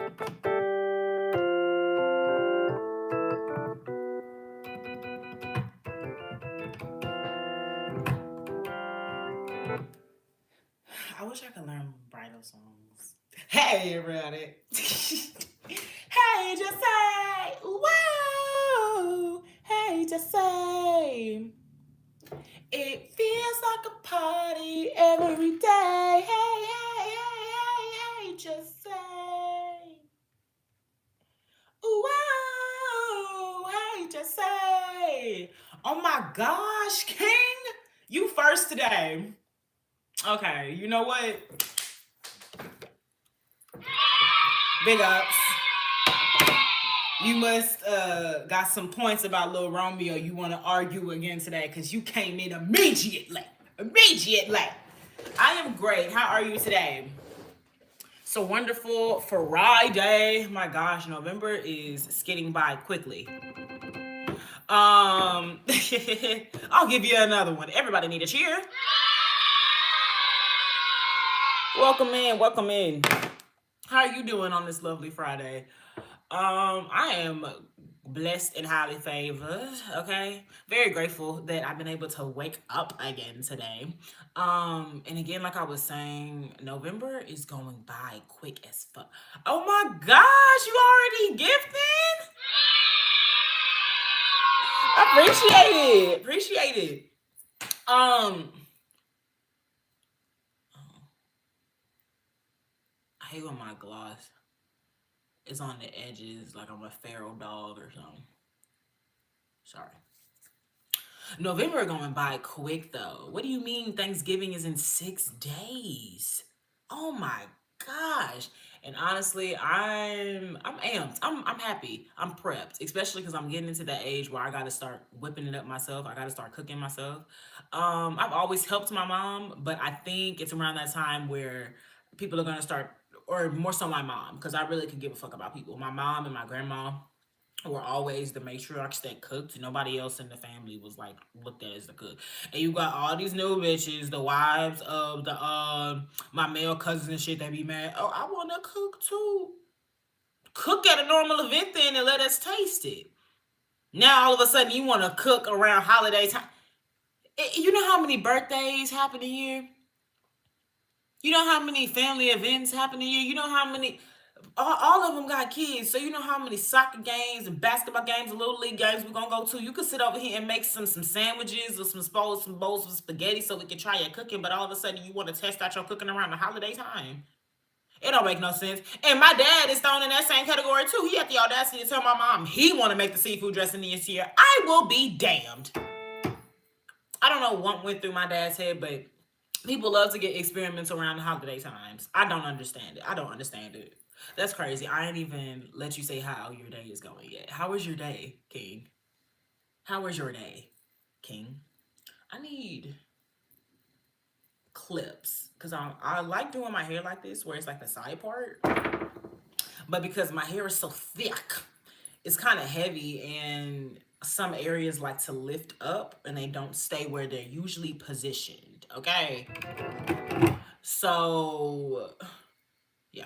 I wish I could learn bridal songs. Hey, everybody. Hey, just say, whoa. Hey, just say, it feels like a party every day. Hey, hey, hey, hey, hey, just say, whoa. Hey, just say, oh my gosh, King, you first today. Okay, you know what? Big ups. You must got some points about Lil Romeo you want to argue again today because you came in immediately. Immediately. I am great. How are you today? So wonderful Friday. My gosh, November is skidding by quickly. I'll give you another one. Everybody need a cheer. Welcome in, welcome in. How are you doing on this lovely Friday? I am blessed and highly favored. Okay, very grateful that I've been able to wake up again today. And again, like I was saying, November is going by quick as fuck. Oh my gosh, you already gifted? Appreciate it. Appreciate it. I hate when my gloss is on the edges like I'm a feral dog or something. Sorry. November going by quick though. What do you mean Thanksgiving is in 6 days? Oh my gosh. And honestly, I'm amped. I'm happy. I'm prepped, especially because I'm getting into that age where I gotta start whipping it up myself. I gotta start cooking myself. I've always helped my mom, but I think it's around that time where people are gonna start, or more so my mom, because I really could give a fuck about people. My mom and my grandma were always the matriarchs that cooked. Nobody else in the family was like looked at as the cook. And you got all these new bitches, the wives of the my male cousins and shit that be mad. Oh, I wanna cook too. Cook at a normal event then and let us taste it. Now all of a sudden you wanna cook around holiday time. You know how many birthdays happen a year? You know how many family events happen a year? You know how many all of them got kids, so you know how many soccer games and basketball games and little league games we're gonna go to. You could sit over here and make some sandwiches or some bowls of spaghetti so we can try your cooking, but all of a sudden you want to test out your cooking around the holiday time. It don't make no sense. And my dad is thrown in that same category too. He had the audacity to tell my mom he want to make the seafood dressing this year. I will be damned. I don't know what went through my dad's head, but people love to get experiments around the holiday times. I don't understand it. I don't understand it. That's crazy. I ain't even let you say how your day is going yet. How was your day, King? How was your day, King? I need clips because I like doing my hair like this where it's like the side part. But because my hair is so thick, it's kind of heavy and some areas like to lift up and they don't stay where they're usually positioned. Okay. So, yeah.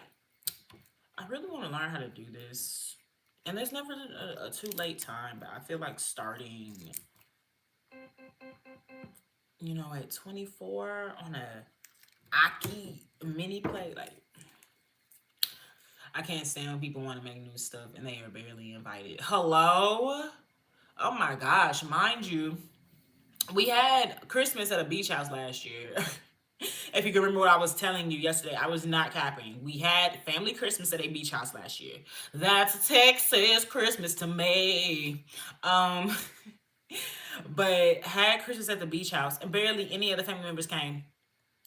I really want to learn how to do this. And there's never a too late time, but I feel like starting, at 24 on a Aki mini plate, like, I can't stand when people want to make new stuff and they are barely invited. Hello? Oh my gosh, mind you, we had Christmas at a beach house last year. If you can remember what I was telling you yesterday, I was not capping. We had family Christmas at a beach house last year. That's Texas Christmas to me. Um, but had Christmas at the beach house, and barely any other family members came.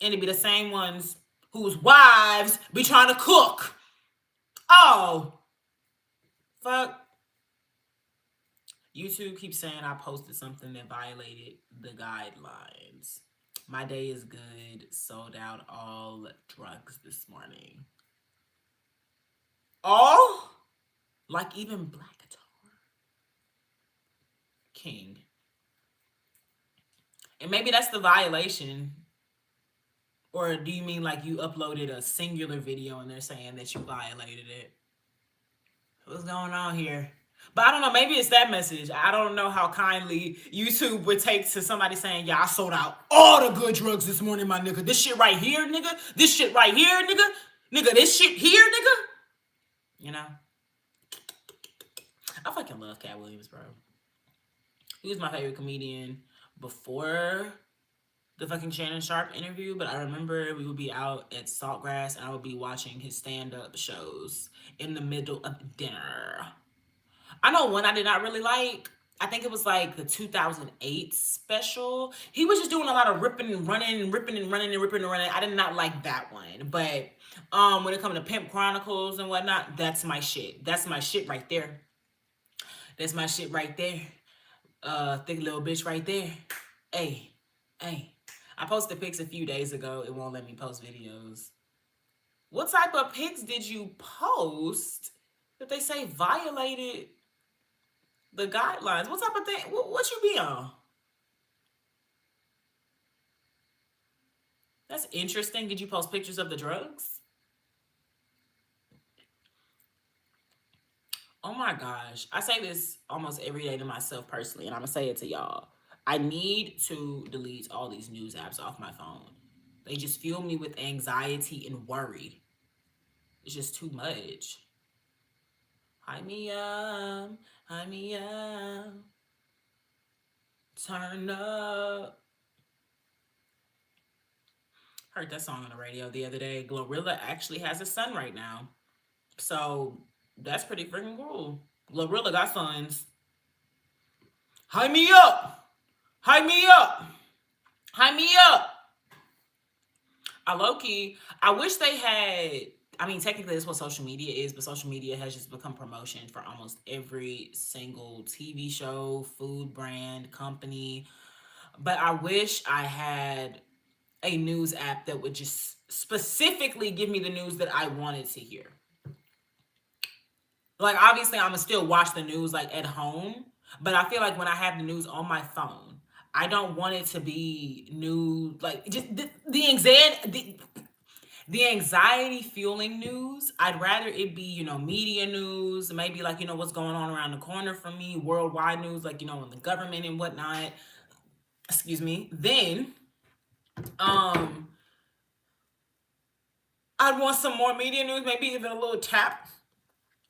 And it'd be the same ones whose wives be trying to cook. Oh, fuck. YouTube keeps saying I posted something that violated the guidelines. My day is good. Sold out all drugs this morning. All? Like even Black Guitar? King. And maybe that's the violation. Or do you mean like you uploaded a singular video and they're saying that you violated it? What's going on here? But I don't know, maybe it's that message. I don't know how kindly YouTube would take to somebody saying, yeah, I sold out all the good drugs this morning, my nigga. This shit right here, nigga. This shit right here, nigga. Nigga, this shit here, nigga. You know? I fucking love Cat Williams, bro. He was my favorite comedian before the fucking Shannon Sharp interview, but I remember we would be out at Saltgrass and I would be watching his stand-up shows in the middle of dinner. I know one I did not really like. I think it was like the 2008 special. He was just doing a lot of ripping and running, ripping and running and ripping and running. I did not like that one. But when it comes to Pimp Chronicles and whatnot, that's my shit. That's my shit right there. That's my shit right there. Thick little bitch right there. Hey, hey. I posted pics a few days ago. It won't let me post videos. What type of pics did you post that they say violated the guidelines? What type of thing? What you be on? That's interesting. Did you post pictures of the drugs? Oh my gosh. I say this almost every day to myself personally, and I'm going to say it to y'all. I need to delete all these news apps off my phone. They just fill me with anxiety and worry. It's just too much. Hi, Mia. Hi, Mia. Turn up. Heard that song on the radio the other day. Glorilla actually has a son right now. So that's pretty freaking cool. Glorilla got sons. Hi me up. Hi me up. Hi me up. I wish they had. I mean, technically, that's what social media is, but social media has just become promotion for almost every single TV show, food brand, company. But I wish I had a news app that would just specifically give me the news that I wanted to hear. Like, obviously, I'm gonna still watch the news like at home, but I feel like when I have the news on my phone, I don't want it to be news like just the anxiety fueling news. I'd rather it be, media news, maybe like, what's going on around the corner from me, worldwide news, like, in the government and whatnot. Excuse me. Then I'd want some more media news, maybe even a little tap,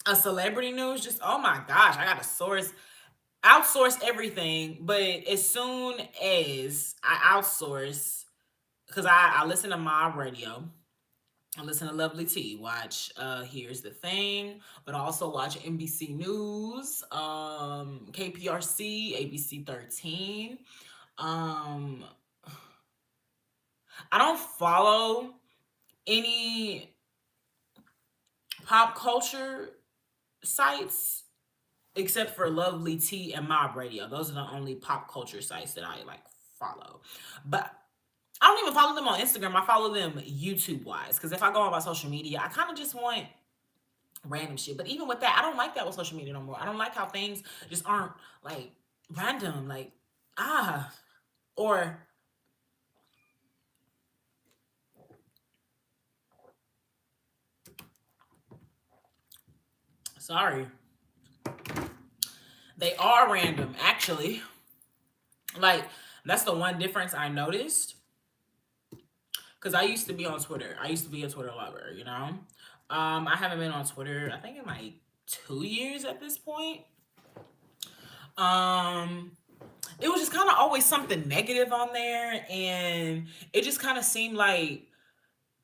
a celebrity news. Just, oh my gosh, I got to outsource everything. But as soon as I outsource, because I listen to my radio, I listen to Lovely T, watch Here's the Thing, but I also watch NBC News, KPRC, ABC 13. I don't follow any pop culture sites except for Lovely T and Mob Radio. Those are the only pop culture sites that I follow. But I don't even follow them on Instagram. I follow them YouTube wise, because if I go on my social media, I kind of just want random shit. But even with that, I don't like that with social media no more. I don't like how things just aren't like random, like or sorry. They are random, actually. Like, that's the one difference I noticed. Because I used to be on Twitter. I used to be a Twitter lover, I haven't been on Twitter, I think, in like 2 years at this point. It was just kind of always something negative on there. And it just kind of seemed like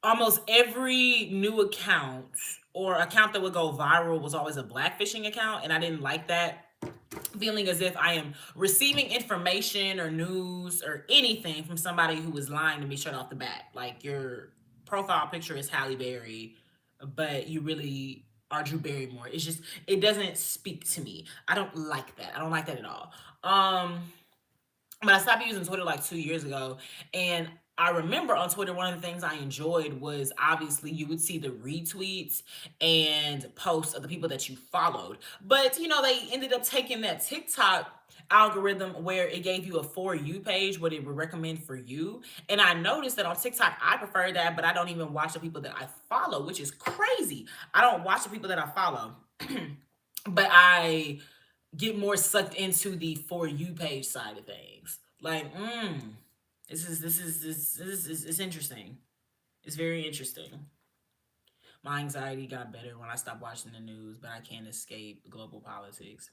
almost every new account or account that would go viral was always a blackfishing account. And I didn't like that feeling, as if I am receiving information or news or anything from somebody who is lying to me straight off the bat. Like, your profile picture is Halle Berry, but you really are Drew Barrymore. It's just, it doesn't speak to me. I don't like that. I don't like that at all. But I stopped using Twitter like 2 years ago, and I remember on Twitter, one of the things I enjoyed was, obviously, you would see the retweets and posts of the people that you followed. But, they ended up taking that TikTok algorithm where it gave you a For You page, what it would recommend for you. And I noticed that on TikTok, I prefer that, but I don't even watch the people that I follow, which is crazy. I don't watch the people that I follow. but I get more sucked into the For You page side of things. Like, this is it's interesting. It's very interesting. My anxiety got better when I stopped watching the news, but I can't escape global politics.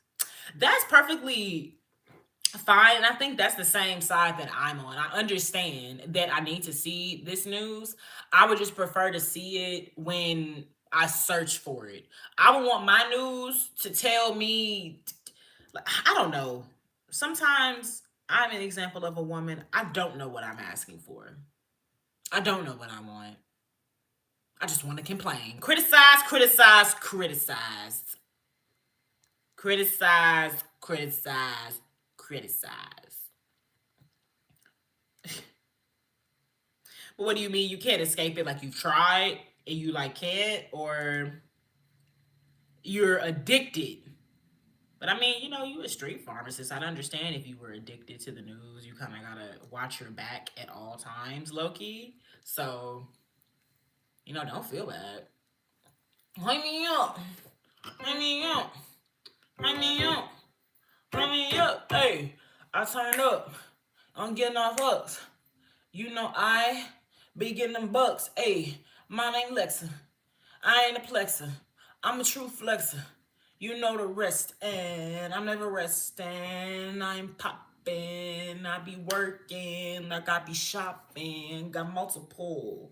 That's perfectly fine. I think that's the same side that I'm on. I understand that I need to see this news. I would just prefer to see it when I search for it. I would want my news to tell me, like, I don't know. Sometimes I'm an example of a woman. I don't know what I'm asking for. I don't know what I want. I just want to complain. Criticize, criticize, criticize. Criticize, criticize, criticize. But what do you mean you can't escape it? Like you've tried and you like can't, or you're addicted? But I mean, you a street pharmacist. I'd understand if you were addicted to the news. You kind of gotta watch your back at all times, Loki. So, don't feel bad. Hang me up. Hang me up. Hang me up. Hang me up. Hey, I turned up. I'm getting off hucks. I be getting them bucks. Hey, my name Lexa. I ain't a plexer. I'm a true flexer. You know the rest, and I'm never resting. I'm popping. I be working like I be shopping. Got multiple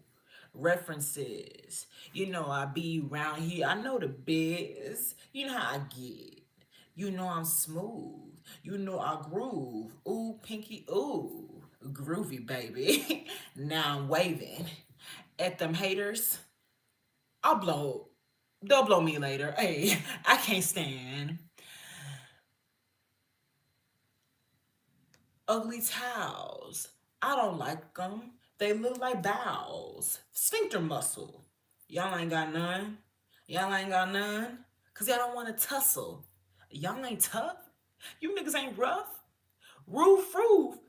references. I be around here. I know the biz. You know how I get. I'm smooth. I groove. Ooh, pinky, ooh. Groovy, baby. Now I'm waving at them haters. I'll blow. They'll blow me later. Hey, I can't stand ugly towels. I don't like them. They look like bowels. Sphincter muscle. Y'all ain't got none. Y'all ain't got none. Cause y'all don't want to tussle. Y'all ain't tough. You niggas ain't rough. Roof.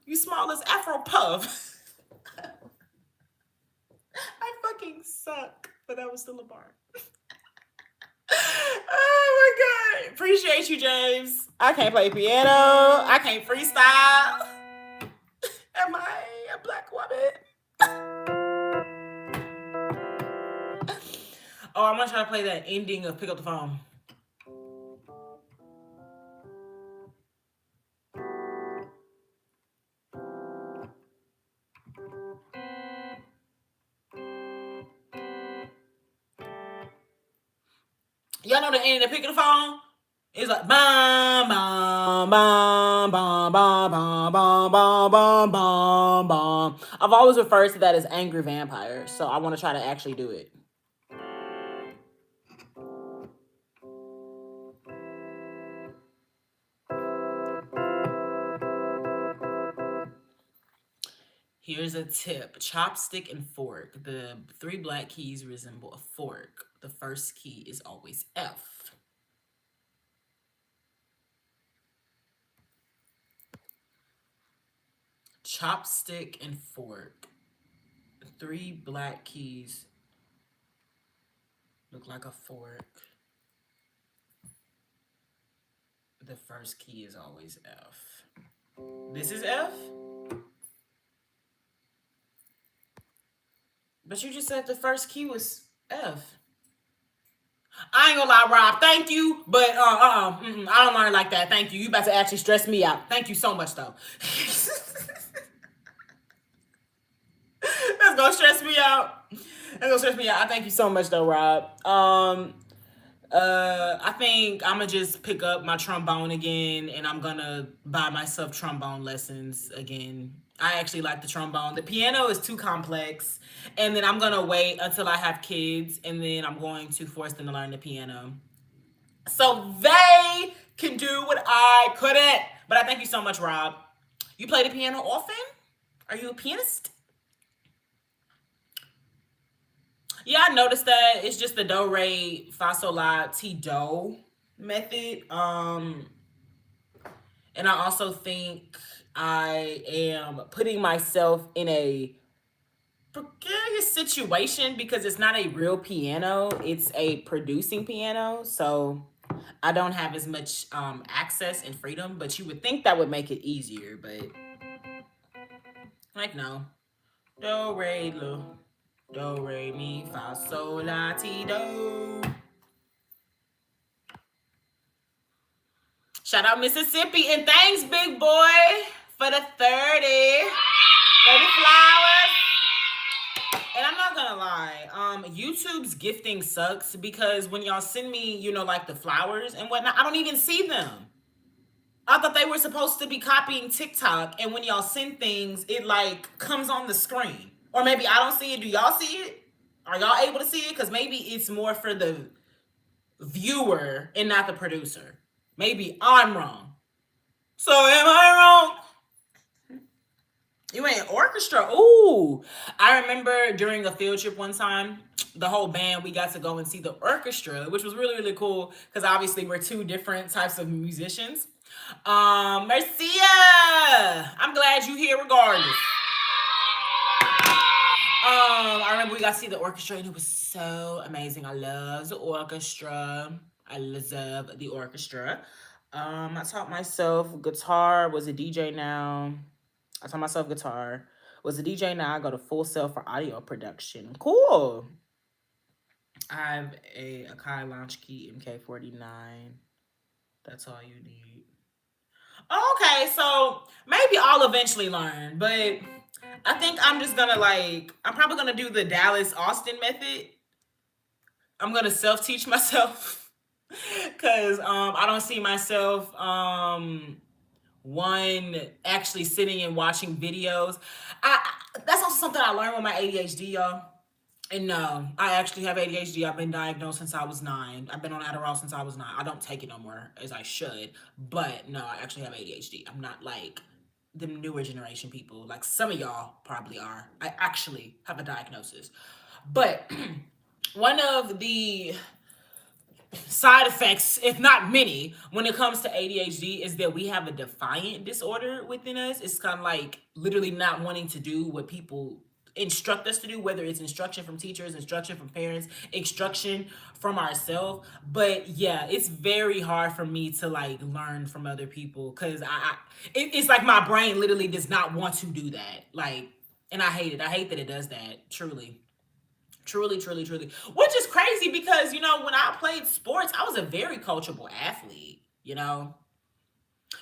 You small as Afro Puff. I fucking suck. But that was still a bar. Oh my god. Appreciate you, James. I can't play piano. I can't freestyle. Am I a black woman? Oh, I'm gonna try to play that ending of Pick Up the Phone. Y'all know the ending of Pick Up the Phone? It's like bum bum bum bum bum bum bum bum bum bum bum. I've always referred to that as Angry Vampire, so I want to try to actually do it. Here's a tip: chopstick and fork. The three black keys resemble a fork. The first key is always F. Chopstick and fork. Three black keys look like a fork. The first key is always F. This is F? But you just said the first key was F. I ain't gonna lie, Rob. Thank you, but I don't learn like that. Thank you. You about to actually stress me out. Thank you so much, though. That's gonna stress me out. That's gonna stress me out. I thank you so much, though, Rob. I think I'm gonna just pick up my trombone again, and I'm gonna buy myself trombone lessons again. I actually like the trombone. The piano is too complex, and then I'm gonna wait until I have kids, and then I'm going to force them to learn the piano, so they can do what I couldn't. But I thank you so much, Rob. You play the piano often? Are you a pianist? Yeah, I noticed that it's just the do re fa sol la ti do method. And I also think I am putting myself in a precarious situation because it's not a real piano; it's a producing piano. So I don't have as much access and freedom, but you would think that would make it easier, but like no. Do re lo, do re mi fa sol la ti do. Shout out Mississippi and thanks, big boy, for the 30 flowers. And I'm not gonna lie, YouTube's gifting sucks because when y'all send me, like the flowers and whatnot, I don't even see them. I thought they were supposed to be copying TikTok, and when y'all send things, it like comes on the screen. Or maybe I don't see it. Do y'all see it? Are y'all able to see it? Because maybe it's more for the viewer and not the producer. Maybe I'm wrong. So am I wrong? You went orchestra. Ooh. I remember during a field trip one time, the whole band, we got to go and see the orchestra, which was really, really cool because obviously we're two different types of musicians. Marcia, I'm glad you here regardless. I remember we got to see the orchestra and it was so amazing. I love the orchestra. I love the orchestra. I taught myself guitar, was a DJ now. I taught myself guitar. Was a DJ now. I go to Full Sail for audio production. Cool. I have a Akai Launchkey MK49. That's all you need. Okay, so maybe I'll eventually learn, but I think I'm just gonna I'm probably gonna do the Dallas Austin method. I'm gonna self-teach myself because I don't see myself one actually sitting and watching videos. That's also something I learned with my ADHD, y'all. And no, I actually have ADHD. I've been diagnosed since I was 9. I've been on Adderall since I was 9. I don't take it no more as I should. But no, I actually have ADHD. I'm not like the newer generation people. Like some of y'all probably are. I actually have a diagnosis. But one of the side effects, if not many, when it comes to ADHD is that we have a defiant disorder within us. It's kind of like literally not wanting to do what people instruct us to do, whether it's instruction from teachers, instruction from parents, instruction from ourselves. But yeah, it's very hard for me to like learn from other people because it's like my brain literally does not want to do that. Like, and I hate it. I hate that it does that. Truly. Truly, truly, truly. Which is crazy because, when I played sports, I was a very coachable athlete.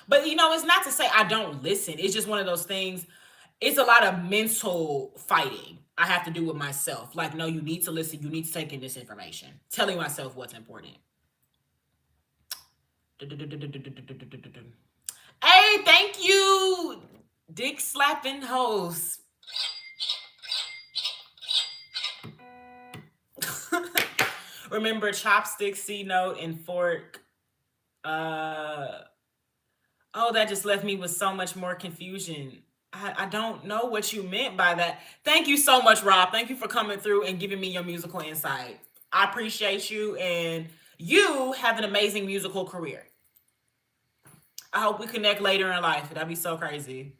But, it's not to say I don't listen. It's just one of those things. It's a lot of mental fighting I have to do with myself. Like, no, you need to listen. You need to take in this information. Telling myself what's important. Hey, thank you, dick slapping host. Remember chopstick, C note, and fork. Oh, that just left me with so much more confusion. I don't know what you meant by that. Thank you so much, Rob. Thank you for coming through and giving me your musical insight. I appreciate you, and you have an amazing musical career. I hope we connect later in life. That'd be so crazy.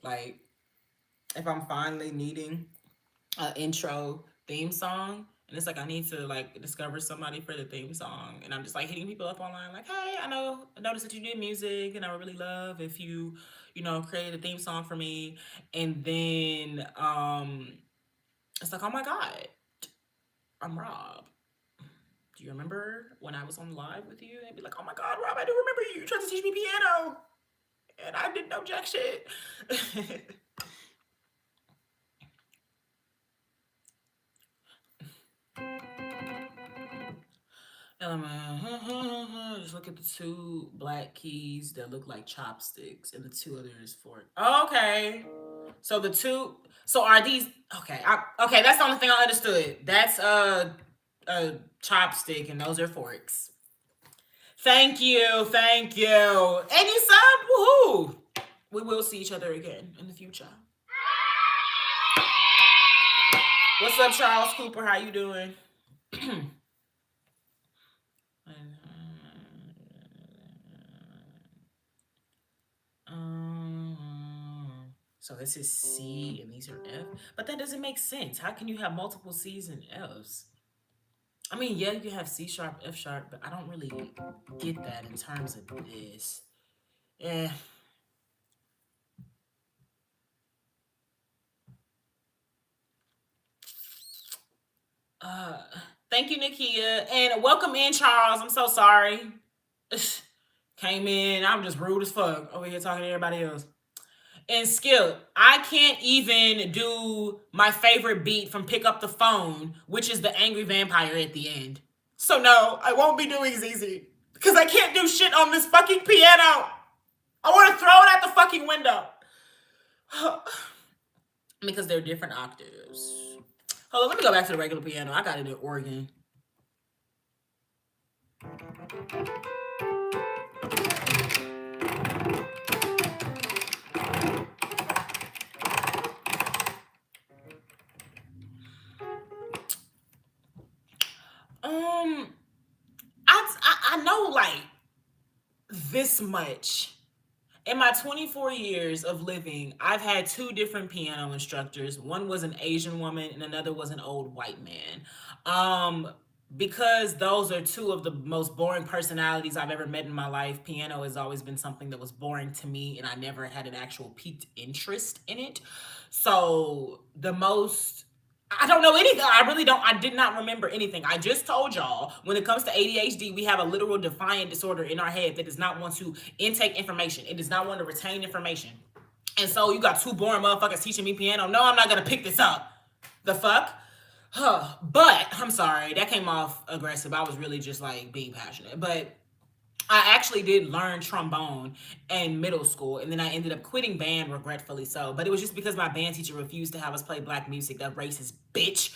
Like, if I'm finally needing an intro theme song, and it's like I need to like discover somebody for the theme song, and I'm just like hitting people up online, like, hey, I noticed that you did music, and I would really love if you, create a theme song for me. And then it's like, oh my god, I'm Rob. Do you remember when I was on live with you? And be like, oh my god, Rob, I do remember you. You tried to teach me piano, and I didn't know jack shit. Just look at the 2 black keys that look like chopsticks, and the 2 others fork. Okay, so the 2. So are these okay? Okay, that's the only thing I understood. That's a chopstick, and those are forks. Thank you, thank you. And you said, woohoo! We will see each other again in the future. What's up, Charles Cooper? How you doing? So this is C and these are F, but that doesn't make sense. How can you have multiple C's and F's? I mean, yeah, you can have C sharp, F sharp, but I don't really get that in terms of this. Eh. Uh, Thank you, Nakia, and welcome in, Charles. I'm so sorry. Came in, I'm just rude as fuck over here talking to everybody else. And Skip, I can't even do my favorite beat from Pick Up the Phone, which is the angry vampire at the end. So no, I won't be doing ZZ because I can't do shit on this fucking piano. I want to throw it out the fucking window because they're different octaves. Hold on, let me go back to the regular piano. I got it in organ. I know like this much. In my 24 years of living, I've had two different piano instructors. One was an Asian woman and another was an old white man. Um, because those are two of the most boring personalities I've ever met in my life, piano has always been something that was boring to me and I never had an actual piqued interest in it. So the most I don't know anything. I really don't. I did not remember anything. I just told y'all when it comes to ADHD, we have a literal defiant disorder in our head that does not want to intake information. It does not want to retain information. And so you got two boring motherfuckers teaching me piano. No, I'm not going to pick this up. The fuck? Huh. But I'm sorry. That came off aggressive. I was really just like being passionate. But I actually did learn trombone in middle school, and then I ended up quitting band, regretfully so. But it was just because my band teacher refused to have us play black music, that racist bitch.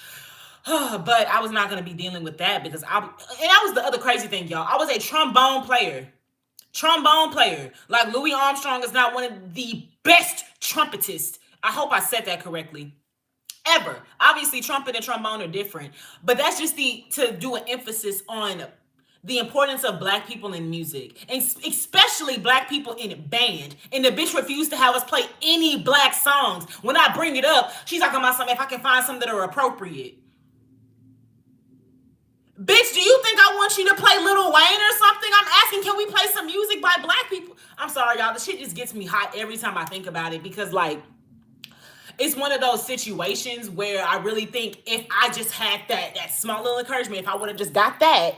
But I was not going to be dealing with that because and that was the other crazy thing, y'all. I was a trombone player. Trombone player. Like Louis Armstrong is not one of the best trumpetists. I hope I said that correctly. Ever. Obviously, trumpet and trombone are different, but that's just to do an emphasis on the importance of black people in music, and especially black people in band. And the bitch refused to have us play any black songs. When I bring it up, she's talking about something if I can find some that are appropriate. Bitch, do you think I want you to play Lil Wayne or something? I'm asking, can we play some music by black people? I'm sorry, y'all. The shit just gets me hot every time I think about it because, like, it's one of those situations where I really think if I just had that small little encouragement, if I would have just got that,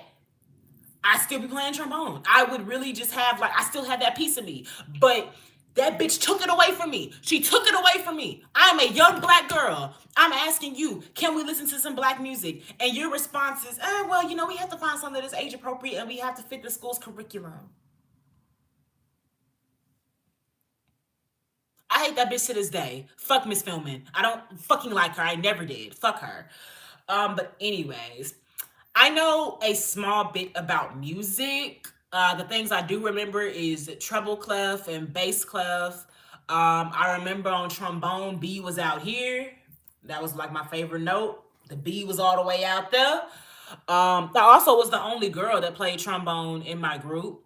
I'd still be playing trombone. I would really just have, like, I still have that piece of me. But that bitch took it away from me. She took it away from me. I'm a young black girl. I'm asking you, can we listen to some black music? And your response is, well, we have to find something that is age appropriate and we have to fit the school's curriculum. I hate that bitch to this day. Fuck Miss Philman. I don't fucking like her. I never did. Fuck her. But anyways, I know a small bit about music. The things I do remember is treble clef and bass clef. I remember on trombone, B was out here. That was like my favorite note. The B was all the way out there. I also was the only girl that played trombone in my group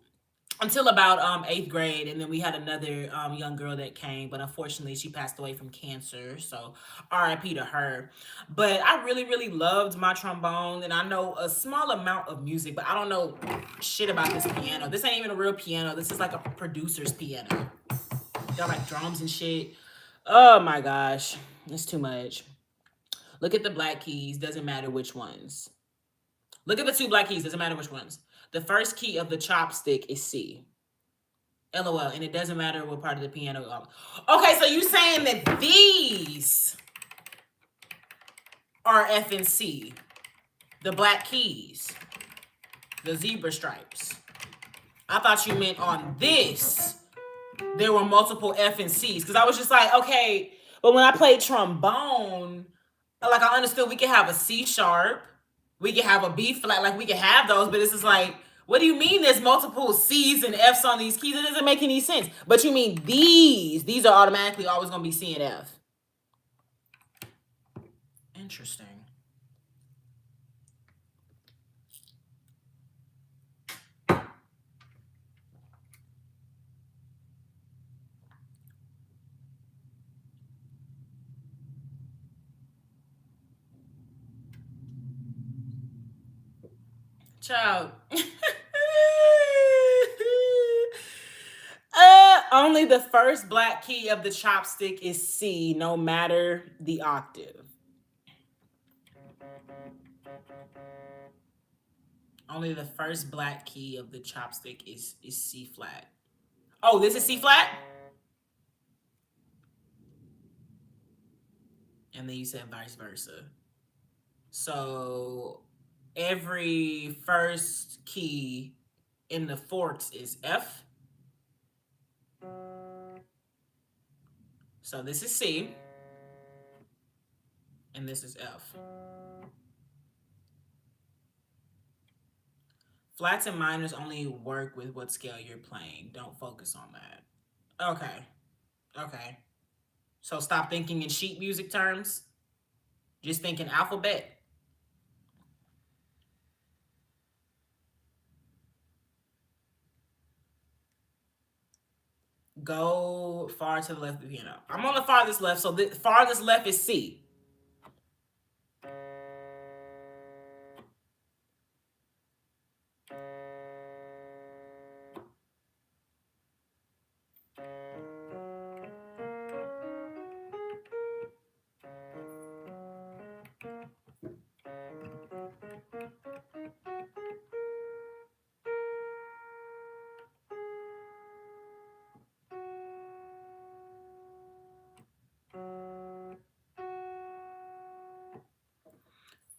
until about 8th grade, and then we had another young girl that came, but unfortunately she passed away from cancer, so RIP to her. But I really, really loved my trombone, and I know a small amount of music, but I don't know shit about this piano. This ain't even a real piano. This is like a producer's piano. Got like drums and shit. Oh my gosh, it's too much. Look at the black keys, doesn't matter which ones. Look at the two black keys, doesn't matter which ones. The first key of the chopstick is C. LOL, and it doesn't matter what part of the piano. Okay, so you saying that these are F and C, the black keys, the zebra stripes. I thought you meant on this there were multiple F and C's because I was just like, okay, but when I played trombone, like I understood we could have a C sharp, we could have a B flat, like we could have those, but it's just like, what do you mean there's multiple C's and F's on these keys? It doesn't make any sense. But you mean these are automatically always going to be C and F. Interesting. Child. Only the first black key of the chopstick is C, no matter the octave. Only the first black key of the chopstick is C flat. Oh, this is C flat? And then you said vice versa. So every first key in the fourths is F. So this is C. And this is F. Flats and minors only work with what scale you're playing. Don't focus on that. Okay. Okay. So stop thinking in sheet music terms. Just think in alphabet. Go far to the left of the piano. I'm on the farthest left, so the farthest left is C.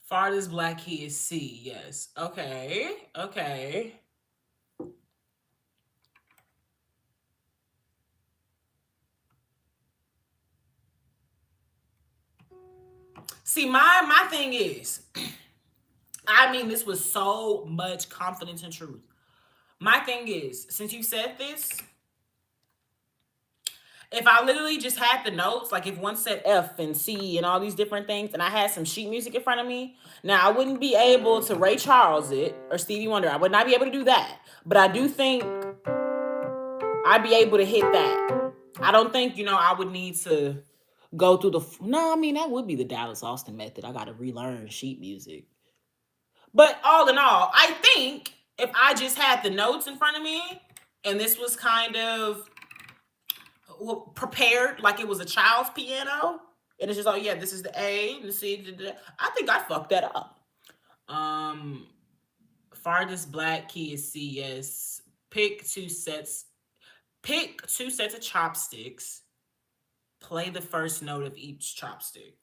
Farthest black key is C, yes. Okay, okay. See, my thing is, I mean this with so much confidence and truth. My thing is, since you said this, if I literally just had the notes, like if one said F and C and all these different things, and I had some sheet music in front of me, now I wouldn't be able to Ray Charles it or Stevie Wonder. I would not be able to do that. But I do think I'd be able to hit that. I don't think, I would need to go through the. No, I mean, that would be the Dallas Austin method. I got to relearn sheet music. But all in all, I think if I just had the notes in front of me and this was kind of prepared like it was a child's piano, and it's just, oh yeah, this is the A, the C, I think I fucked that up. Farthest black key is C, yes. Pick two sets of chopsticks. Play the first note of each chopstick.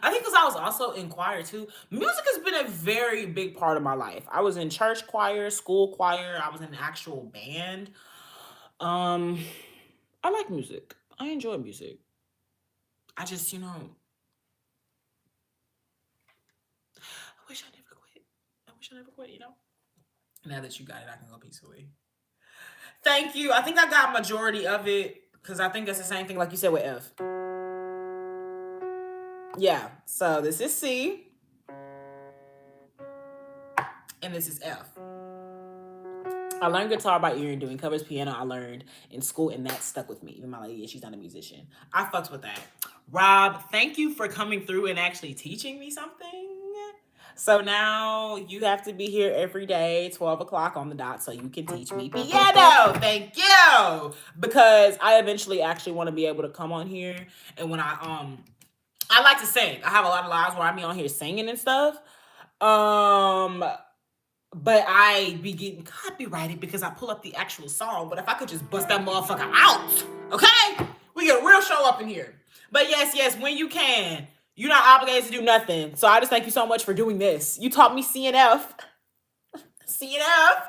I think because I was also in choir too. Music has been a very big part of my life. I was in church choir, school choir. I was in an actual band. I like music. I enjoy music. I just, I wish I never quit. I wish I never quit. Now that you got it, I can go peacefully. Thank you. I think I got majority of it because I think that's the same thing like you said with F. Yeah. So this is C. And this is F. I learned guitar by ear and doing covers piano I learned in school, and that stuck with me. Even my lady, she's not a musician. I fucks with that. Rob, thank you for coming through and actually teaching me something. So now you have to be here every day, 12 o'clock on the dot, so you can teach me piano. Thank you. Because I eventually actually want to be able to come on here, and when I like to sing. I have a lot of lives where I be on here singing and stuff. but I be getting copyrighted because I pull up the actual song. But if I could just bust that motherfucker out, okay? We get a real show up in here. But yes, when you can. You're not obligated to do nothing. So I just thank you so much for doing this. You taught me CNF. CNF.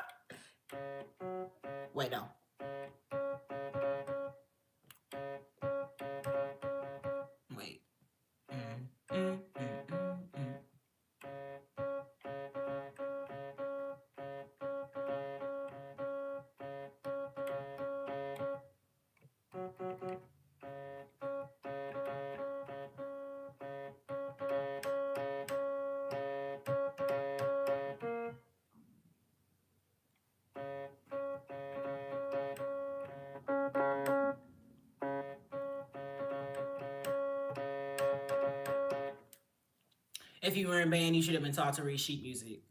Wait, no. Wait. If you were in band, you should have been taught to read sheet music.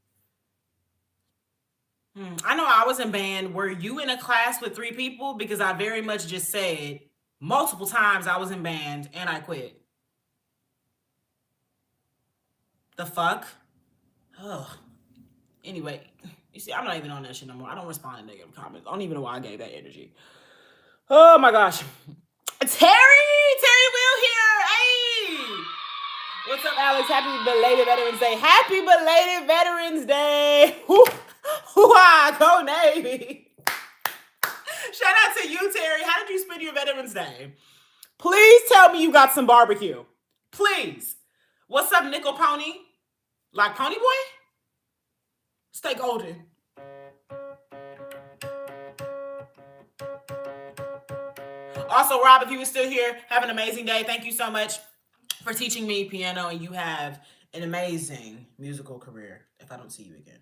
I know I was in band. Were you in a class with 3 people? Because I very much just said multiple times I was in band and I quit. The fuck? Ugh. Anyway, you see, I'm not even on that shit no more. I don't respond to negative comments. I don't even know why I gave that energy. Oh my gosh. Terry Will here. Hey. What's up, Alex? Happy belated Veterans Day. Happy belated Veterans Day. Go Navy. Shout out to you, Terry. How did you spend your Veterans Day? Please tell me you got some barbecue. Please. What's up, Nickel Pony? Like Pony Boy? Stay golden. Also, Rob, if you were still here, have an amazing day. Thank you so much for teaching me piano, and you have an amazing musical career if I don't see you again.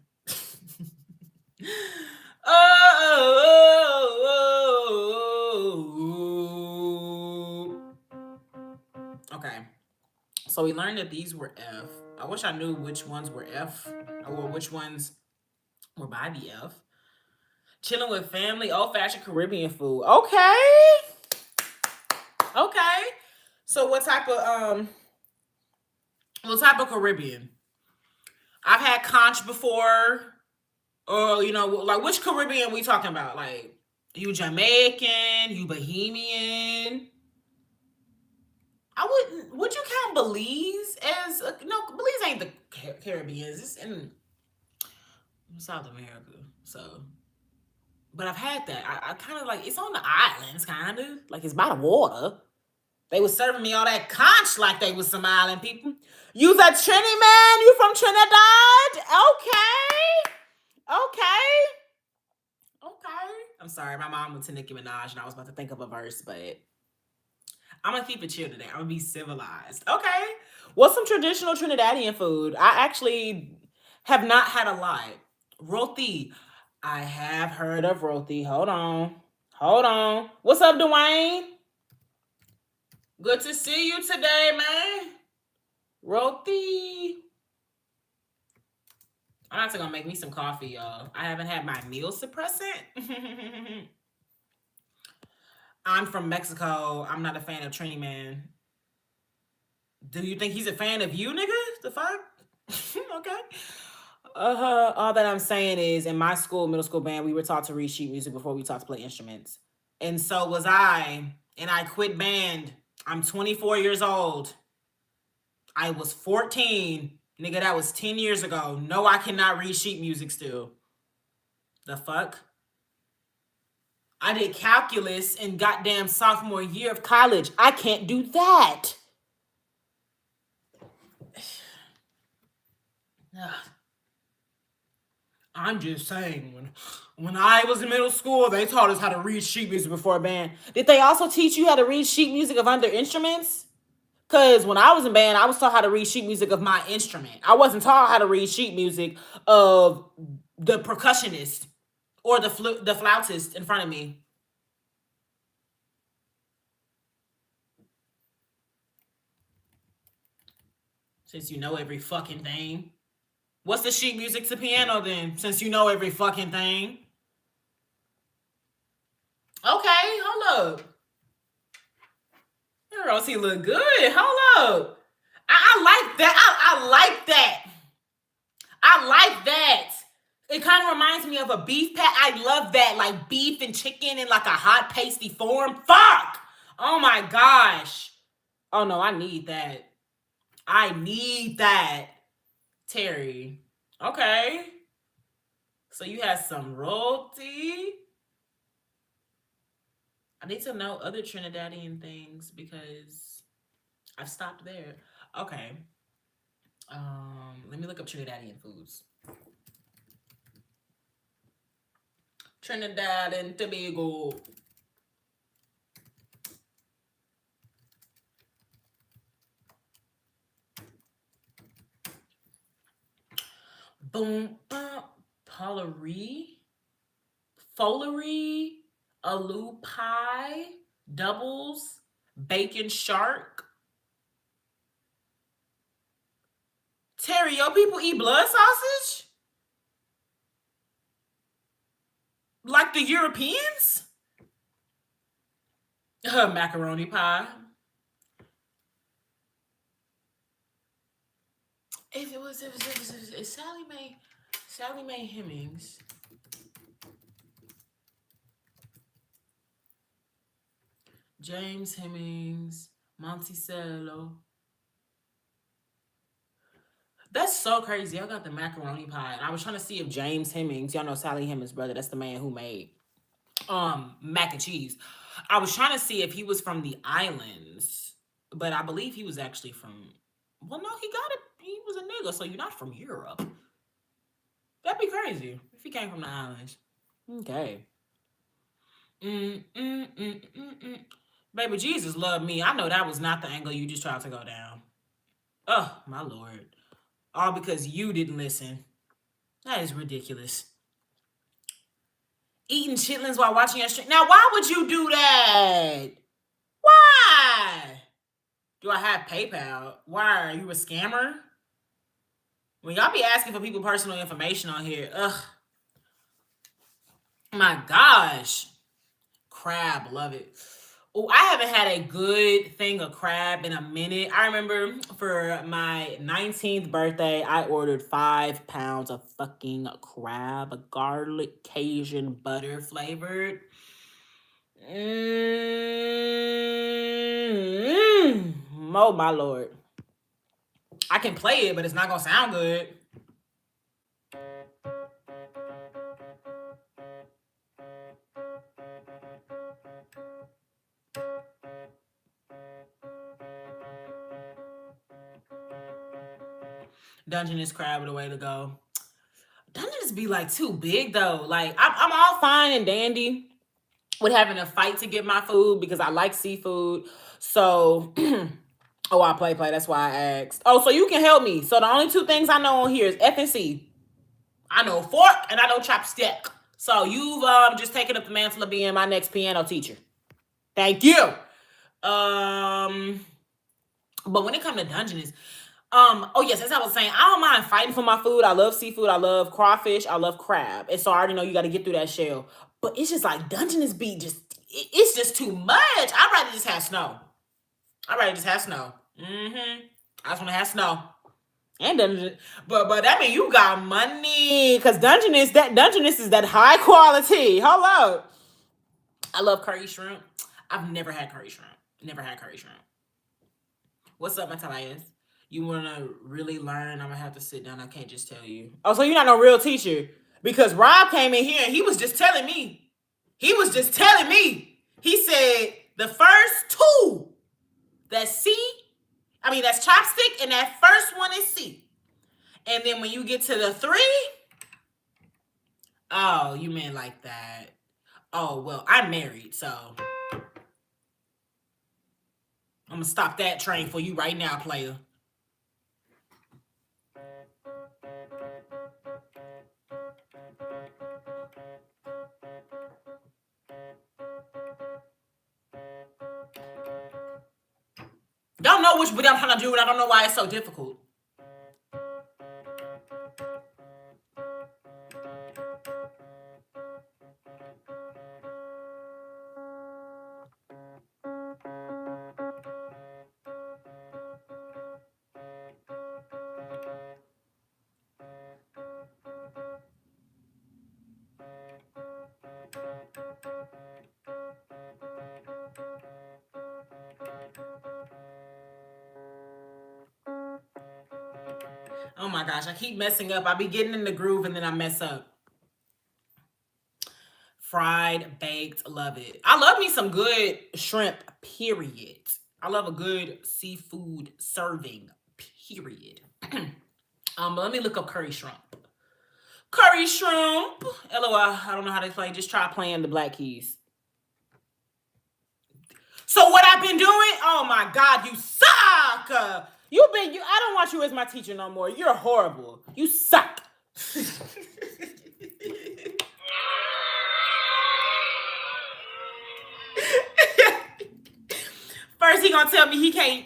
Okay. So we learned that these were F. I wish I knew which ones were F or which ones were by the F. Chilling with family, old-fashioned Caribbean food. Okay. So what type of Caribbean? I've had conch before. Or, like which Caribbean we talking about? Like, you Jamaican, you Bahamian. Would you count Belize as no? Belize ain't the Caribbean. It's in South America. So, but I've had that. I kind of like, it's on the islands, kind of like it's by the water. They was serving me all that conch like they was some island people. You's a Trini man? You from Trinidad? Okay. I'm sorry, my mom went to Nicki Minaj and I was about to think of a verse, but I'm gonna keep it chill today. I'm gonna be civilized. Okay. What's some traditional Trinidadian food? I actually have not had a lot. Roti. I have heard of roti. Hold on. What's up, Dwayne? Good to see you today, man. Roti. I'm actually gonna make me some coffee, y'all. I haven't had my meal suppressant. I'm from Mexico. I'm not a fan of Trini Man. Do you think he's a fan of you, nigga? The fuck? Okay. All that I'm saying is, in my school, middle school band, we were taught to read sheet music before we taught to play instruments. And so was I. And I quit band. I'm 24 years old. I was 14. Nigga, that was 10 years ago. No, I cannot read sheet music still. The fuck? I did calculus in goddamn sophomore year of college. I can't do that. I'm just saying, when I was in middle school, they taught us how to read sheet music before a band. Did they also teach you how to read sheet music of other instruments? Because when I was in band, I was taught how to read sheet music of my instrument. I wasn't taught how to read sheet music of the percussionist or the flautist in front of me. Since you know every fucking thing. What's the sheet music to piano then? Since you know every fucking thing. Okay, hold up. Your Rosie look good. Hold up. I like that. I like that. It kind of reminds me of a beef pat. I love that, like beef and chicken in like a hot pasty form. Fuck! Oh my gosh. Oh no, I need that. I need that. Terry. Okay. So you had some roti. I need to know other Trinidadian things because I've stopped there. Okay. Let me look up Trinidadian foods. Trinidad and Tobago. Boom, Pollery, Folery, Aloo pie, doubles, bacon shark. Terry, your people eat blood sausage? Like the Europeans? Macaroni pie. If it was, if Sally Mae Hemings. James Hemings, Monticello. That's so crazy. I got the macaroni pie. And I was trying to see if James Hemings, y'all know Sally Hemings' brother, that's the man who made mac and cheese. I was trying to see if he was from the islands, but I believe he was actually from, well, no, he was a nigga, so you're not from Europe. That'd be crazy if he came from the islands. Okay. Baby Jesus loved me. I know that was not the angle you just tried to go down. Oh, my Lord. All because you didn't listen. That is ridiculous. Eating chitlins while watching your stream. Now, why would you do that? Why? Do I have PayPal? Why? Are you a scammer? When y'all be asking for people personal information on here, ugh. My gosh. Crab, love it. Oh, I haven't had a good thing of crab in a minute. I remember for my 19th birthday, I ordered 5 pounds of fucking crab, garlic Cajun butter flavored. Oh my Lord. I can play it, but it's not gonna sound good. Dungeness crab are the way to go. Dungeness be like too big though. Like I'm all fine and dandy with having a fight to get my food because I like seafood. So oh, I play. That's why I asked. Oh, so you can help me. So the only 2 things I know on here is F and C. I know fork and I know chopstick. So you've just taken up the mantle of being my next piano teacher. Thank you. But when it comes to Dungeness, oh yes, as I was saying, I don't mind fighting for my food. I love seafood. I love crawfish. I love crab. And so I already know you got to get through that shell. But it's just like Dungeness be it's just too much. I'd rather just have snow. I just want to have snow. And Dungeness, but that mean you got money, cause Dungeness is that high quality. Hello, I love curry shrimp. I've never had curry shrimp. Never had curry shrimp. What's up, Matthias? You wanna really learn? I'm gonna have to sit down. I can't just tell you. Oh, so you're not no real teacher? Because Rob came in here and he was just telling me. He said the first 2, that's chopstick, and that first one is C. And then when you get to the 3, oh, you meant like that. Oh, well, I'm married, so I'm gonna stop that train for you right now, player. Don't know which what I'm trying to do, and I don't know why it's so difficult. Oh my gosh, I keep messing up. I be getting in the groove and then I mess up. Fried, baked, love it. I love me some good shrimp, period. I love a good seafood serving, period. Let me look up curry shrimp. Curry shrimp. LOL, I don't know how to play. Just try playing the Black Keys. So what I've been doing? Oh my God, you suck. I don't want you as my teacher no more. You're horrible. You suck. First he gonna tell me he can't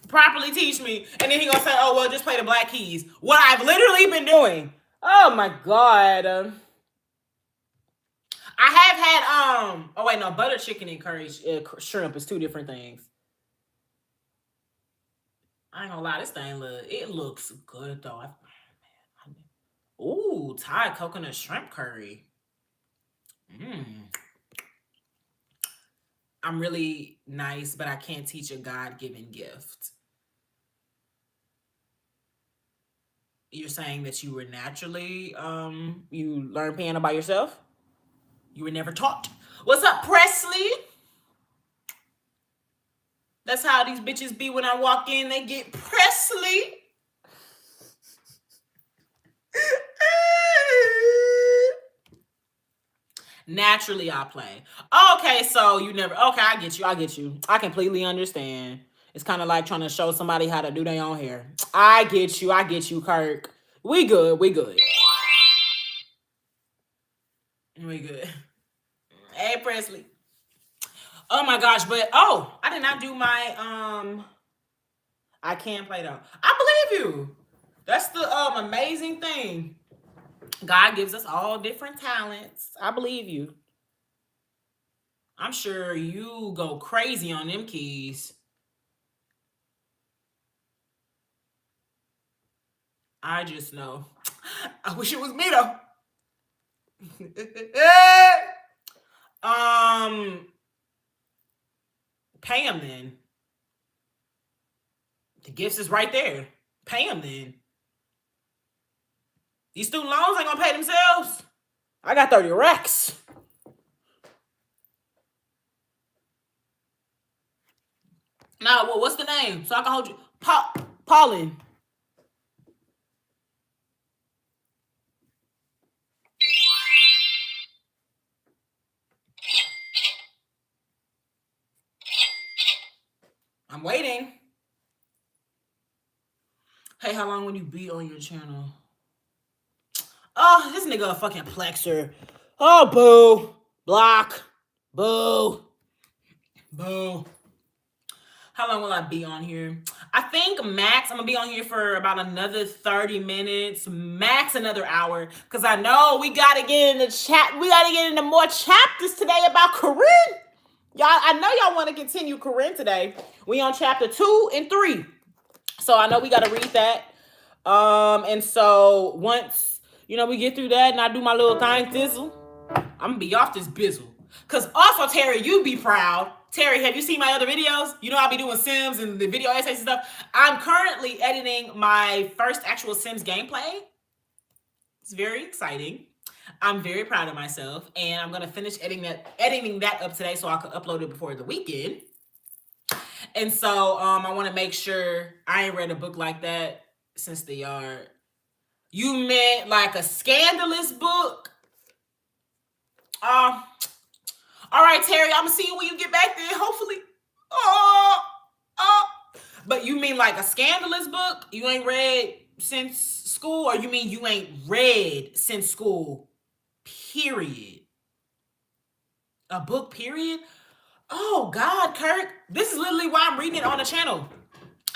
properly teach me, and then he gonna say, "Oh well, just play the Black Keys." What I've literally been doing. Oh my God. I have had Oh wait, no, butter chicken and curry shrimp is two different things. I ain't gonna lie, this thing it looks good though. Ooh, Thai coconut shrimp curry. I'm really nice, but I can't teach a God-given gift. You're saying that you were naturally you learned piano by yourself? You were never taught. What's up, Presley? That's how these bitches be when I walk in. They get Presley. Naturally, I play. Okay, so you never. Okay, I get you. I get you. I completely understand. It's kind of like trying to show somebody how to do their own hair. I get you. I get you, Kirk. We good. We good. We good. Hey, Presley. Oh my gosh, but I did not do my I can play though. I believe you. That's the amazing thing. God gives us all different talents. I believe you. I'm sure you go crazy on them keys. I just know. I wish it was me though. Pay him then. The gifts is right there. Pay him then. These student loans ain't gonna pay themselves. I got 30 racks. Now, well, what's the name? So I can hold you. Pauline. I'm waiting. Hey, how long will you be on your channel? Oh, this nigga a fucking plexer. Oh, boo. Block. Boo. Boo. How long will I be on here? I think max, I'm gonna be on here for about another 30 minutes, max another hour. Cause I know we gotta get in the chat. We gotta get into more chapters today about Corinne. Y'all, I know y'all want to continue Corinne today. We on chapter 2 and 3. So I know we gotta read that. And so once we get through that and I do my little thing thizzle, I'm gonna be off this bizzle. Cause also, Terry, you be proud. Terry, have you seen my other videos? You know I'll be doing Sims and the video essays and stuff. I'm currently editing my first actual Sims gameplay. It's very exciting. I'm very proud of myself, and I'm gonna finish editing that up today so I can upload it before the weekend. And so I want to make sure I ain't read a book like that since the yard. You meant like a scandalous book? All right, Terry, I'm gonna see you when you get back there, hopefully. But you mean like a scandalous book you ain't read since school, or you mean you ain't read since school? Period. A book, period? Oh God, Kirk. This is literally why I'm reading it on the channel.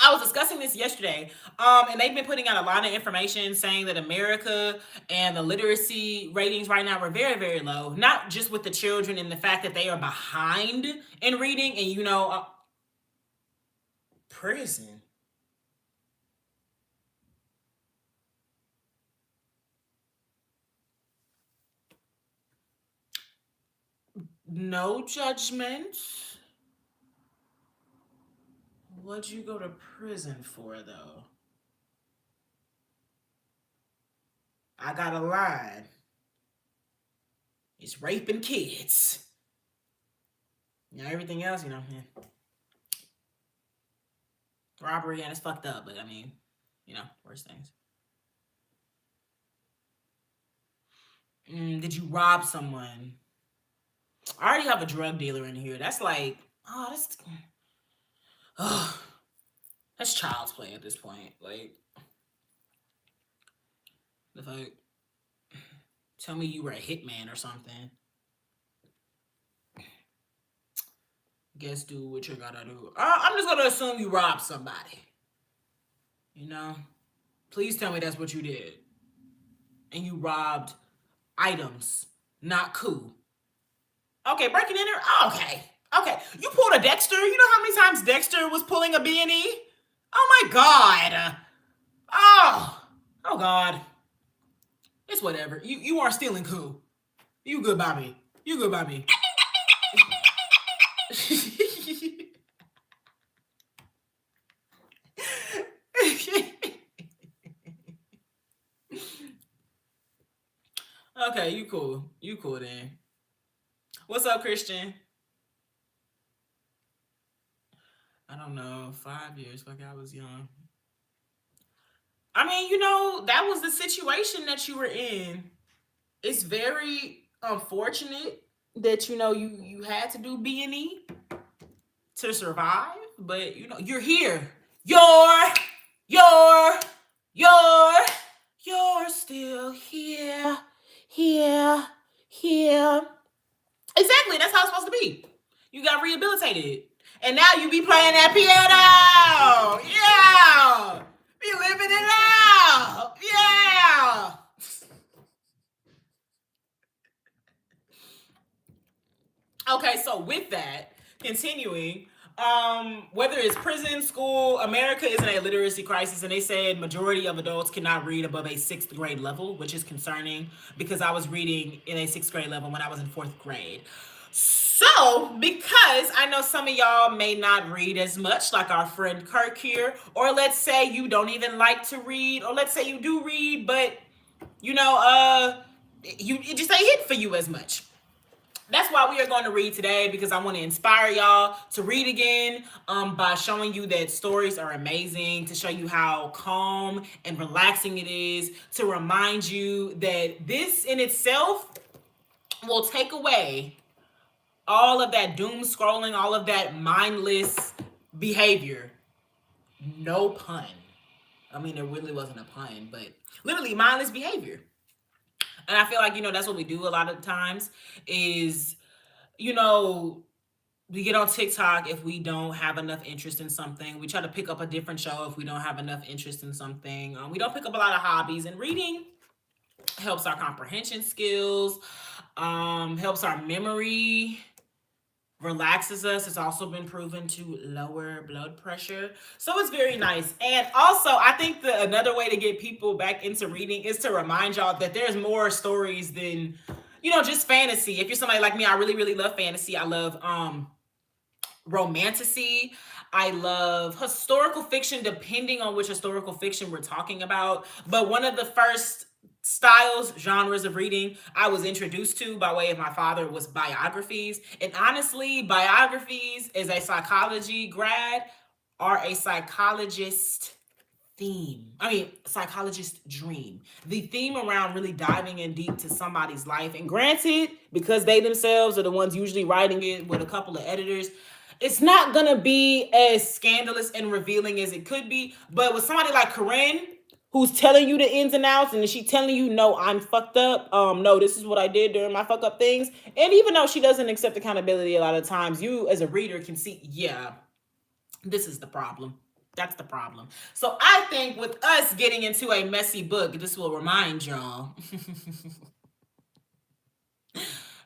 I was discussing this yesterday, and they've been putting out a lot of information saying that America and the literacy ratings right now are very, very low. Not just with the children and the fact that they are behind in reading, and prison. No judgment. What'd you go to prison for, though? I got a line. It's raping kids. Everything else, robbery and it's fucked up, but I mean, worse things. Did you rob someone? I already have a drug dealer in here. That's like, oh, that's child's play at this point. Like, if I tell me you were a hitman or something, guess do what you gotta do. I'm just gonna assume you robbed somebody. Please tell me that's what you did. And you robbed items, not coup. Okay, breaking in there. Okay. You pulled a Dexter. You know how many times Dexter was pulling a B&E? Oh my God. Oh God. It's whatever. You aren't stealing coup. You good by me. You good by me. Okay, you cool. You cool then. What's up, Christian? I don't know. 5 years. Like I was young. I mean, that was the situation that you were in. It's very unfortunate that you had to do B&E to survive, but you're here. You're still here. Exactly. That's how it's supposed to be. You got rehabilitated. And now you be playing that piano. Yeah. Be living it out. Yeah. Okay, so with that, continuing, whether it's prison, school, America is in a literacy crisis, and they said majority of adults cannot read above a 6th grade level, which is concerning because I was reading in a 6th grade level when I was in 4th grade. So, because I know some of y'all may not read as much, like our friend Kirk here, or let's say you don't even like to read, or let's say you do read, but it just ain't hit for you as much. That's why we are going to read today, because I want to inspire y'all to read again by showing you that stories are amazing, to show you how calm and relaxing it is, to remind you that this in itself will take away all of that doom scrolling, all of that mindless behavior. No pun. I mean, there really wasn't a pun, but literally mindless behavior. And I feel like, that's what we do a lot of times is, we get on TikTok if we don't have enough interest in something. We try to pick up a different show if we don't have enough interest in something. We don't pick up a lot of hobbies, and reading helps our comprehension skills, helps our memory, relaxes us. It's also been proven to lower blood pressure. So it's very nice. And also, I think another way to get people back into reading is to remind y'all that there's more stories than, just fantasy. If you're somebody like me, I really, really love fantasy. I love romantasy. I love historical fiction, depending on which historical fiction we're talking about. But one of the first genres of reading I was introduced to by way of my father was biographies. And honestly, biographies as a psychology grad are a psychologist psychologist dream. The theme around really diving in deep to somebody's life. And granted, because they themselves are the ones usually writing it with a couple of editors, it's not going to be as scandalous and revealing as it could be. But with somebody like Corinne, who's telling you the ins and outs, and she telling you, no, I'm fucked up. No, this is what I did during my fuck up things. And even though she doesn't accept accountability a lot of times, you as a reader can see, yeah, this is the problem. That's the problem. So I think with us getting into a messy book, this will remind y'all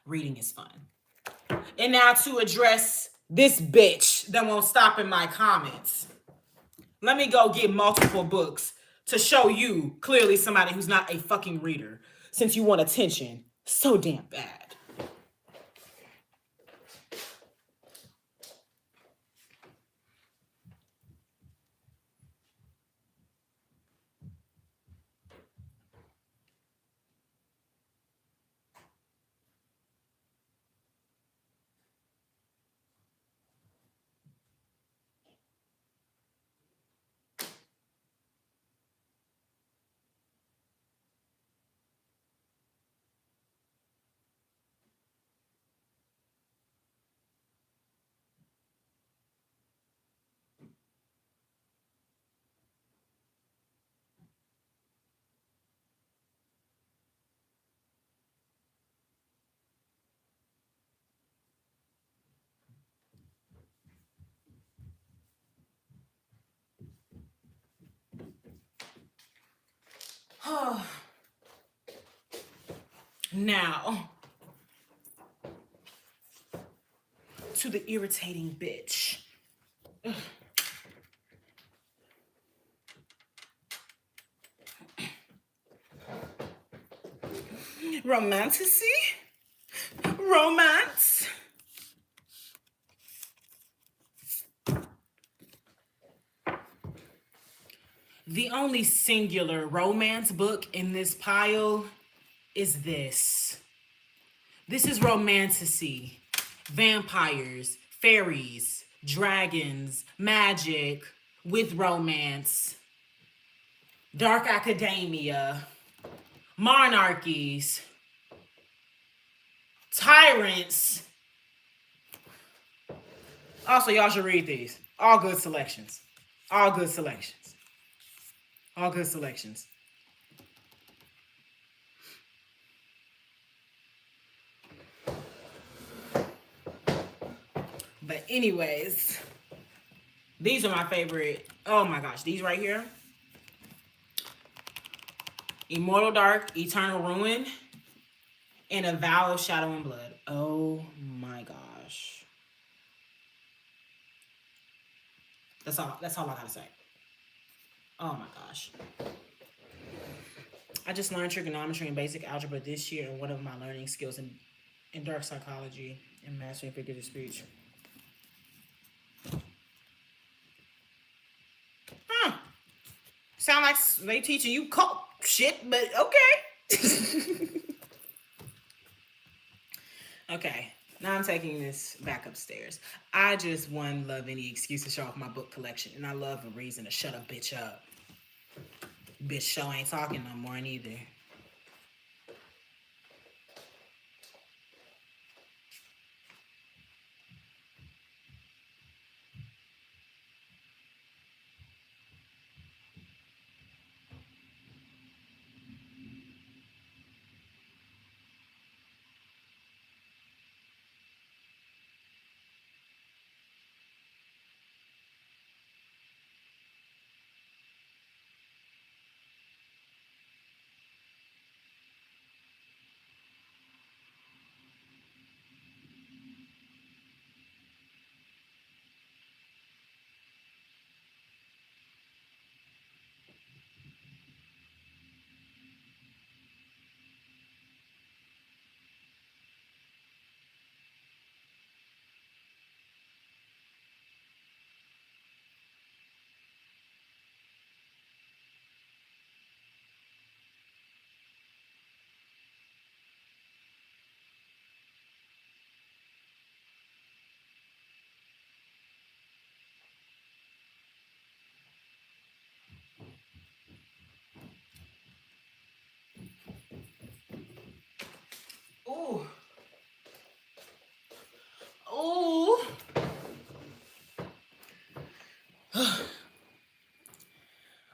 reading is fun. And now to address this bitch that won't stop in my comments. Let me go get multiple books to show you clearly somebody who's not a fucking reader, since you want attention so damn bad. Now, to the irritating bitch. Romanticy? Romance? The only singular romance book in this pile is this. This is Romanticy. Vampires, fairies, dragons, magic with romance, dark academia, monarchies, tyrants. Also, y'all should read these. All good selections. All good selections. All good selections. But anyways, these are my favorite. Oh my gosh, these right here. Immortal Dark, Eternal Ruin, and A Vow of Shadow and Blood. Oh my gosh. That's all I gotta say. Oh my gosh. I just learned trigonometry and basic algebra this year, and one of my learning skills in dark psychology and mastering figurative speech. Huh. Sound like they teaching you cult shit, but okay. Okay. Now I'm taking this back upstairs. I just one love any excuse to show off my book collection, and I love a reason to shut a bitch up. Bitch show ain't talking no more neither. Ooh. Ooh.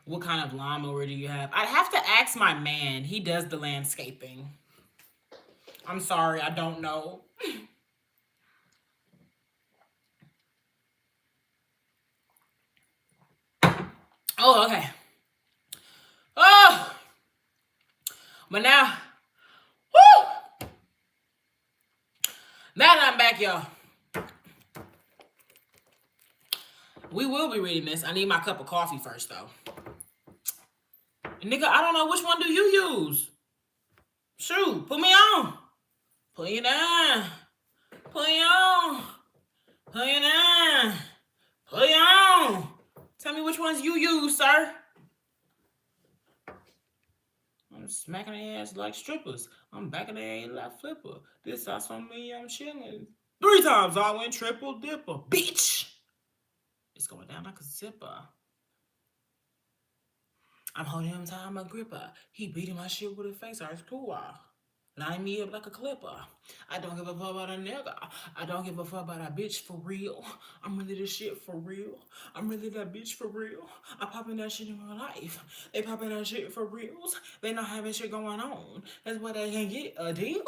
What kind of lawnmower do you have? I'd have to ask my man. He does the landscaping. I'm sorry, I don't know. Oh, okay. Oh, but now, woo! Now that I'm back, y'all, we will be reading this. I need my cup of coffee first, though. Nigga, I don't know, which one do you use? Shoot, put me on. Put you down. Put you on. Put you down. Put you on. Tell me which ones you use, sir. I'm smacking their ass like strippers. I'm backing their ass like flipper. This sauce on me, I'm chilling. 3 times I went triple dipper. Bitch! It's going down like a zipper. I'm holding him tight, I'm a gripper. He beating my shit with a face, I was cool. Line me up like a clipper. I don't give a fuck about a nigga. I don't give a fuck about a bitch for real. I'm really the shit for real. I'm really that bitch for real. I'm popping that shit in real life. They popping that shit for reals. They not having shit going on. That's why they can't get a deal.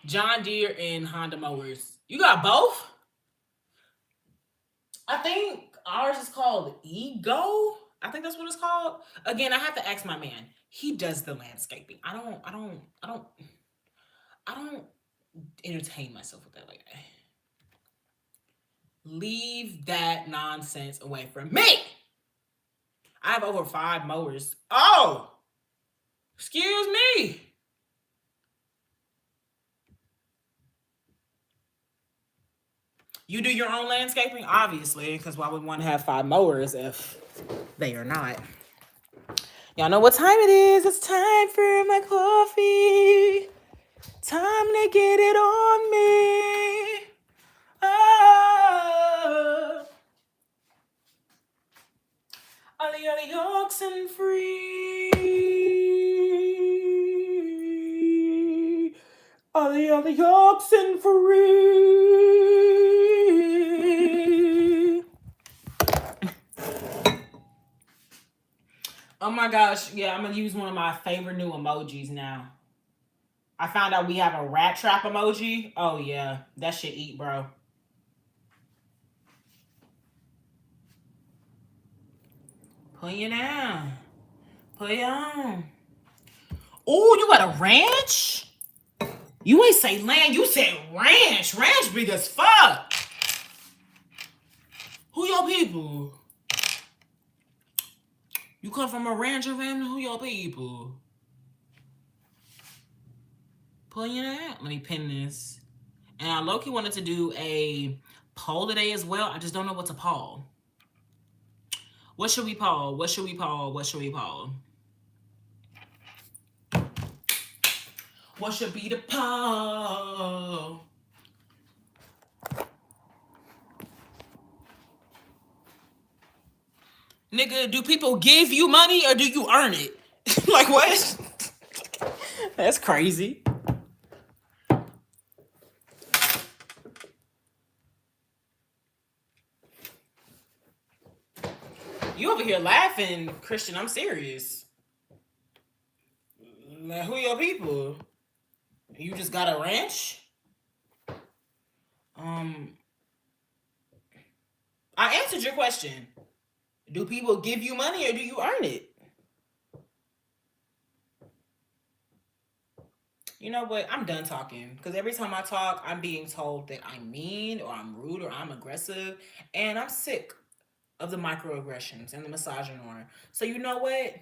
John Deere and Honda mowers. You got both? I think ours is called Ego. I think that's what it's called. Again, I have to ask my man. He does the landscaping. I don't entertain myself with that like that. Leave that nonsense away from me. I have over 5 mowers. Oh, excuse me. You do your own landscaping, obviously, because why would one have 5 mowers if they are not? Y'all know what time it is. It's time for my coffee. Time to get it on me. Oh. Ollie, oxen free. Ollie, oxen free. Oh my gosh, yeah, I'm gonna use one of my favorite new emojis now. I found out we have a rat trap emoji. Oh yeah, that shit eat, bro. Put you down. Put you on. Oh, you got a ranch? You ain't say land, you said ranch. Ranch big as fuck. Who your people? You come from a rancher family? Who your people? Pulling it out. Let me pin this. And I low-key wanted to do a poll today as well. I just don't know what to poll. What should we poll? What should we poll? What should we poll? What should be the poll? Nigga, do people give you money or do you earn it? Like what? That's crazy. You over here laughing, Christian. I'm serious. Like, who your people? You just got a ranch? I answered your question. Do people give you money or do you earn it? You know what? I'm done talking because every time I talk, I'm being told that I'm mean or I'm rude or I'm aggressive, and I'm sick of the microaggressions and the misogynoir. So you know what?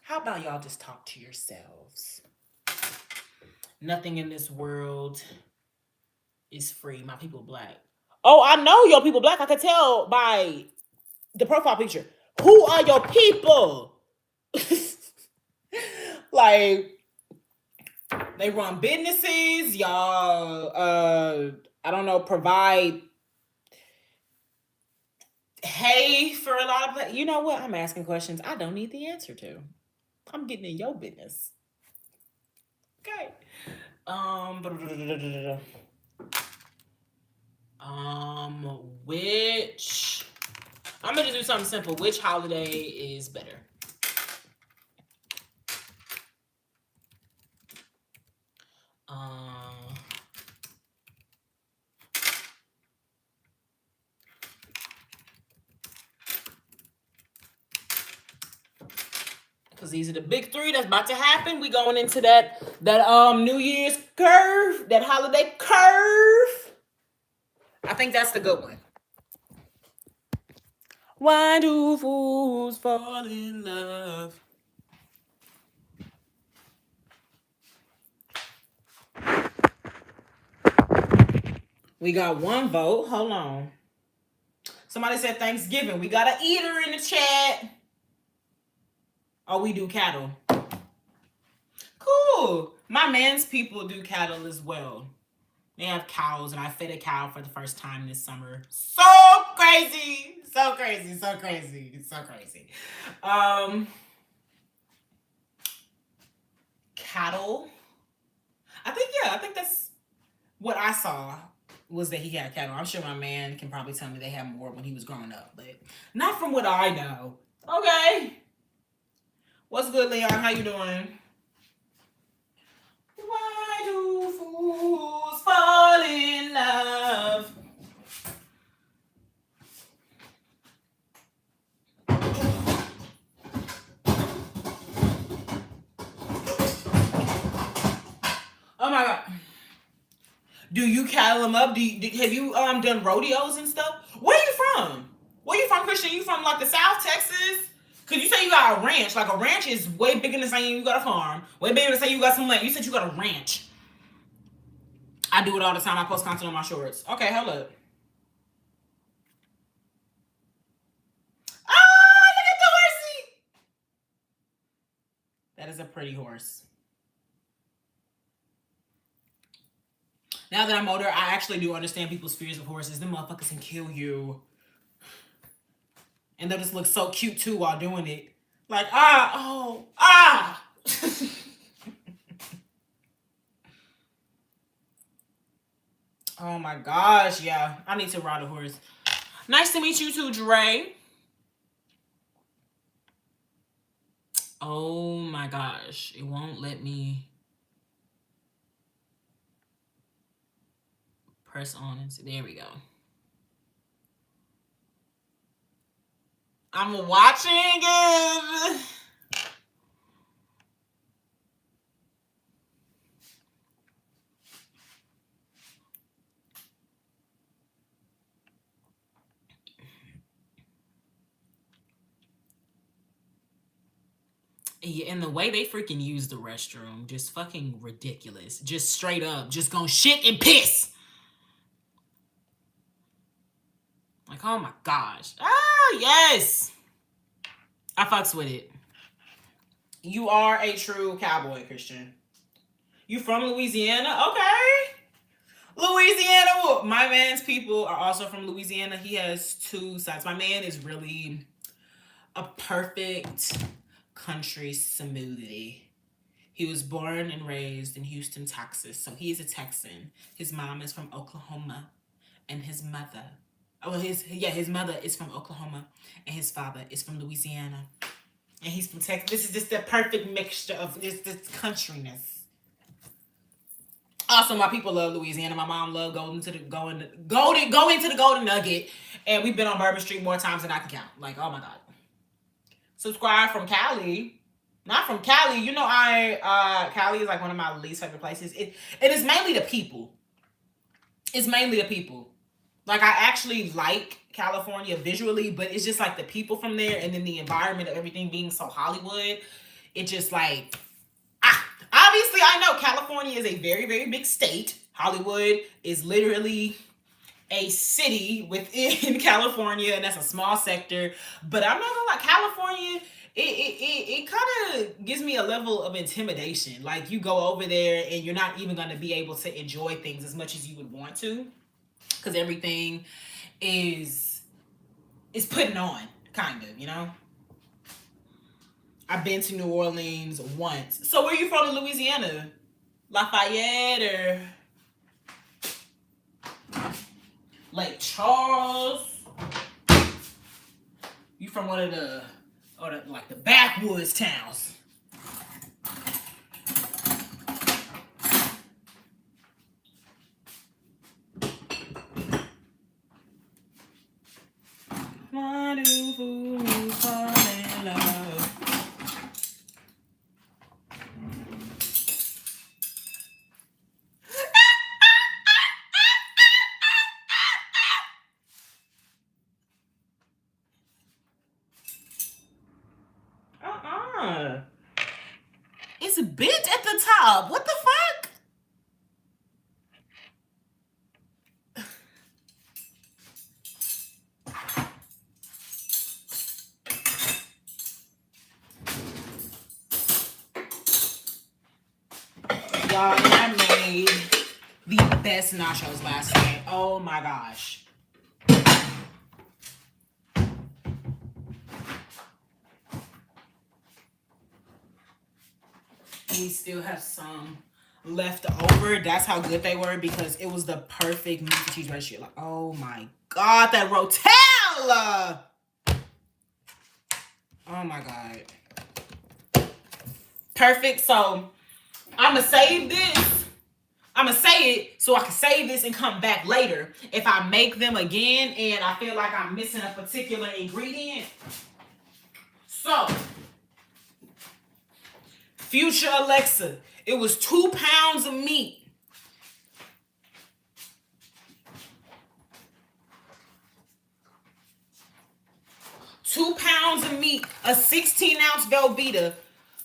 How about y'all just talk to yourselves? Nothing in this world is free. My people black. Oh, I know your people black. I could tell by the profile picture. Who are your people? Like, they run businesses, y'all. I don't know, provide hay for a lot of places. You know what? I'm asking questions I don't need the answer to. I'm getting in your business. Okay. Which I'm gonna do something simple. Which holiday is better? Because these are the big three that's about to happen. We going into that New Year's curve, that holiday curve. I think that's the good one. Why do fools fall in love? We got one vote. Hold on. Somebody said Thanksgiving. We got an eater in the chat. Oh, we do cattle. Cool. My man's people do cattle as well. They have cows, and I fed a cow for the first time this summer. So crazy. So crazy. So crazy. So crazy. Cattle. I think that's what I saw was that he had cattle. I'm sure my man can probably tell me they had more when he was growing up, but not from what I know. Okay. What's good, Leon? How you doing? Why do fools fall in love? Do you cattle them up? Have you done rodeos and stuff? Where are you from? Where you from, Christian? You from like the South, Texas? Cause you say you got a ranch. Like a ranch is way bigger than saying you got a farm. Way bigger than saying you got some land. You said you got a ranch. I do it all the time. I post content on my shorts. Okay, hold up. Oh, look at the horsey. That is a pretty horse. Now that I'm older, I actually do understand people's fears of horses. Them motherfuckers can kill you. And they'll just look so cute too while doing it. Like, oh. Oh my gosh, yeah. I need to ride a horse. Nice to meet you too, Dre. Oh my gosh. It won't let me press on and see. There we go. I'm watching it. Yeah, and the way they freaking use the restroom, just fucking ridiculous. Just straight up, just gonna shit and piss. Like, oh my gosh. Ah, yes. I fucks with it. You are a true cowboy, Christian. You from Louisiana? Okay. Louisiana. My man's people are also from Louisiana. He has two sides. My man is really a perfect country smoothie. He was born and raised in Houston, Texas. So he is a Texan. His mom is from Oklahoma. And his mother, his mother is from Oklahoma. And his father is from Louisiana. And he's from Texas. This is just the perfect mixture of this countryness. Also, my people love Louisiana. My mom loved going to the Golden Nugget. And we've been on Bourbon Street more times than I can count. Like, oh my God. Subscribe from Cali. Not from Cali. You know, Cali is like one of my least favorite places. It is mainly the people. It's mainly the people. Like, I actually like California visually, but it's just like the people from there and then the environment of everything being so Hollywood. It just like, obviously I know California is a very, very big state. Hollywood is literally a city within California, and that's a small sector. But I'm not gonna lie, California, it kind of gives me a level of intimidation. Like, you go over there and you're not even gonna be able to enjoy things as much as you would want to, because everything is putting on, kind of, you know. I've been to New Orleans once. So where are you from in Louisiana? Lafayette or Lake Charles? You from one of the backwoods towns? Why do fools fall in love? It's bent at the top. What the fuck? Y'all, and I made the best nachos last night. Oh my gosh. We still have some left over. That's how good they were, because it was the perfect meat to cheese ratio. Like, oh my God, that Rotel! Oh my God. Perfect. So I'm going to save this. I'm going to say it so I can save this and come back later if I make them again and I feel like I'm missing a particular ingredient. So, future Alexa, it was 2 pounds of meat. 2 pounds of meat, a 16-ounce Velveeta.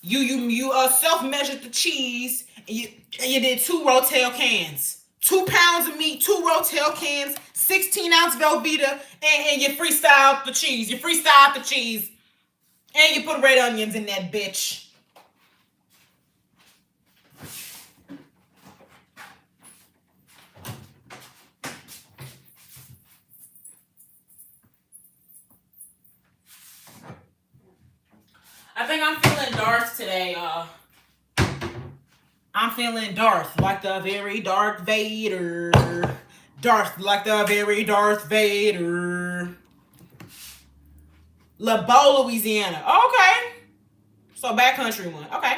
You self-measured the cheese, and you did 2 Rotel cans. 2 pounds of meat, 2 Rotel cans, 16-ounce Velveeta, and you freestyled the cheese. You freestyled the cheese. And you put red onions in that bitch. I think I'm feeling Darth today, y'all. I'm feeling Darth, like the very Darth Vader. Darth, like the very Darth Vader. LeBeau, Louisiana. Okay. So backcountry one. Okay.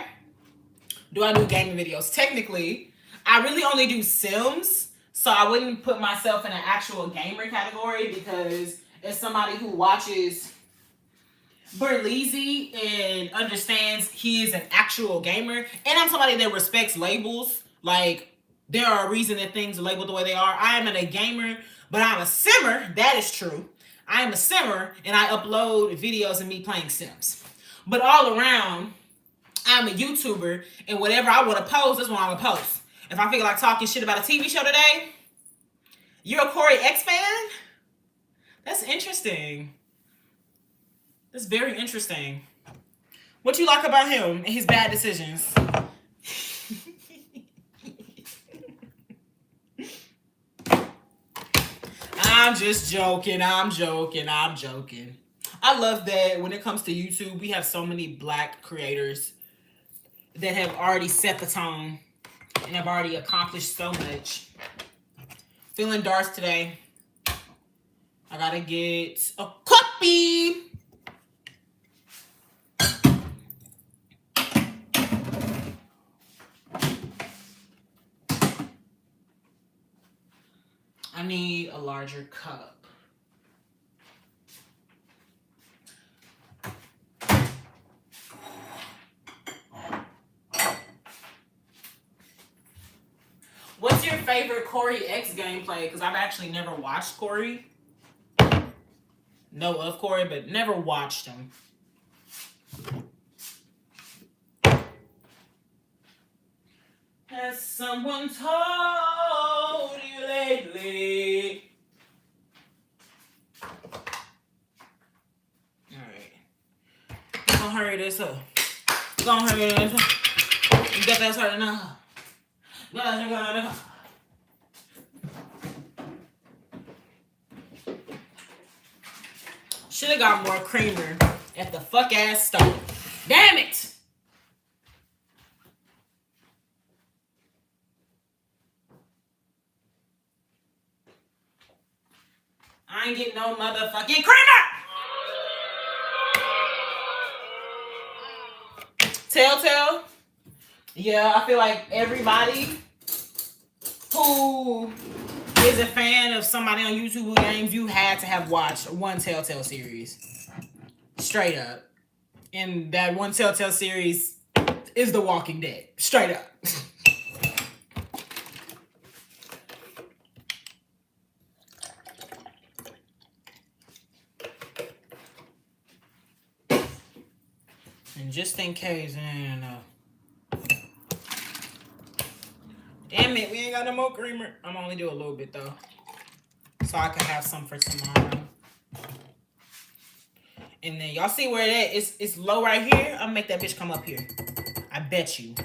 Do I do gaming videos? Technically, I really only do Sims. So I wouldn't put myself in an actual gamer category because as somebody who watches Berleezy and understands he is an actual gamer, and I'm somebody that respects labels. Like, there are a reason that things are labeled the way they are. I am a gamer, but I'm a simmer. That is true. I am a simmer, and I upload videos of me playing Sims. But all around, I'm a YouTuber, and whatever I want to post, that's what I'm going to post. If I feel like talking shit about a TV show today, you're a Corey X fan? That's interesting. That's very interesting. What you like about him and his bad decisions? I'm just joking. I'm joking. I love that when it comes to YouTube, we have so many black creators that have already set the tone and have already accomplished so much. Feeling Darth today. I gotta get a copy. I need a larger cup. What's your favorite Corey X gameplay? Because I've actually never watched Corey. Know of Corey, but never watched him. Has someone told you lately? Alright. Gonna hurry this up. Gonna hurry this up. You got that started now. Should have got more creamer at the fuck ass stove. Damn it! I ain't getting no motherfucking creamer! Telltale? Yeah, I feel like everybody who is a fan of somebody on YouTube who games, you had to have watched one Telltale series. Straight up. And that one Telltale series is The Walking Dead. Straight up. And just in case, damn it, we ain't got no more creamer. I'm only do a little bit though, so I can have some for tomorrow. And then y'all see where it is? It's low right here. I'll make that bitch come up here. I bet you.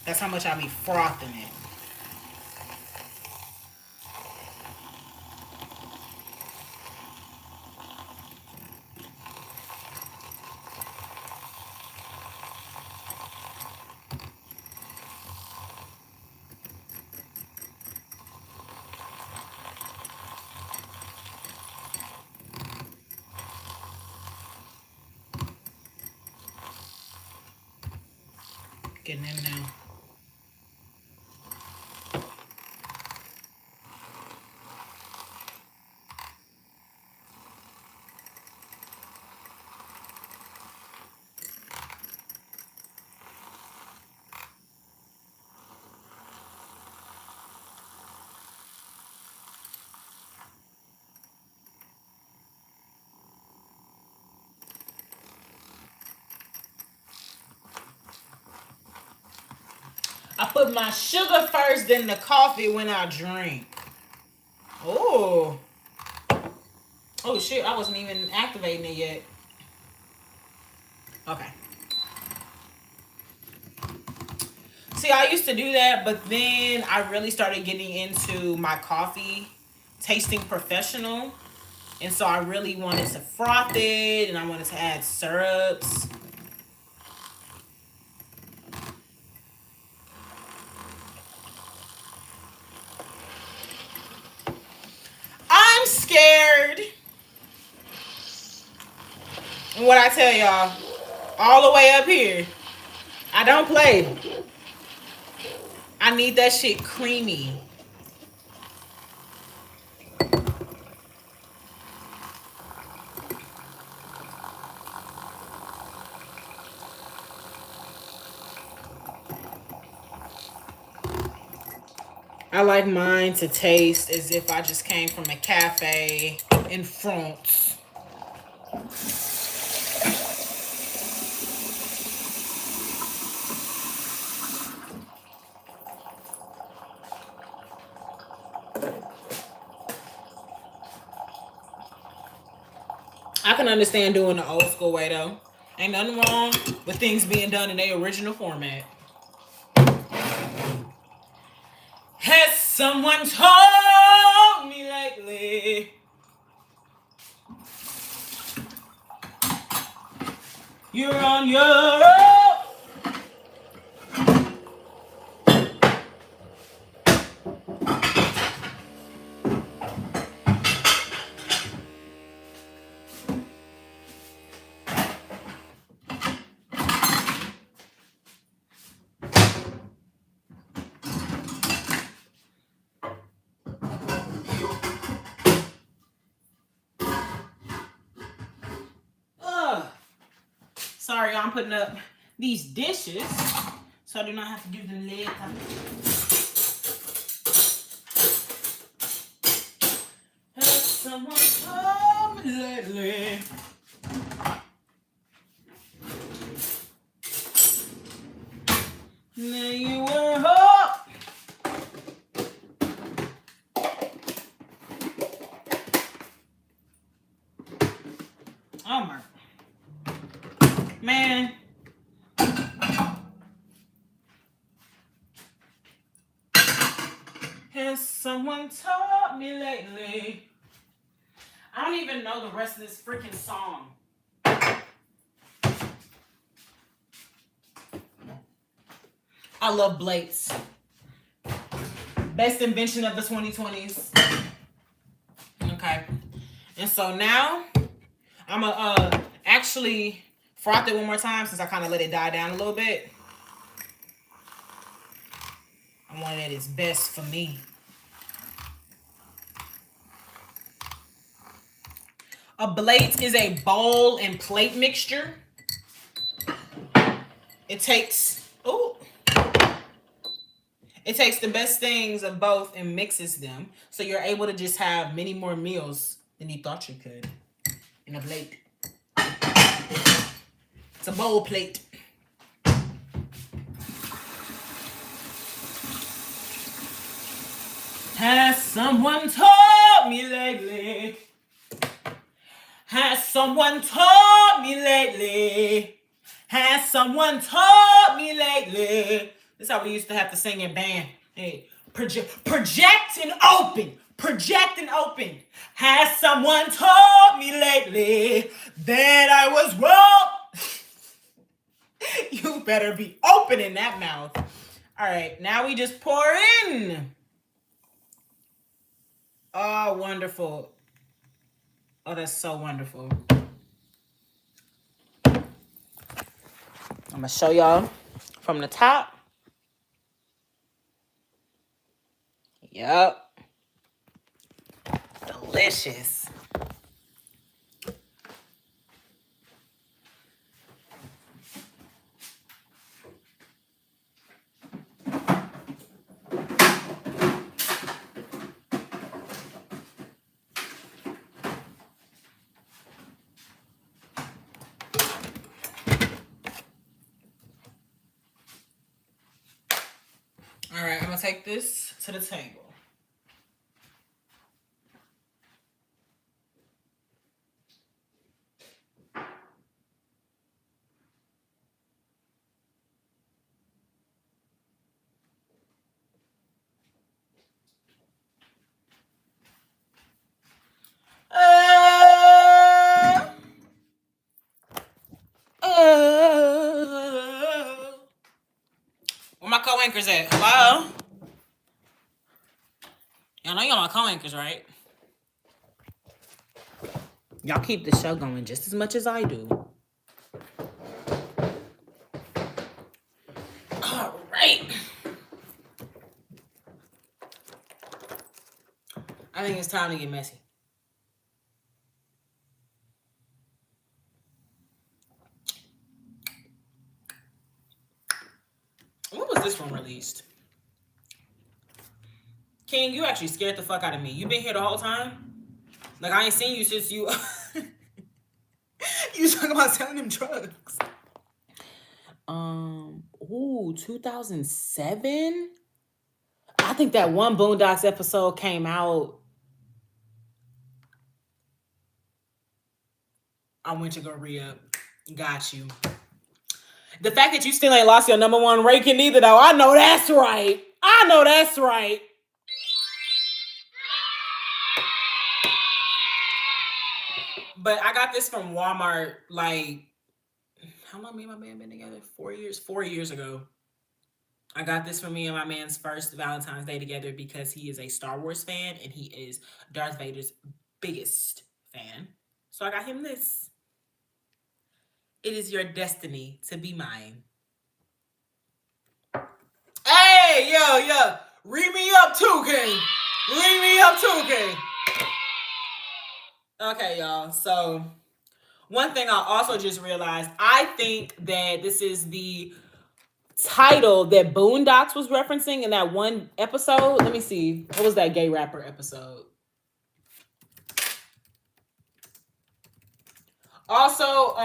That's how much I be frothing it. Getting in now. I put my sugar first, then the coffee when I drink. Oh. Oh shit, I wasn't even activating it yet. Okay. See, I used to do that, but then I really started getting into my coffee tasting professional. And so I really wanted to froth it, and I wanted to add syrups. I'm scared. And what I tell y'all, all the way up here, I don't play. I need that shit creamy. I like mine to taste as if I just came from a cafe in France. I can understand doing the old school way though. Ain't nothing wrong with things being done in their original format. Has someone told me lately you're on your own? Ugh. Sorry, I'm putting up these dishes so I do not have to do them later. Has someone told me lately? That you were up. Oh my man. Has someone told me lately? I don't even know the rest of this freaking song. I love Blake's. Best invention of the 2020s. Okay. And so now I'm gonna actually froth it one more time since I kind of let it die down a little bit. I want it at its best for me. A blade is a bowl and plate mixture. It takes the best things of both and mixes them, so you're able to just have many more meals than you thought you could in a plate. It's a bowl plate. Has someone told me lately? Has someone told me lately? Has someone told me lately? This is how we used to have to sing in band. Hey, project and open. Project and open. Has someone told me lately that I was wrong? You better be opening that mouth. All right, now we just pour in. Oh, wonderful. Oh, that's so wonderful. I'm going to show y'all from the top. Yep. Delicious. take this to the table. Where my co-anchors at? Hello? Y'all know y'all my co-anchors, right? Y'all keep the show going just as much as I do. All right. I think it's time to get messy. When was this one released? King, you actually scared the fuck out of me. You been here the whole time? Like, I ain't seen you since you... You talking about selling them drugs. 2007? I think that one Boondocks episode came out. I went to go re-up. Got you. The fact that you still ain't lost your number one ranking either, though, I know that's right. I know that's right. But I got this from Walmart, like, how long me and my man been together? 4 years? 4 years ago. I got this for me and my man's first Valentine's Day together because he is a Star Wars fan and he is Darth Vader's biggest fan. So I got him this. It is your destiny to be mine. Hey, yo. Read me up too, King. Read me up too, King. Okay, y'all. So one thing I also just realized, I think that this is the title that Boondocks was referencing in that one episode. Let me see. What was that gay rapper episode? Also,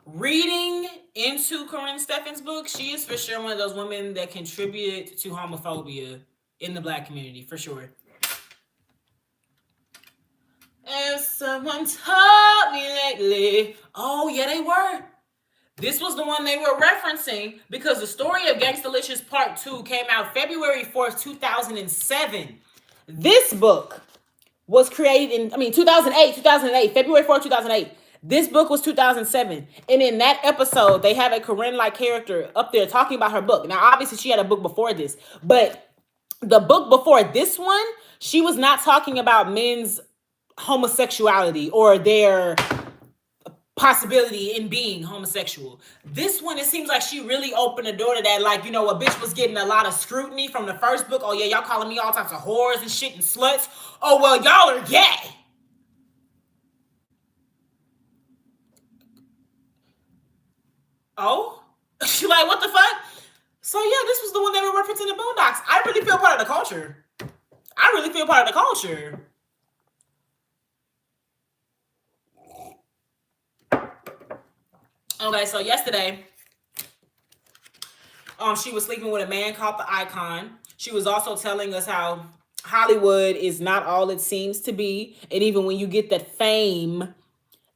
reading into Corinne Steffens' book, she is for sure one of those women that contribute to homophobia in the Black community, for sure. As someone taught me lately. Oh, yeah, they were. This was the one they were referencing because the story of Gangstalicious Part 2 came out February 4th, 2007. This book was created in, 2008, February 4th, 2008. This book was 2007. And in that episode, they have a Corinne-like character up there talking about her book. Now, obviously, she had a book before this, but the book before this one, she was not talking about men's homosexuality or their possibility in being homosexual. This one, it seems like she really opened the door to that. Like, a bitch was getting a lot of scrutiny from the first book. Oh, yeah, y'all calling me all types of whores and shit and sluts. Oh, well, y'all are gay. Oh? She like, what the fuck? So, yeah, this was the one they were referencing in Boondocks. I really feel part of the culture. Okay, so yesterday, she was sleeping with a man called the Icon. She was also telling us how Hollywood is not all it seems to be. And even when you get that fame,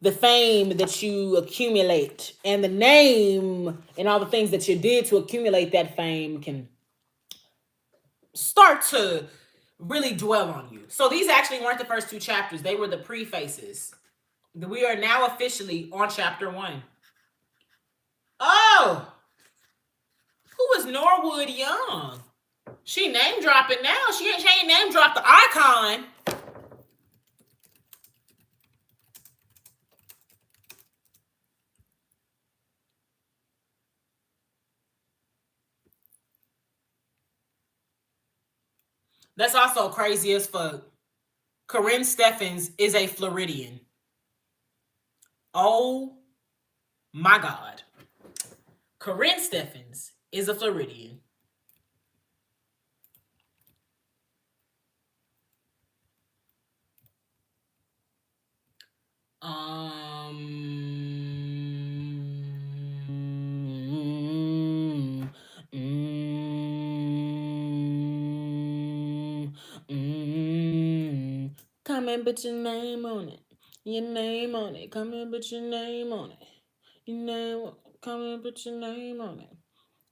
the fame that you accumulate and the name and all the things that you did to accumulate that fame can start to really dwell on you. So these actually weren't the first 2 chapters. They were the prefaces. We are now officially on chapter 1. Oh! Who is Norwood Young? She name dropping now. She ain't name dropped the Icon. That's also crazy as fuck. Corinne Steffens is a Floridian. Oh my God. Corinne Steffens is a Floridian. Come and put your name on it. Your name on it. Come and put your name on it. Your name. Come and put your name on it.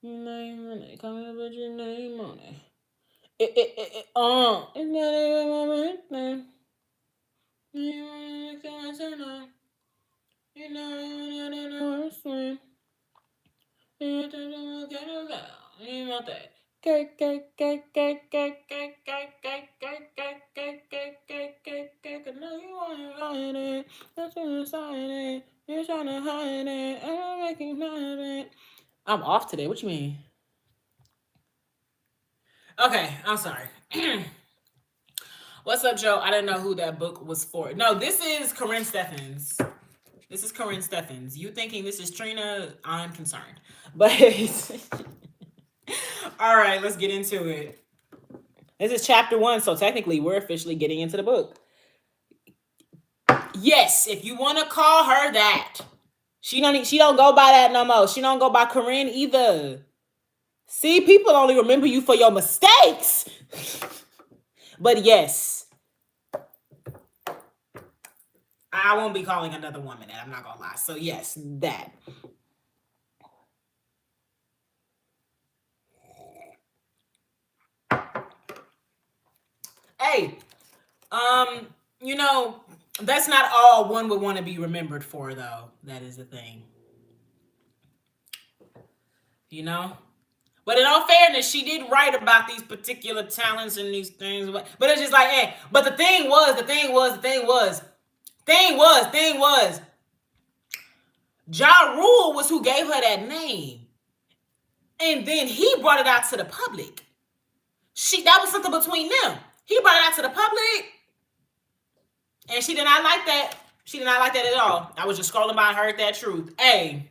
Your name on it. Come and put your name on it. It's not even my birthday. You know, you know, worst way. You want that. Cake, cake, cake, cake, cake, cake, cake, cake, cake, cake, cake, cake, cake, cake, cake. I know you want to hide it. That's what inside it. You're trying to hide it. I'm making fun of it. I'm off today. What you mean? Okay, I'm sorry. What's up, Joe? I didn't know who that book was for. No, this is Corinne Steffens. This is Corinne Steffens. You thinking this is Trina? I'm concerned. But all right, let's get into it. This is chapter 1, so technically we're officially getting into the book. Yes, if you want to call her that. She don't go by that no more. She don't go by Corinne either. See, people only remember you for your mistakes. But yes, I won't be calling another woman that. I'm not gonna lie. So yes, that. Hey, you know, that's not all one would want to be remembered for, though. That is the thing. You know? But in all fairness, she did write about these particular talents and these things. But it's just like, hey, but the thing was, Ja Rule was who gave her that name. And then he brought it out to the public. That was something between them. He brought it out to the public. And she did not like that. She did not like that at all. I was just scrolling by and heard that truth. Hey.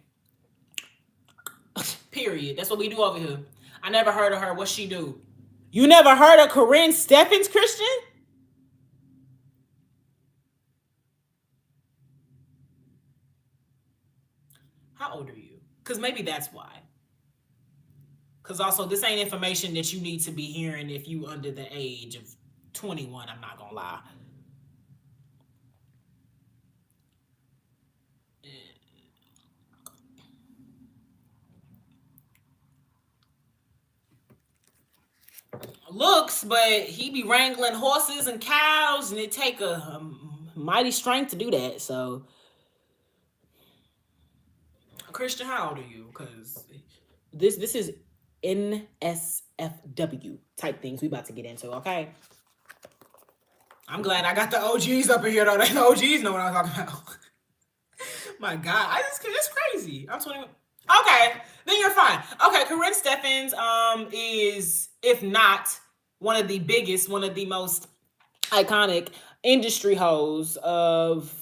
Period. That's what we do over here. I never heard of her. What she do? You never heard of Corinne Steffens, Christian? How old are you? Because maybe that's why. Because also, this ain't information that you need to be hearing if you under the age of 21. I'm not going to lie. Looks, but he be wrangling horses and cows, and it take a mighty strength to do that. So, Christian, how old are you? Because this is NSFW type things we about to get into. Okay. I'm glad I got the OGs up in here though. The OGs know what I'm talking about. My God, it's crazy. I'm 21. Okay, then you're fine. Okay, Corinne Steffens is, if not one of the biggest, one of the most iconic industry hoes of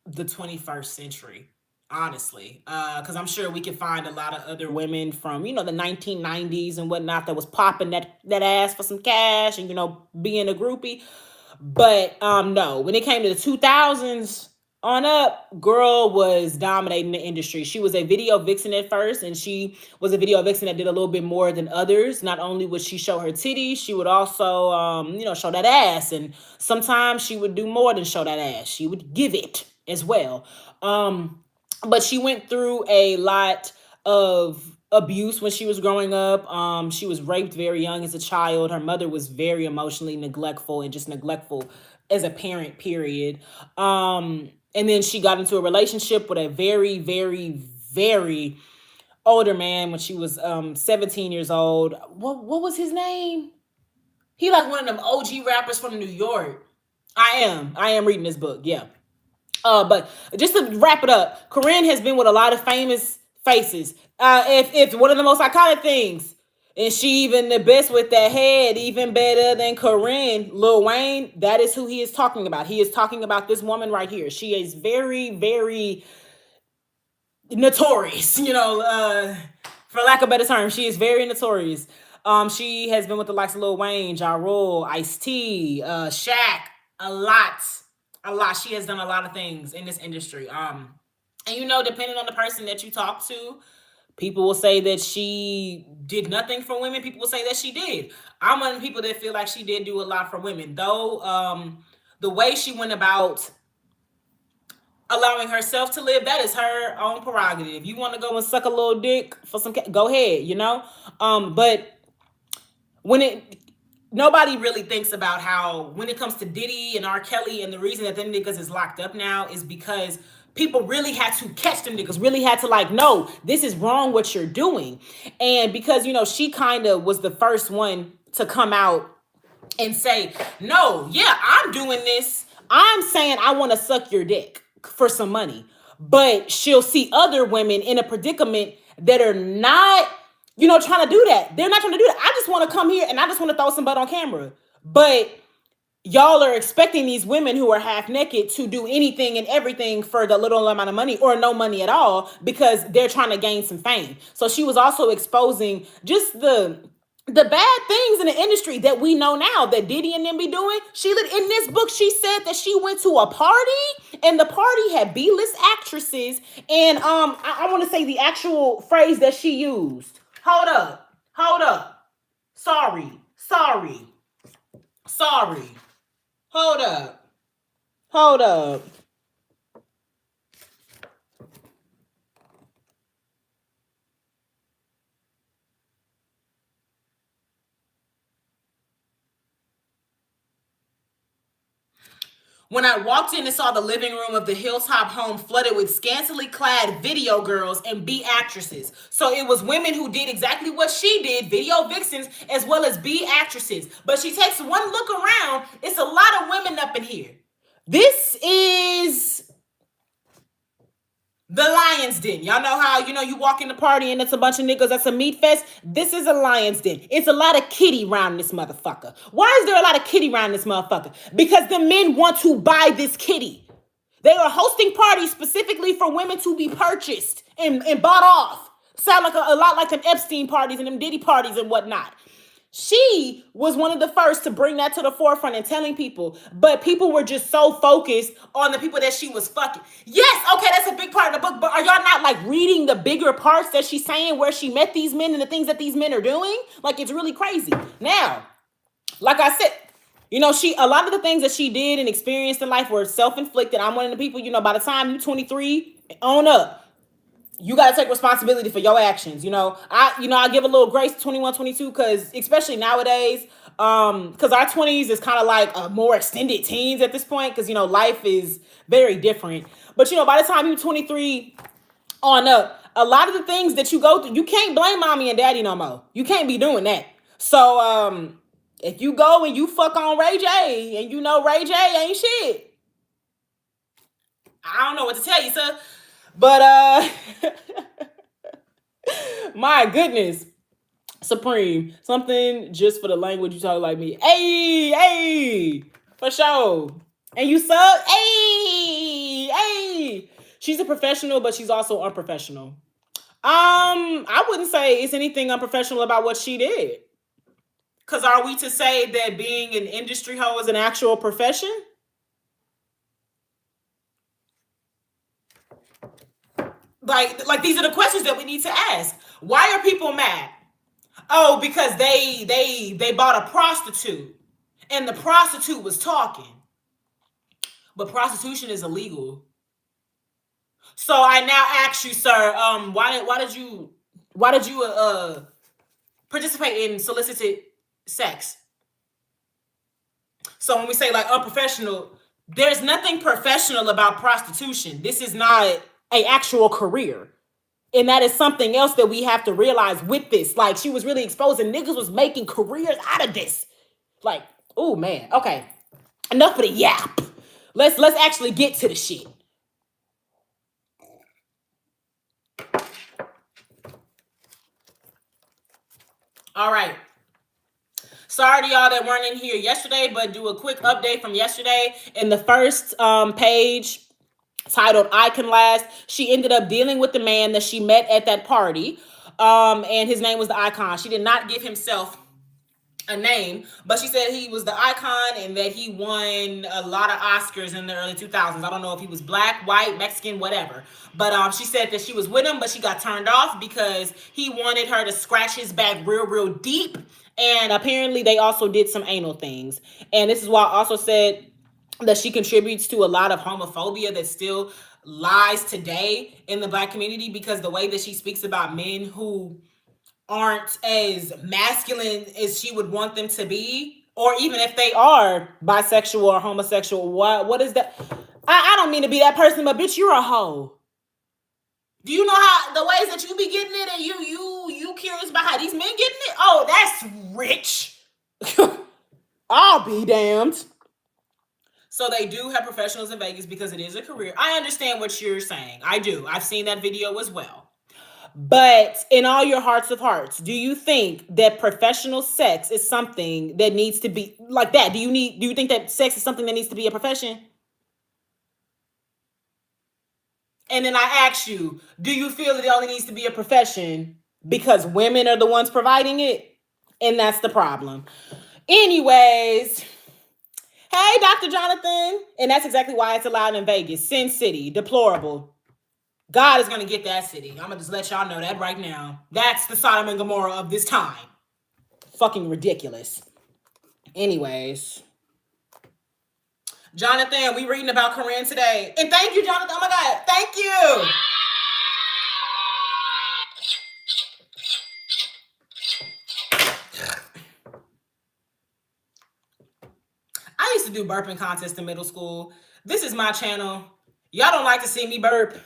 the 21st century. Honestly, because I'm sure we can find a lot of other women from, the 1990s and whatnot that was popping that ass for some cash and, being a groupie. But no, when it came to the 2000s on up, girl was dominating the industry. She was a video vixen at first, and she was a video vixen that did a little bit more than others. Not only would she show her titties, she would also, show that ass. And sometimes she would do more than show that ass. She would give it as well. But she went through a lot of abuse when she was growing up. She was raped very young as a child. Her mother was very emotionally neglectful and just neglectful as a parent, period. And then she got into a relationship with a very, very, very older man when she was 17 years old. What was his name? He like one of them OG rappers from New York. I am reading this book, yeah. But just to wrap it up, Corinne has been with a lot of famous faces. If one of the most iconic things, and she even the best with that head, even better than Corinne, Lil Wayne, that is who he is talking about. He is talking about this woman right here. She is very, very notorious, for lack of a better term. She is very notorious. She has been with the likes of Lil Wayne, Ja Rule, Ice-T, Shaq, a lot. She has done a lot of things in this industry. And depending on the person that you talk to, people will say that she did nothing for women. People will say that she did. I'm one of the people that feel like she did do a lot for women. Though the way she went about allowing herself to live, that is her own prerogative. If you want to go and suck a little dick for some, go ahead, you know. But when it nobody really thinks about how when it comes to Diddy and R. Kelly, and the reason that them niggas is locked up now is because people really had to catch them niggas, really had to like, no, this is wrong what you're doing. And because, she kind of was the first one to come out and say, no, yeah, I'm doing this. I'm saying I want to suck your dick for some money. But she'll see other women in a predicament that are not, trying to do that. They're not trying to do that. I just want to come here and I just want to throw some butt on camera. But y'all are expecting these women who are half naked to do anything and everything for the little amount of money or no money at all because they're trying to gain some fame. So she was also exposing just the bad things in the industry that we know now that Diddy and them be doing. In this book, she said that she went to a party and the party had B-list actresses. And I want to say the actual phrase that she used. Hold up. Sorry. Hold up. When I walked in and saw the living room of the Hilltop home flooded with scantily clad video girls and B actresses. So it was women who did exactly what she did, video vixens, as well as B actresses. But she takes one look around, it's a lot of women up in here. This is the Lion's Den. Y'all know how, you walk in the party and it's a bunch of niggas, that's a meat fest. This is a Lion's Den. It's a lot of kitty around this motherfucker. Why is there a lot of kitty around this motherfucker? Because the men want to buy this kitty. They are hosting parties specifically for women to be purchased and bought off. Sound like a lot like them Epstein parties and them Diddy parties and whatnot. She was one of the first to bring that to the forefront and telling people, but people were just so focused on the people that she was fucking. Yes, okay, that's a big part of the book, but are y'all not like reading the bigger parts that she's saying where she met these men and the things that these men are doing? Like, it's really crazy. Now, like I said, a lot of the things that she did and experienced in life were self-inflicted. I'm one of the people, by the time you're 23, on up, you got to take responsibility for your actions. I give a little grace to 21, 22, because especially nowadays, because our 20s is kind of like a more extended teens at this point, because, life is very different. But, by the time you're 23 on up, a lot of the things that you go through, you can't blame mommy and daddy no more. You can't be doing that. So, if you go and you fuck on Ray J and Ray J ain't shit, I don't know what to tell you, sir. But my goodness, Supreme, something just for the language you talk like me. Hey, for sure. And you suck. Hey. She's a professional, but she's also unprofessional. I wouldn't say it's anything unprofessional about what she did. Because are we to say that being an industry hoe is an actual profession? Like these are the questions that we need to ask. Why are people mad? Oh, because they bought a prostitute and the prostitute was talking. But prostitution is illegal. So I now ask you, sir, why did you participate in solicited sex? So when we say like unprofessional, there's nothing professional about prostitution. This is not an actual career. And that is something else that we have to realize with this. Like, she was really exposing niggas was making careers out of this. Like, oh man. Okay. Enough of the yap. Let's actually get to the shit. All right. Sorry to y'all that weren't in here yesterday, but do a quick update from yesterday. In the first page, titled I Can Last, she ended up dealing with the man that she met at that party, and his name was the Icon. She did not give himself a name, but she said he was the Icon and that he won a lot of Oscars in the early 2000s. I don't know if he was black, white, Mexican, whatever, but she said that she was with him, but she got turned off because he wanted her to scratch his back real deep, and apparently they also did some anal things. And this is why I also said that she contributes to a lot of homophobia that still lies today in the Black community, because the way that she speaks about men who aren't as masculine as she would want them to be, or even if they are bisexual or homosexual, what is that? I don't mean to be that person, but bitch, you're a hoe. Do you know how the ways that you be getting it, and you curious about how these men getting it? Oh, that's rich. I'll be damned. So they do have professionals in Vegas because it is a career. I understand what you're saying. I do. I've seen that video as well. But in all your hearts of hearts, do you think that professional sex is something that needs to be like that? Do you think that sex is something that needs to be a profession? And then I ask you, do you feel that it only needs to be a profession because women are the ones providing it? And that's the problem. Anyways, hey, Dr. Jonathan. And that's exactly why it's allowed in Vegas. Sin City, deplorable. God is going to get that city. I'm going to just let y'all know that right now. That's the Sodom and Gomorrah of this time. Fucking ridiculous. Anyways. Jonathan, we reading about Corinne today. And thank you, Jonathan. Oh my God. Thank you. I used to do burping contests in middle school. This is my channel. Y'all don't like to see me burp.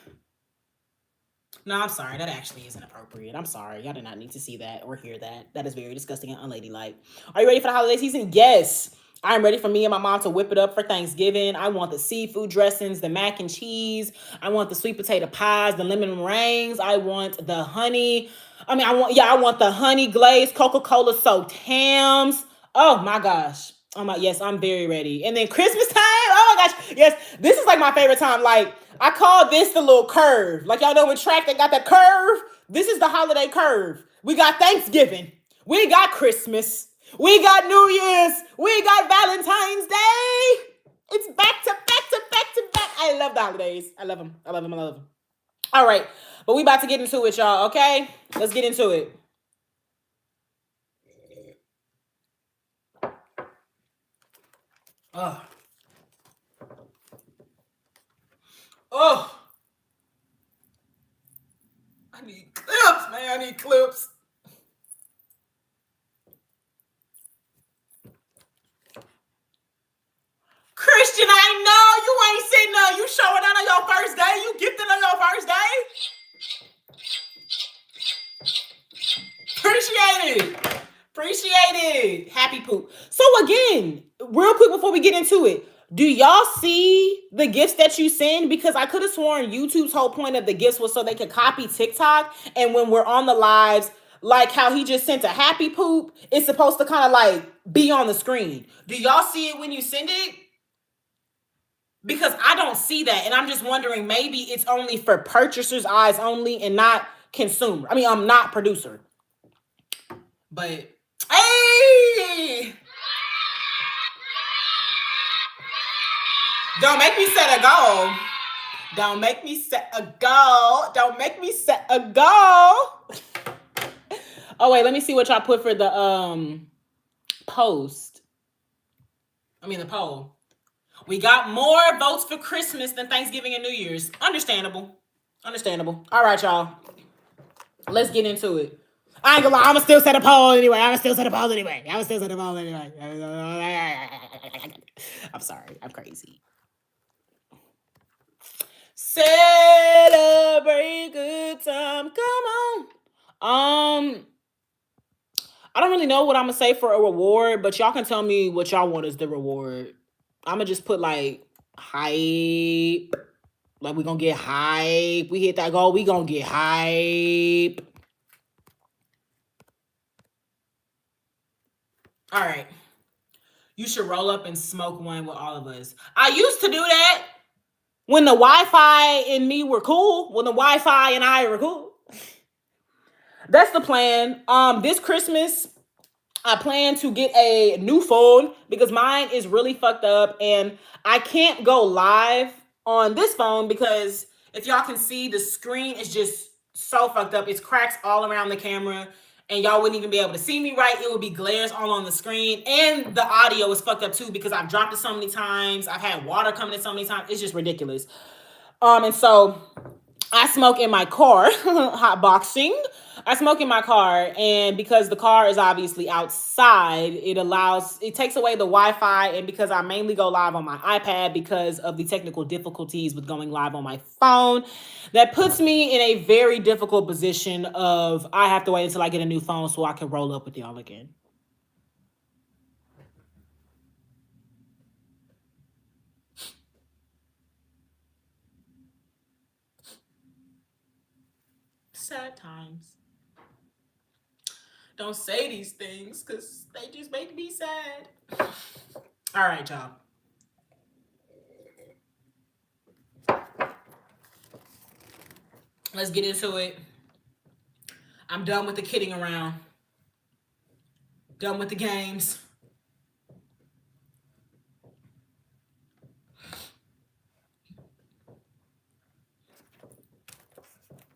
No, I'm sorry. That actually isn't appropriate. I'm sorry. Y'all do not need to see that or hear that. That is very disgusting and unladylike. Are you ready for the holiday season? Yes. I'm ready for me and my mom to whip it up for Thanksgiving. I want the seafood dressings, the mac and cheese. I want the sweet potato pies, the lemon meringues. I want the honey. I want the honey glazed Coca-Cola soaked hams. Oh my gosh. Yes, I'm very ready. And then Christmas time. Oh my gosh. Yes, this is like my favorite time. Like, I call this the little curve. Like, y'all know when track they got that curve? This is the holiday curve. We got Thanksgiving. We got Christmas. We got New Year's. We got Valentine's Day. It's back to back to back to back. I love the holidays. I love them. I love them. I love them. All right. But we about to get into it, y'all. Okay? Let's get into it. Oh. Oh. I need clips, man. I need clips. Christian, I know you ain't sitting there. You showing out on your first day. You gifted on your first day. Appreciate it. Appreciate it. Happy poop. So again, real quick before we get into it, do y'all see the gifts that you send? Because I could have sworn YouTube's whole point of the gifts was so they could copy TikTok. And when we're on the lives, like how he just sent a happy poop, it's supposed to kind of like be on the screen. Do y'all see it when you send it? Because I don't see that. And I'm just wondering, maybe it's only for purchasers' eyes only and not consumer. I'm not producer. But, hey! Don't make me set a goal. Don't make me set a goal. Don't make me set a goal. Oh, wait, let me see what y'all put for the post. The poll. We got more votes for Christmas than Thanksgiving and New Year's. Understandable. Understandable. All right, y'all. Let's get into it. I ain't gonna lie, I'ma still set a poll anyway. I'm sorry. I'm crazy. Celebrate good time. Come on. I don't really know what I'm gonna say for a reward, but y'all can tell me what y'all want as the reward. I'm gonna just put like hype. Like, we gonna get hype. We hit that goal, we gonna get hype. All right. You should roll up and smoke one with all of us. I used to do that when the Wi-Fi and me were cool. When the Wi-Fi and I were cool. That's the plan. This Christmas, I plan to get a new phone because mine is really fucked up and I can't go live on this phone because if y'all can see, the screen is just so fucked up. It's cracks all around the camera and y'all wouldn't even be able to see me right. It would be glares all on the screen, and the audio is fucked up too because I've dropped it so many times. I've had water coming in so many times. It's just ridiculous. And so I smoke in my car, hot boxing. I smoke in my car, and because the car is obviously outside, it takes away the Wi-Fi, and because I mainly go live on my iPad because of the technical difficulties with going live on my phone, that puts me in a very difficult position of I have to wait until I get a new phone so I can roll up with y'all again. Sad times. Don't say these things because they just make me sad. All right, y'all. Let's get into it. I'm done with the kidding around. Done with the games.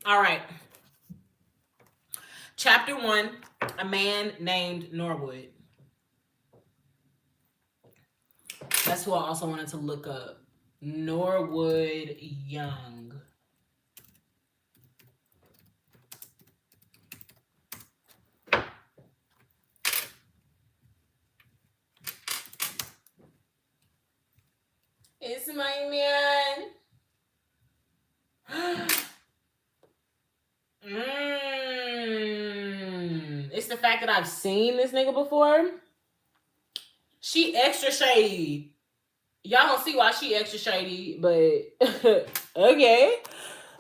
All right. Chapter 1, a man named Norwood. That's who I also wanted to look up. Norwood Young. It's my man. It's the fact that I've seen this nigga before. She extra shady. Y'all don't see why she extra shady, but okay.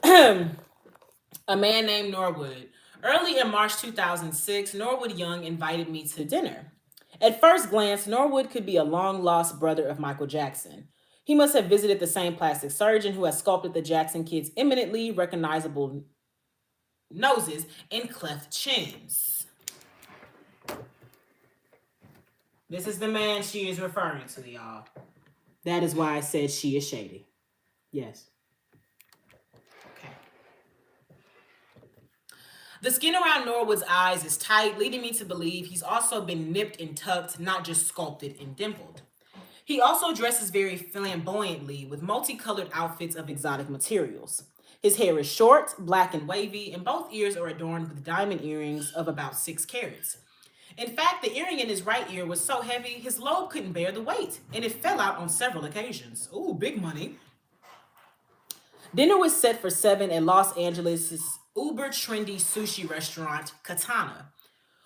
A man named Norwood. Early in March 2006, Norwood Young invited me to dinner. At first glance, Norwood could be a long-lost brother of Michael Jackson. He must have visited the same plastic surgeon who has sculpted the Jackson kids' eminently recognizable noses and cleft chins. This is the man she is referring to, y'all. That is why I said she is shady. Yes. Okay. The skin around Norwood's eyes is tight, leading me to believe he's also been nipped and tucked, not just sculpted and dimpled. He also dresses very flamboyantly with multicolored outfits of exotic materials. His hair is short, black and wavy, and both ears are adorned with diamond earrings of about 6 carats. In fact, the earring in his right ear was so heavy, his lobe couldn't bear the weight, and it fell out on several occasions. Ooh, big money. Dinner was set for 7 at Los Angeles' uber trendy sushi restaurant, Katana,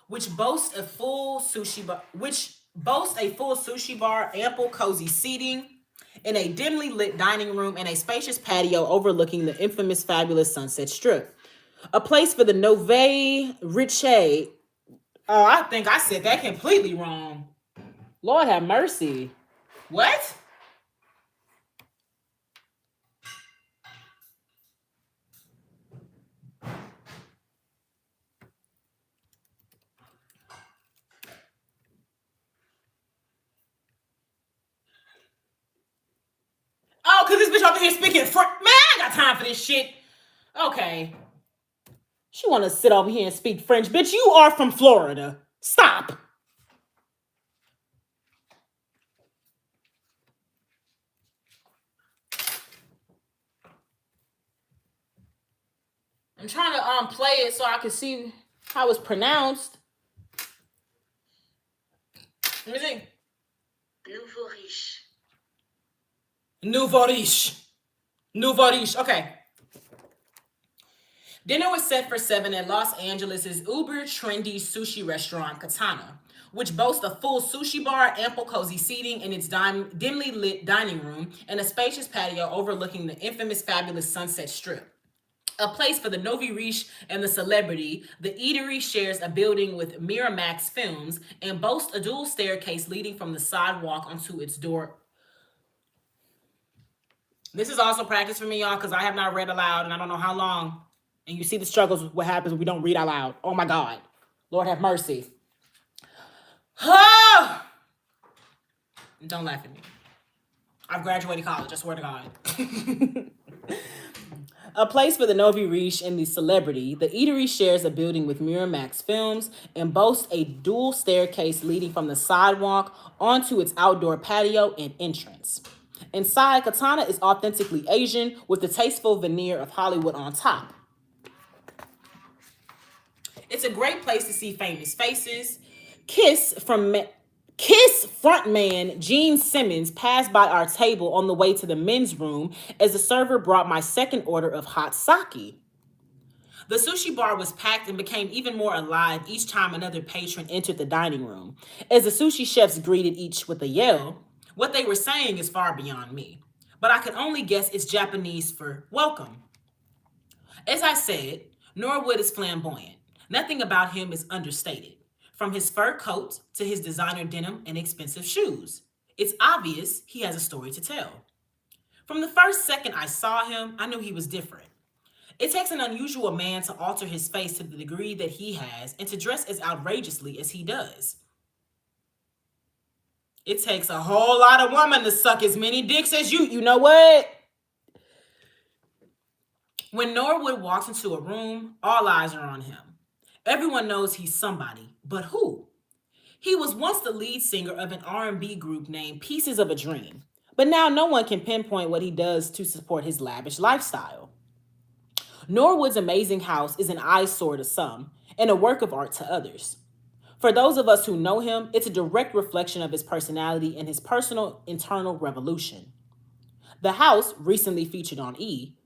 which boasts a full sushi bar, ample cozy seating, in a dimly lit dining room, and a spacious patio overlooking the infamous fabulous Sunset Strip. A place for the Nouvelle Riche. Oh, I think I said that completely wrong. Lord have mercy. What? Oh, because this bitch over here speaking French. Man, I got time for this shit. Okay. She want to sit over here and speak French. Bitch, you are from Florida. Stop. I'm trying to play it so I can see how it's pronounced. Let me see. Nouveau riche. Nouveau riche. Nouveau riche. Okay. Dinner was set for 7 at Los Angeles' uber trendy sushi restaurant, Katana, which boasts a full sushi bar, ample cozy seating in its dimly lit dining room, and a spacious patio overlooking the infamous fabulous Sunset Strip. A place for the Novi Riche and the celebrity, the eatery shares a building with Miramax Films and boasts a dual staircase leading from the sidewalk onto its door. This is also practice for me, y'all, because I have not read aloud and I don't know how long. And you see the struggles with what happens when we don't read out loud. Oh my God. Lord have mercy. Don't laugh at me. I've graduated college, I swear to God. A place for the Novi Riche and the celebrity, the eatery shares a building with Miramax Films and boasts a dual staircase leading from the sidewalk onto its outdoor patio and entrance. Inside, Katana is authentically Asian with the tasteful veneer of Hollywood on top. It's a great place to see famous faces. Kiss from Kiss frontman Gene Simmons passed by our table on the way to the men's room as the server brought my second order of hot sake. The sushi bar was packed and became even more alive each time another patron entered the dining room. As the sushi chefs greeted each with a yell, what they were saying is far beyond me, but I could only guess it's Japanese for welcome. As I said, Norwood is flamboyant. Nothing about him is understated. From his fur coat to his designer denim and expensive shoes, it's obvious he has a story to tell. From the first second I saw him, I knew he was different. It takes an unusual man to alter his face to the degree that he has and to dress as outrageously as he does. It takes a whole lot of women to suck as many dicks as you. You know what? When Norwood walks into a room, all eyes are on him. Everyone knows he's somebody, but who? He was once the lead singer of an R&B group named Pieces of a Dream, but now no one can pinpoint what he does to support his lavish lifestyle. Norwood's amazing house is an eyesore to some and a work of art to others. For those of us who know him, it's a direct reflection of his personality and his personal internal revolution. The house recently featured on E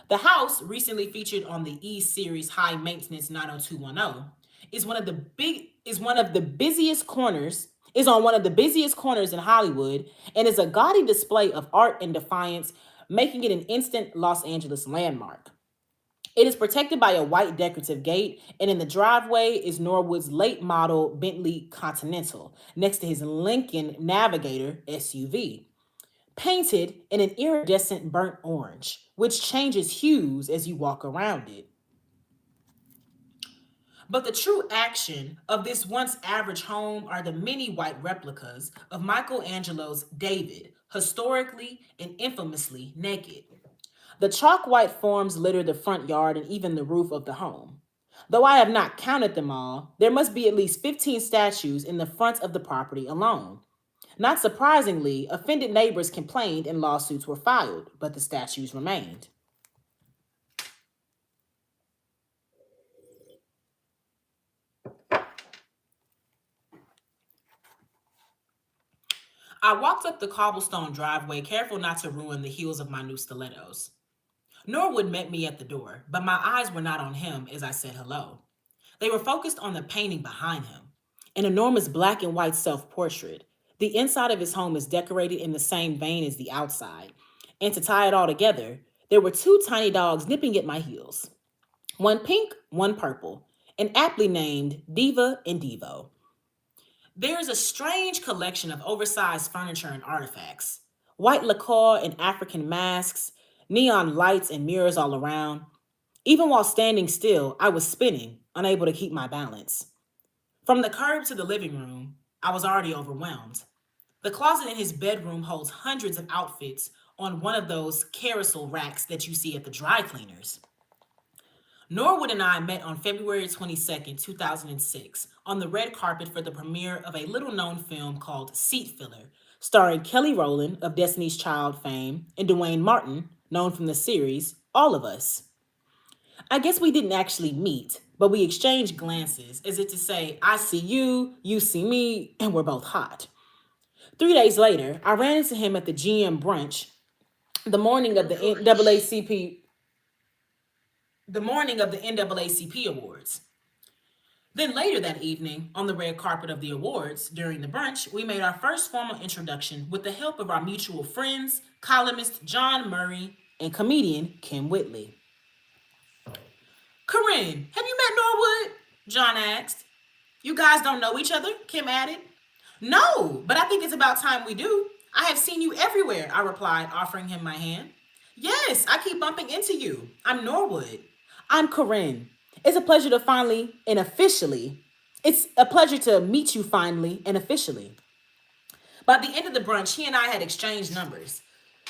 The house, recently featured on the E series High Maintenance 90210, is one of the busiest corners is on one of the busiest corners in Hollywood and is a gaudy display of art and defiance, making it an instant Los Angeles landmark. It is protected by a white decorative gate, and in the driveway is Norwood's late model Bentley Continental, next to his Lincoln Navigator SUV, painted in an iridescent burnt orange, which changes hues as you walk around it. But the true action of this once average home are the many white replicas of Michelangelo's David, historically and infamously naked. The chalk white forms litter the front yard and even the roof of the home. Though I have not counted them all, there must be at least 15 statues in the front of the property alone. Not surprisingly, offended neighbors complained and lawsuits were filed, but the statues remained. I walked up the cobblestone driveway, careful not to ruin the heels of my new stilettos. Norwood met me at the door, but my eyes were not on him as I said hello. They were focused on the painting behind him, an enormous black and white self-portrait. The inside of his home is decorated in the same vein as the outside. And to tie it all together, there were two tiny dogs nipping at my heels. One pink, one purple, and aptly named Diva and Devo. There is a strange collection of oversized furniture and artifacts. White lacquer and African masks, neon lights and mirrors all around. Even while standing still, I was spinning, unable to keep my balance. From the curb to the living room, I was already overwhelmed. The closet in his bedroom holds hundreds of outfits on one of those carousel racks that you see at the dry cleaners. Norwood and I met on February 22nd, 2006, on the red carpet for the premiere of a little-known film called Seat Filler, starring Kelly Rowland of Destiny's Child fame and Dwayne Martin, known from the series All of Us. I guess we didn't actually meet, but we exchanged glances, as if to say, I see you, you see me, and we're both hot. 3 days later, I ran into him at the GM brunch the morning of the NAACP Awards. Then later that evening, on the red carpet of the awards, during the brunch, we made our first formal introduction with the help of our mutual friends, columnist John Murray and comedian Kim Whitley. Corinne, have you met Norwood? John asked. You guys don't know each other? Kim added. No, but I think it's about time we do. I have seen you everywhere, I replied, offering him my hand. Yes, I keep bumping into you. I'm Norwood. I'm Corinne. It's a pleasure to meet you finally and officially. By the end of the brunch, he and I had exchanged numbers,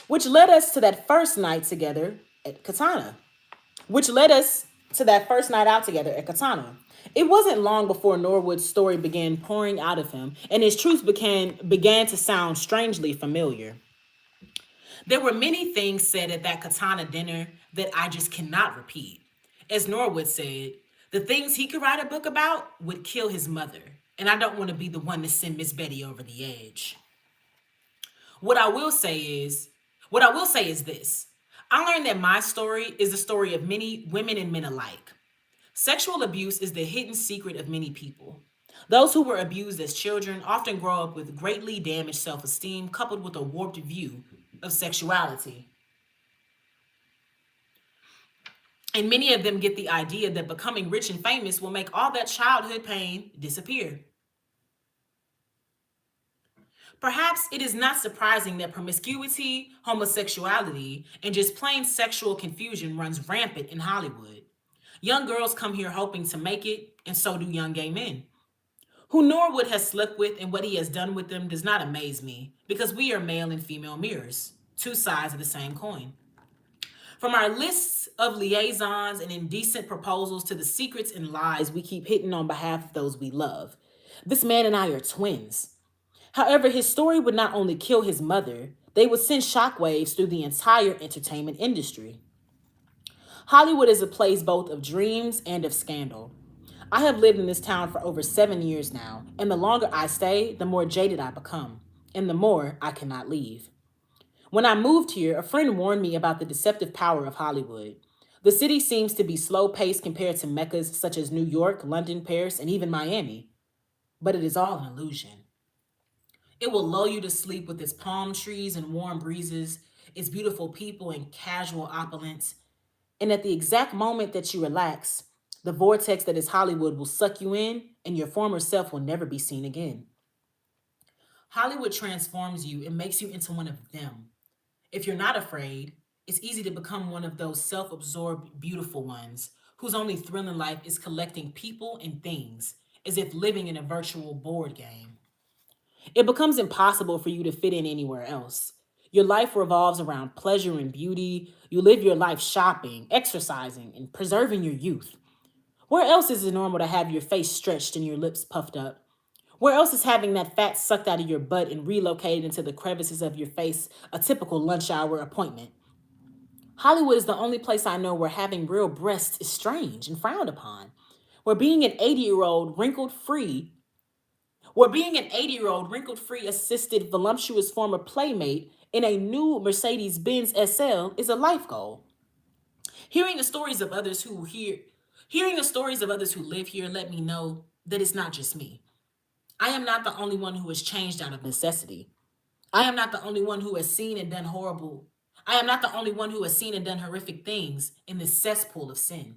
which led us to that first night together at Katana, which led us to that first night out together at Katana. It wasn't long before Norwood's story began pouring out of him, and his truth began to sound strangely familiar. There were many things said at that Katana dinner that I just cannot repeat. As Norwood said, the things he could write a book about would kill his mother, and I don't want to be the one to send Miss Betty over the edge. What I will say is, what I will say is this. I learned that my story is the story of many women and men alike. Sexual abuse is the hidden secret of many people. Those who were abused as children often grow up with greatly damaged self esteem coupled with a warped view of sexuality. And many of them get the idea that becoming rich and famous will make all that childhood pain disappear. Perhaps it is not surprising that promiscuity, homosexuality, and just plain sexual confusion runs rampant in Hollywood. Young girls come here hoping to make it, and so do young gay men. Who Norwood has slept with and what he has done with them does not amaze me, because we are male and female mirrors, two sides of the same coin. From our lists of liaisons and indecent proposals to the secrets and lies we keep hitting on behalf of those we love, this man and I are twins. However, his story would not only kill his mother, they would send shockwaves through the entire entertainment industry. Hollywood is a place both of dreams and of scandal. I have lived in this town for over 7 years now, and the longer I stay, the more jaded I become, and the more I cannot leave. When I moved here, a friend warned me about the deceptive power of Hollywood. The city seems to be slow paced compared to meccas such as New York, London, Paris, and even Miami, but it is all an illusion. It will lull you to sleep with its palm trees and warm breezes, its beautiful people and casual opulence. And at the exact moment that you relax, the vortex that is Hollywood will suck you in, and your former self will never be seen again. Hollywood transforms you and makes you into one of them. If you're not afraid, it's easy to become one of those self absorbed, beautiful ones whose only thrill in life is collecting people and things, as if living in a virtual board game. It becomes impossible for you to fit in anywhere else. Your life revolves around pleasure and beauty. You live your life shopping, exercising, and preserving your youth. Where else is it normal to have your face stretched and your lips puffed up? Where else is having that fat sucked out of your butt and relocated into the crevices of your face a typical lunch hour appointment? Hollywood is the only place I know where having real breasts is strange and frowned upon. Where being an 80-year-old wrinkled free where being an 80-year-old wrinkled free assisted voluptuous former playmate in a new Mercedes Benz SL is a life goal. Hearing the stories of others who hear Hearing the stories of others who live here let me know that it's not just me. I am not the only one who has changed out of necessity. I am not the only one who has seen and done horrible. I am not the only one who has seen and done horrific things in this cesspool of sin.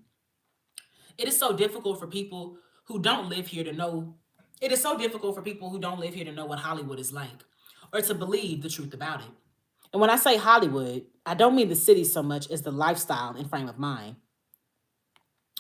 It is so difficult for people who don't live here to know. It is so difficult for people who don't live here to know what Hollywood is like or to believe the truth about it. And when I say Hollywood, I don't mean the city so much as the lifestyle and frame of mind.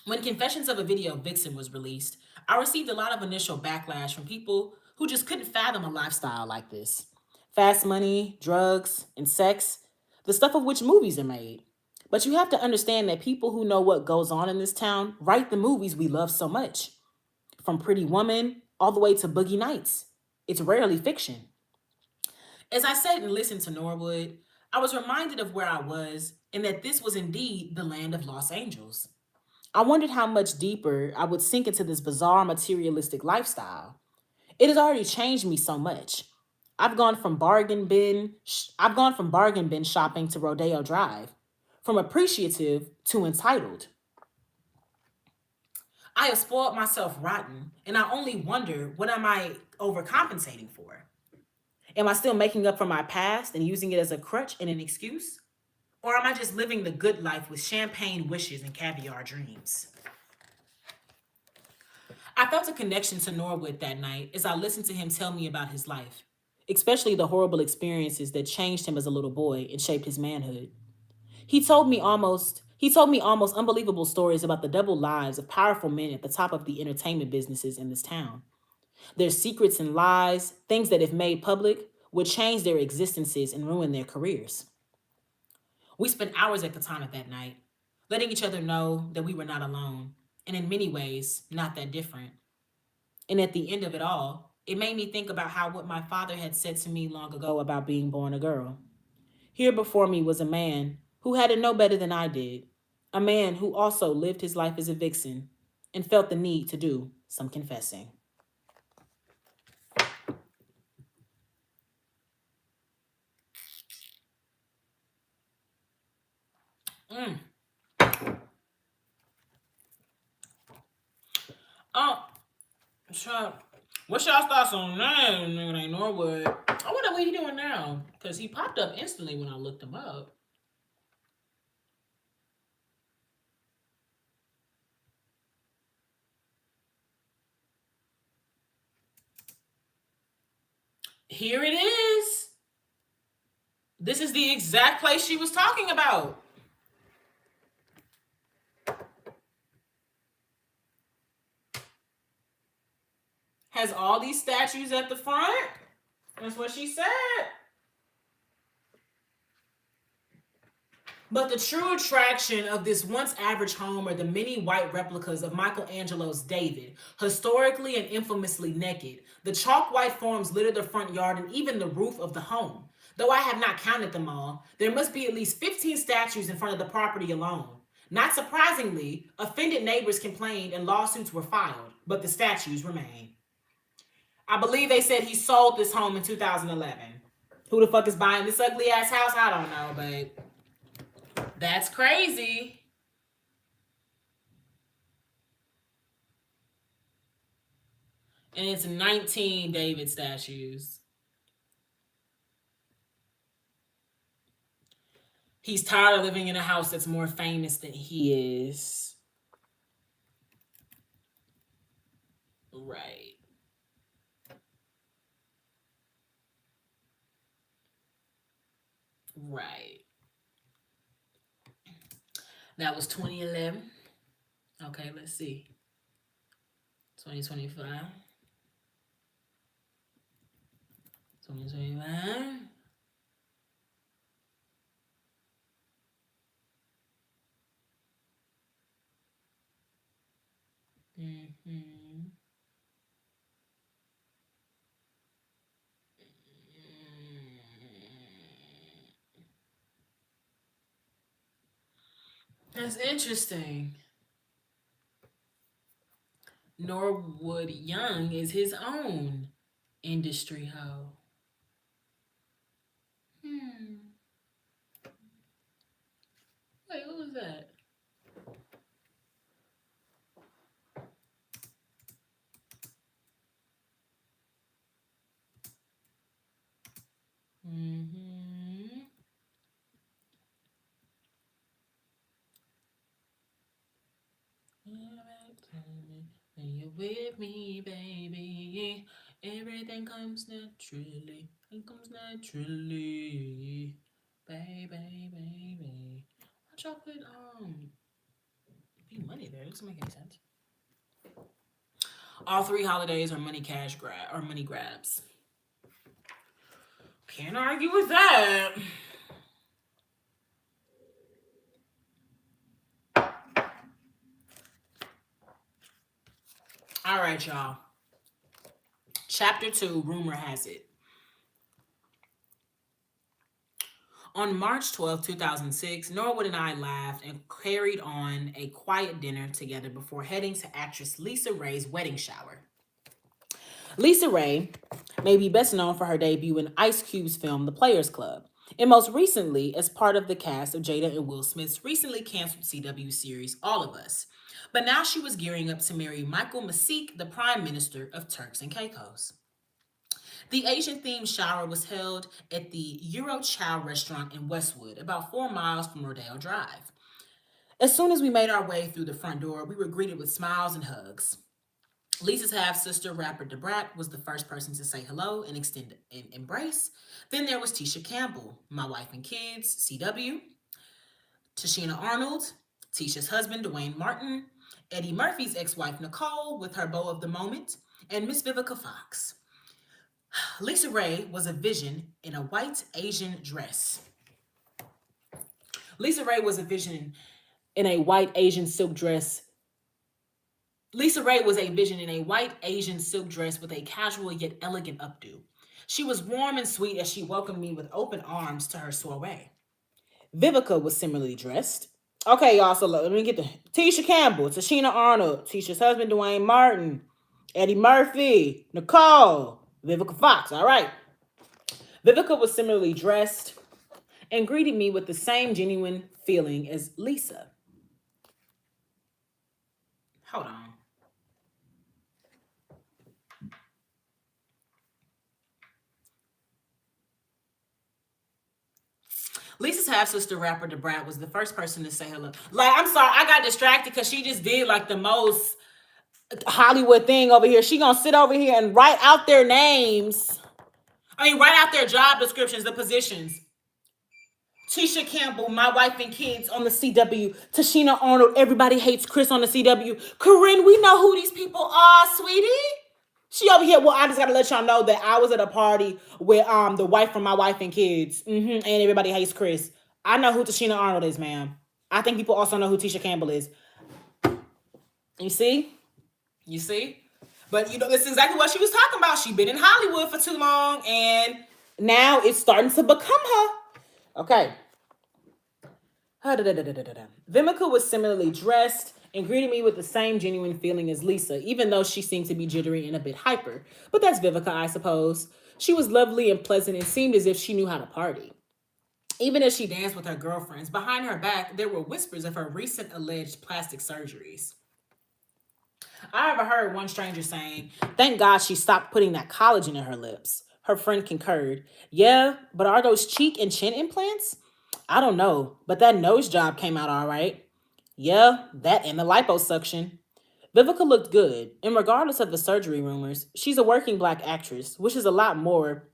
When Confessions of a Video Vixen was released, I received a lot of initial backlash from people who just couldn't fathom a lifestyle like this. Fast money, drugs, and sex, the stuff of which movies are made. But you have to understand that people who know what goes on in this town write the movies we love so much. From Pretty Woman all the way to Boogie Nights. It's rarely fiction. As I sat and listened to Norwood, I was reminded of where I was and that this was indeed the land of Los Angeles. I wondered how much deeper I would sink into this bizarre materialistic lifestyle. It has already changed me so much. I've gone from bargain bin shopping to Rodeo Drive, from appreciative to entitled. I have spoiled myself rotten, and I only wonder, what am I overcompensating for? Am I still making up for my past and using it as a crutch and an excuse? Or am I just living the good life with champagne wishes and caviar dreams? I felt a connection to Norwood that night as I listened to him tell me about his life, especially the horrible experiences that changed him as a little boy and shaped his manhood. He told me almost unbelievable stories about the double lives of powerful men at the top of the entertainment businesses in this town. Their secrets and lies, things that if made public, would change their existences and ruin their careers. We spent hours at the time of that night, letting each other know that we were not alone, and in many ways, not that different. And at the end of it all, it made me think about how what my father had said to me long ago about being born a girl. Here before me was a man who had it no better than I did, a man who also lived his life as a vixen and felt the need to do some confessing. Mm. Oh, so what's y'all thoughts on that? Nigga ain't Norwood. I wonder what he doing now, because he popped up instantly when I looked him up. Here it is. This is the exact place she was talking about. Has all these statues at the front. That's what she said. But the true attraction of this once average home are the many white replicas of Michelangelo's David, historically and infamously naked. The chalk white forms litter the front yard and even the roof of the home. Though I have not counted them all, there must be at least 15 statues in front of the property alone. Not surprisingly, offended neighbors complained and lawsuits were filed, but the statues remain. I believe they said he sold this home in 2011. Who the fuck is buying this ugly ass house? I don't know, but that's crazy. And it's 19 David statues. He's tired of living in a house that's more famous than he is. Right. Right. That was 2011. Okay, let's see. 2025. 2025. Mm-hmm. That's interesting. Norwood Young is his own industry hoe. Wait, what was that? Mm-hmm. When you're with me, baby, everything comes naturally. It comes naturally, baby. Why'd y'all put be money there? It doesn't make any sense. All three holidays are money grabs. Can't argue with that. All right, y'all. Chapter 2, rumor has it. On March 12, 2006, Norwood and I laughed and carried on a quiet dinner together before heading to actress Lisa Ray's wedding shower. Lisa Ray may be best known for her debut in Ice Cube's film The Players Club, and most recently as part of the cast of Jada and Will Smith's recently canceled CW series All of Us. But now she was gearing up to marry Michael Masik, the Prime Minister of Turks and Caicos. The Asian-themed shower was held at the Euro Chow restaurant in Westwood, about 4 miles from Rodeo Drive. As soon as we made our way through the front door, we were greeted with smiles and hugs. Lisa's half-sister, rapper Da Brat, was the first person to say hello and extend an embrace. Then there was Tisha Campbell, my wife and kids, CW, Tashina Arnold, Tisha's husband, Dwayne Martin, Eddie Murphy's ex-wife, Nicole, with her beau of the moment, and Miss Vivica Fox. Lisa Ray was a vision in a white Asian dress. Lisa Ray was a vision in a white Asian silk dress. Lisa Ray was a vision in a white Asian silk dress with a casual yet elegant updo. She was warm and sweet as she welcomed me with open arms to her soiree. Vivica was similarly dressed. Okay, y'all, so let me get the Tisha Campbell, Tashina Arnold, Tisha's husband, Dwayne Martin, Eddie Murphy, Nicole, Vivica Fox. All right. Vivica was similarly dressed and greeted me with the same genuine feeling as Lisa. Hold on. Lisa's half sister rapper DeBrat was the first person to say hello. Like, I'm sorry, I got distracted because she just did like the most Hollywood thing over here. She gonna sit over here and write out their names. I mean, write out their job descriptions, the positions. Tisha Campbell, My Wife and Kids on the CW. Tashina Arnold, Everybody Hates Chris on the CW. Corinne, we know who these people are, sweetie. She over here. Well, I just gotta let y'all know that I was at a party with the wife from My Wife and Kids, and Everybody Hates Chris. I know who Tashina Arnold is, ma'am. I think people also know who Tisha Campbell is. You see? You see? But you know, this is exactly what she was talking about. She's been in Hollywood for too long, and now it's starting to become her. Okay. Vivica was similarly dressed and greeted me with the same genuine feeling as Lisa, even though she seemed to be jittery and a bit hyper. But that's Vivica, I suppose. She was lovely and pleasant and seemed as if she knew how to party. Even as she danced with her girlfriends, behind her back, there were whispers of her recent alleged plastic surgeries. I overheard one stranger saying, "Thank God she stopped putting that collagen in her lips." Her friend concurred, "Yeah, but are those cheek and chin implants? I don't know, but that nose job came out all right." "Yeah, that and the liposuction." Vivica looked good, and regardless of the surgery rumors, she's a working black actress, which is a lot more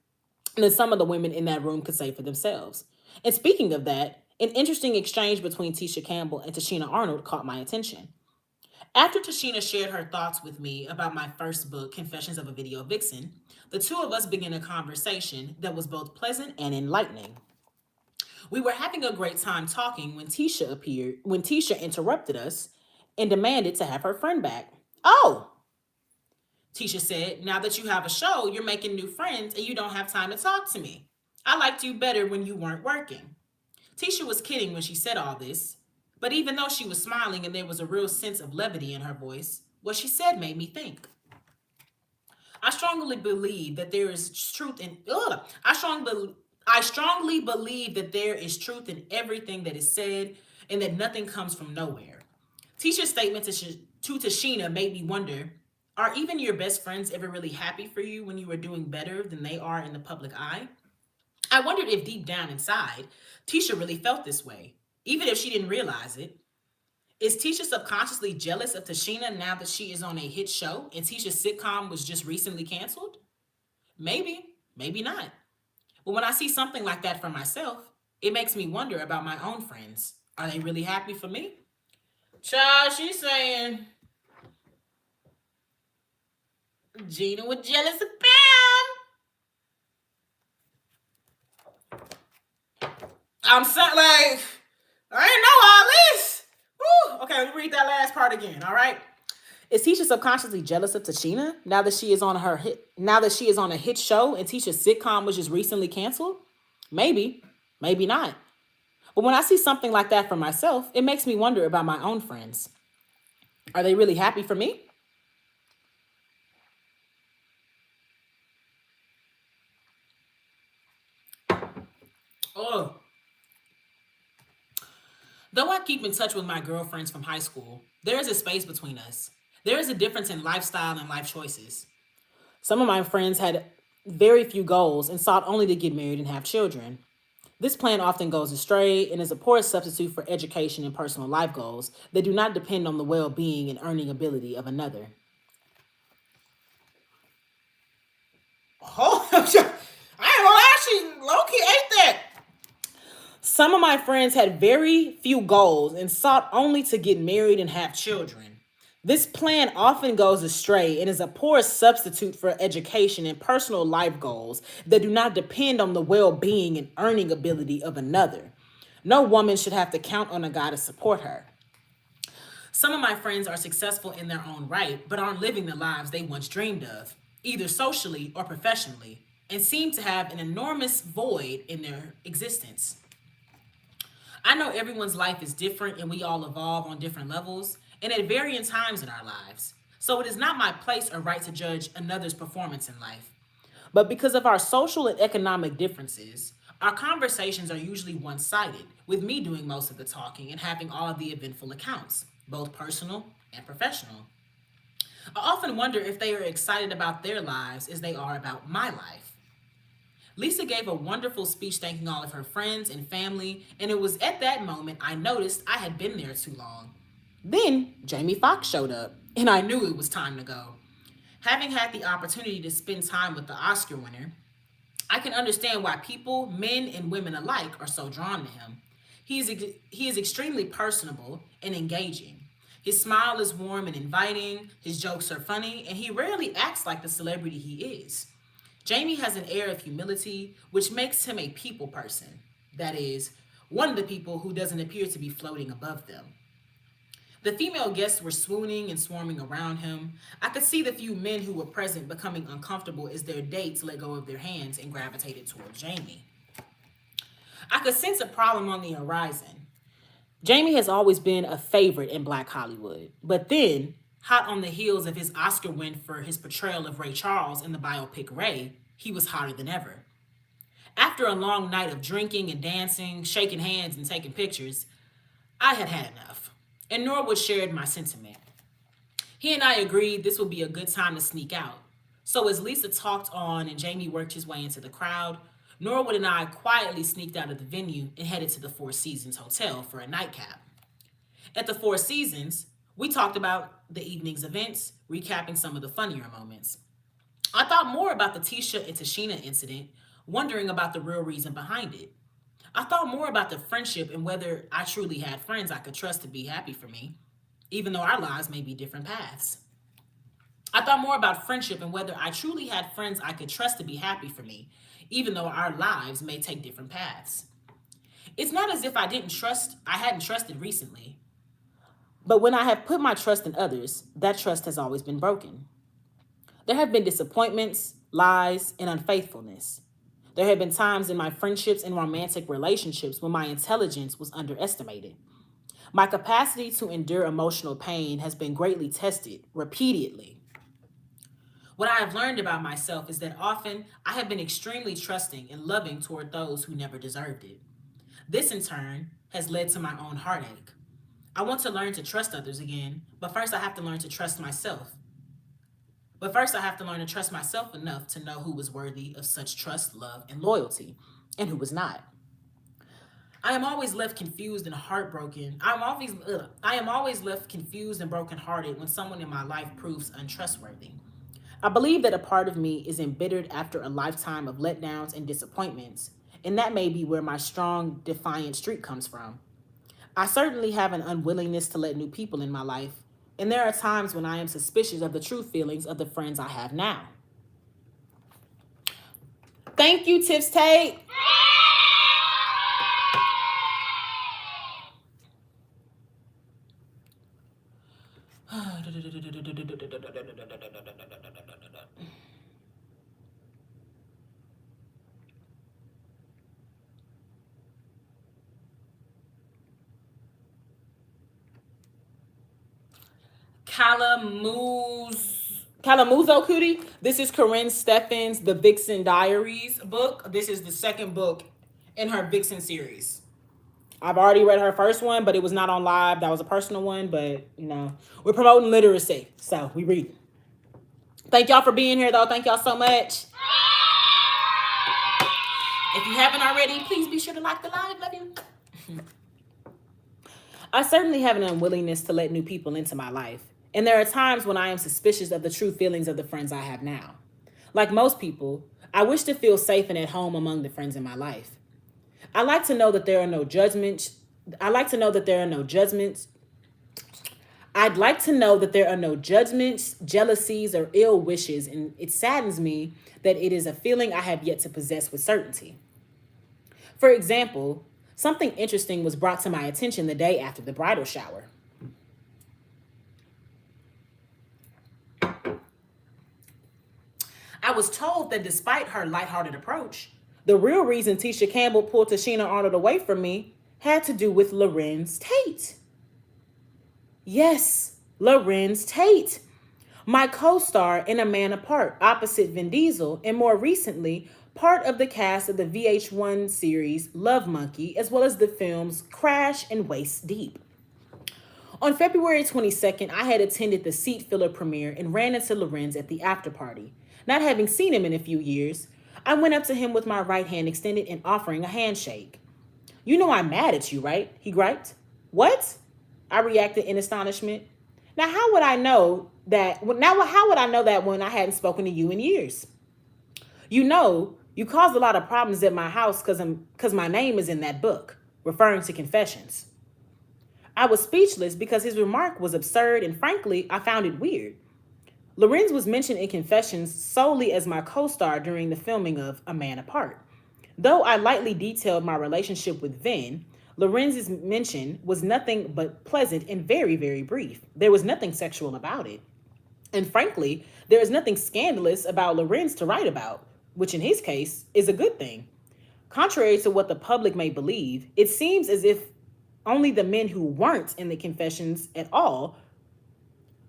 than some of the women in that room could say for themselves. And speaking of that, an interesting exchange between Tisha Campbell and Tashina Arnold caught my attention. After Tashina shared her thoughts with me about my first book, Confessions of a Video Vixen, the two of us began a conversation that was both pleasant and enlightening. We were having a great time talking when Tisha interrupted us and demanded to have her friend back. "Oh," Tisha said, "now that you have a show, you're making new friends and you don't have time to talk to me. I liked you better when you weren't working." Tisha was kidding when she said all this, but even though she was smiling and there was a real sense of levity in her voice, what she said made me think. I strongly believe that there is truth in I strongly believe that there is truth in everything that is said and that nothing comes from nowhere. Tisha's statement to Tashina made me wonder, are even your best friends ever really happy for you when you are doing better than they are in the public eye? I wondered if deep down inside, Tisha really felt this way, even if she didn't realize it. Is Tisha subconsciously jealous of Tashina now that she is on a hit show and Tisha's sitcom was just recently canceled? Maybe, maybe not. But when I see something like that for myself, it makes me wonder about my own friends. Are they really happy for me? Child, she's saying Gina was jealous of Pam. I'm saying, like, I didn't know all this. Woo. Okay, let me read that last part again. All right. Is Tisha subconsciously jealous of Tashina now that she is on a hit show and Tisha's sitcom was just recently canceled? Maybe, maybe not. But when I see something like that for myself, it makes me wonder about my own friends. Are they really happy for me? Oh. Though I keep in touch with my girlfriends from high school, there is a space between us. There is a difference in lifestyle and life choices. Some of my friends had very few goals and sought only to get married and have children. This plan often goes astray and is a poor substitute for education and personal life goals that do not depend on the well being and earning ability of another. Oh, I ain't gonna actually low key ate that. Some of my friends had very few goals and sought only to get married and have children. This plan often goes astray and is a poor substitute for education and personal life goals that do not depend on the well being and earning ability of another. No woman should have to count on a guy to support her. Some of my friends are successful in their own right, but aren't living the lives they once dreamed of, either socially or professionally, and seem to have an enormous void in their existence. I know everyone's life is different and we all evolve on different levels and at varying times in our lives. So it is not my place or right to judge another's performance in life. But because of our social and economic differences, our conversations are usually one sided, with me doing most of the talking and having all of the eventful accounts, both personal and professional. I often wonder if they are excited about their lives as they are about my life. Lisa gave a wonderful speech thanking all of her friends and family, and it was at that moment I noticed I had been there too long. Then Jamie Foxx showed up, and I knew it was time to go. Having had the opportunity to spend time with the Oscar winner, I can understand why people, men and women alike, are so drawn to him. He is extremely personable and engaging. His smile is warm and inviting, his jokes are funny, and he rarely acts like the celebrity he is. Jamie has an air of humility, which makes him a people person. That is, one of the people who doesn't appear to be floating above them. The female guests were swooning and swarming around him. I could see the few men who were present becoming uncomfortable as their dates let go of their hands and gravitated toward Jamie. I could sense a problem on the horizon. Jamie has always been a favorite in Black Hollywood, but then, hot on the heels of his Oscar win for his portrayal of Ray Charles in the biopic Ray, he was hotter than ever. After a long night of drinking and dancing, shaking hands and taking pictures, I had had enough, and Norwood shared my sentiment. He and I agreed this would be a good time to sneak out. So as Lisa talked on and Jamie worked his way into the crowd, Norwood and I quietly sneaked out of the venue and headed to the Four Seasons Hotel for a nightcap. At the Four Seasons, we talked about the evening's events, recapping some of the funnier moments. I thought more about the Tisha and Tashina incident, wondering about the real reason behind it. I thought more about the friendship and whether I truly had friends I could trust to be happy for me, even though our lives may be different paths. I thought more about friendship and whether I truly had friends I could trust to be happy for me, even though our lives may take different paths. It's not as if I hadn't trusted recently, but when I have put my trust in others, that trust has always been broken. There have been disappointments, lies, and unfaithfulness. There have been times in my friendships and romantic relationships when my intelligence was underestimated. My capacity to endure emotional pain has been greatly tested repeatedly. What I have learned about myself is that often I have been extremely trusting and loving toward those who never deserved it. This, in turn, has led to my own heartache. I want to learn to trust others again, but first I have to learn to trust myself. But first, I have to learn to trust myself enough to know who was worthy of such trust, love, and loyalty, and who was not. I am always left confused and heartbroken. I am always left confused and brokenhearted when someone in my life proves untrustworthy. I believe that a part of me is embittered after a lifetime of letdowns and disappointments, and that may be where my strong, defiant streak comes from. I certainly have an unwillingness to let new people in my life, and there are times when I am suspicious of the true feelings of the friends I have now. Thank you, Tips Tate. Calamuzo Cootie. This is Corinne Steffens' The Vixen Diaries book. This is the second book in her Vixen series. I've already read her first one, but it was not on live. That was a personal one, but we're promoting literacy, so we read. Thank y'all for being here, though. Thank y'all so much. If you haven't already, please be sure to like the live. Love you. I certainly have an unwillingness to let new people into my life, and there are times when I am suspicious of the true feelings of the friends I have now. Like most people, I wish to feel safe and at home among the friends in my life. I like to know that there are no judgments. I'd like to know that there are no judgments, jealousies, or ill wishes, and it saddens me that it is a feeling I have yet to possess with certainty. For example, Something interesting was brought to my attention the day after the bridal shower. I was told that despite her lighthearted approach, the real reason Tisha Campbell pulled Tashina Arnold away from me had to do with Lorenz Tate. Yes, Lorenz Tate, my co-star in A Man Apart, opposite Vin Diesel, and more recently, part of the cast of the VH1 series Love Monkey, as well as the films Crash and Waist Deep. On February 22nd, I had attended the Seat Filler premiere and ran into Lorenz at the after party. Not having seen him in a few years, I went up to him with my right hand extended and offering a handshake. "You know I'm mad at you, right?" he griped. "What?" I reacted in astonishment. How would I know that when I hadn't spoken to you in years? "You know, you caused a lot of problems at my house because my name is in that book," referring to Confessions. I was speechless because his remark was absurd and frankly, I found it weird. Lorenz was mentioned in Confessions solely as my co-star during the filming of A Man Apart. Though I lightly detailed my relationship with Vin, Lorenz's mention was nothing but pleasant and very, very brief. There was nothing sexual about it. And frankly, there is nothing scandalous about Lorenz to write about, which in his case is a good thing. Contrary to what the public may believe, it seems as if only the men who weren't in the Confessions at all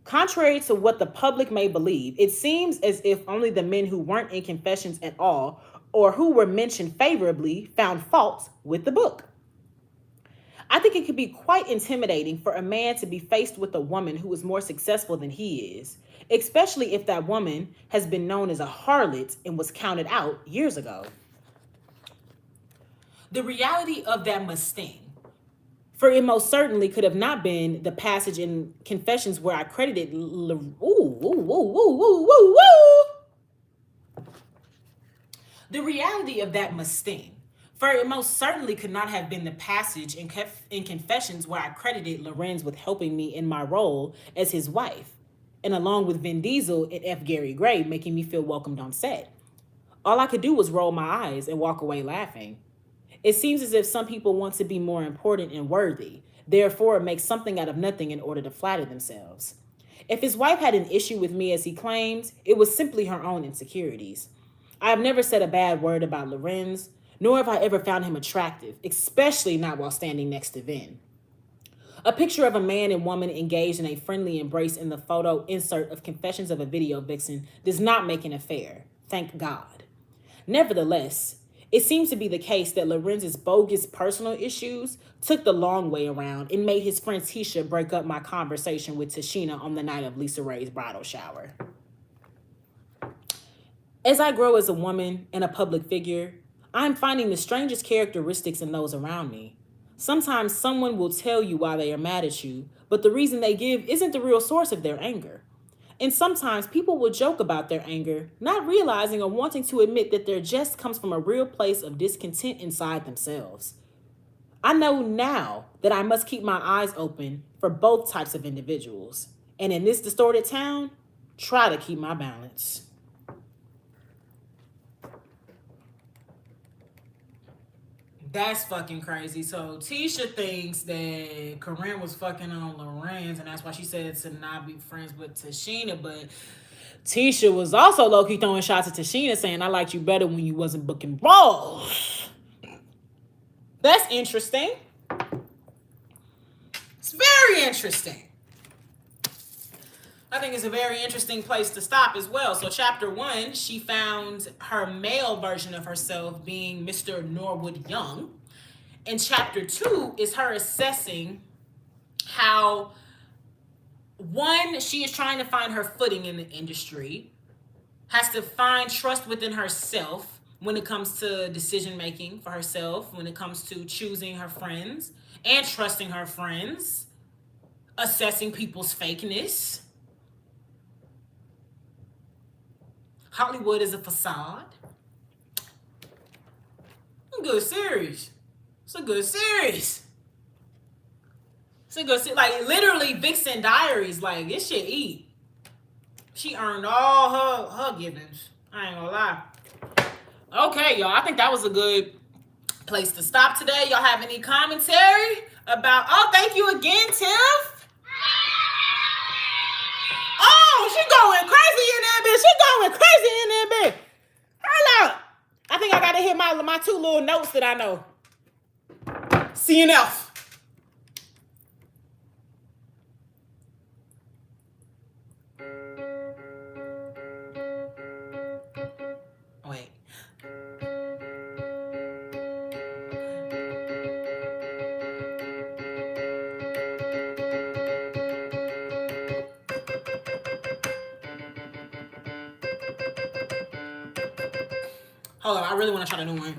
Contrary to what the public may believe, it seems as if only the men who weren't in Confessions at all or who were mentioned favorably found fault with the book. I think it could be quite intimidating for a man to be faced with a woman who is more successful than he is, especially if that woman has been known as a harlot and was counted out years ago. The reality of that must sting. For it most certainly could have not been the passage in Confessions where I credited The reality of that must sting. For it most certainly could not have been the passage in Confessions where I credited Lorenz with helping me in my role as his wife, and along with Vin Diesel and F. Gary Gray making me feel welcomed on set. All I could do was roll my eyes and walk away laughing. It seems as if some people want to be more important and worthy, therefore make something out of nothing in order to flatter themselves. If his wife had an issue with me as he claims, it was simply her own insecurities. I have never said a bad word about Lorenz, nor have I ever found him attractive, especially not while standing next to Vin. A picture of a man and woman engaged in a friendly embrace in the photo insert of Confessions of a Video Vixen does not make an affair, thank God. Nevertheless, it seems to be the case that Lorenz's bogus personal issues took the long way around and made his friend Tisha break up my conversation with Tashina on the night of Lisa Ray's bridal shower. As I grow as a woman and a public figure, I'm finding the strangest characteristics in those around me. Sometimes someone will tell you why they are mad at you, but the reason they give isn't the real source of their anger. And sometimes people will joke about their anger, not realizing or wanting to admit that their jest comes from a real place of discontent inside themselves. I know now that I must keep my eyes open for both types of individuals. And in this distorted town, try to keep my balance. That's fucking crazy. So Tisha thinks that Corinne was fucking on Lorenz, and that's why she said to not be friends with Tashina. But Tisha was also low-key throwing shots at Tashina, saying, "I liked you better when you wasn't booking balls." That's interesting. It's very interesting. I think it's a very interesting place to stop as well. So chapter 1, she found her male version of herself being Mr. Norwood Young. And chapter 2 is her assessing how, one, she is trying to find her footing in the industry, has to find trust within herself when it comes to decision making for herself, when it comes to choosing her friends and trusting her friends, assessing people's fakeness. Hollywood is a facade. A good series. It's a good series. It's a good series. Like, literally, Vixen Diaries. Like, this shit eat. She earned all her givings. I ain't gonna lie. Okay, y'all. I think that was a good place to stop today. Y'all have any commentary about? Oh, thank you again, Tiff. Oh, she going crazy in that bitch. She going crazy in that bitch. Hold up. I think I gotta hit my two little notes that I know. CNF. Wait. Hold on, I really want to try the new one.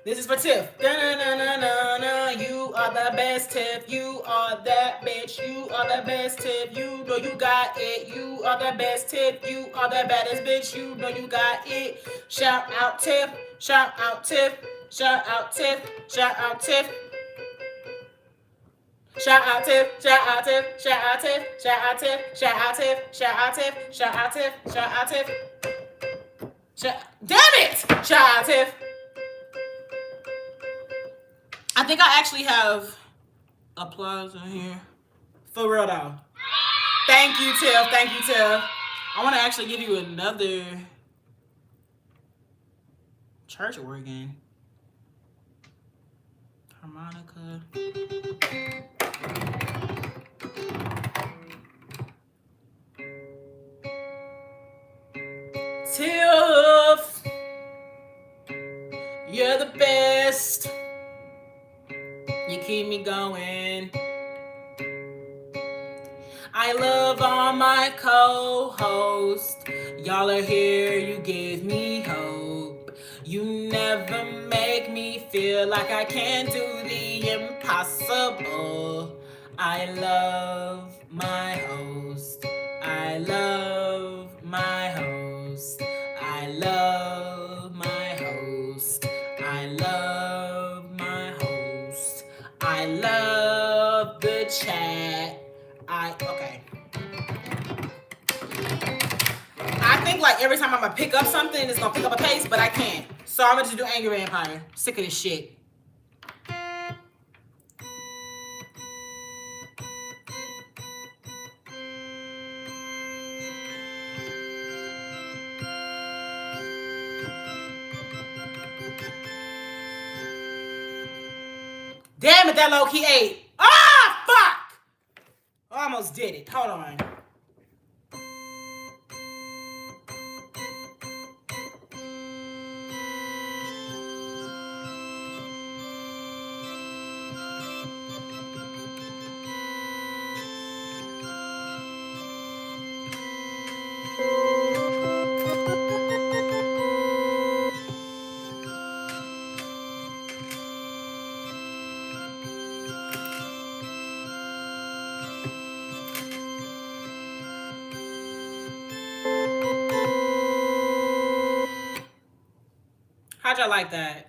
This is for Tiff. Da-na-na-na-na-na. You are the best, Tiff. You are that bitch. You are the best, Tiff. You know you got it. You are the best, Tiff. You are the baddest bitch. You know you got it. Shout out Tiff. Shout out Tiff. Shout out Tiff. Shout out Tiff. Shout out Tiff. Shout out Tiff. Shout out Tiff. Shout out Tiff. Shout out Tiff. Shout out Tiff. Shout out Tiff. Shout out Tiff. Damn it! Shout out Tiff. I think I actually have applause in here. For real though. Thank you, Tiff. Thank you, Tiff. I want to actually give you another church organ. Harmonica. Tiff, you're the best. You keep me going. I love all my co-hosts. Y'all are here, you give me hope. You never make me feel like I can't do the impossible. I love my host. I love my host. I love my host. I love my host. I love the chat. Okay. I think like every time I'm gonna pick up something, it's gonna pick up a pace, but I can't. So I'm gonna just do Angry Vampire. Sick of this shit. Damn it, that low key ate. Ah, fuck! I almost did it. Hold on. How'd y'all like that?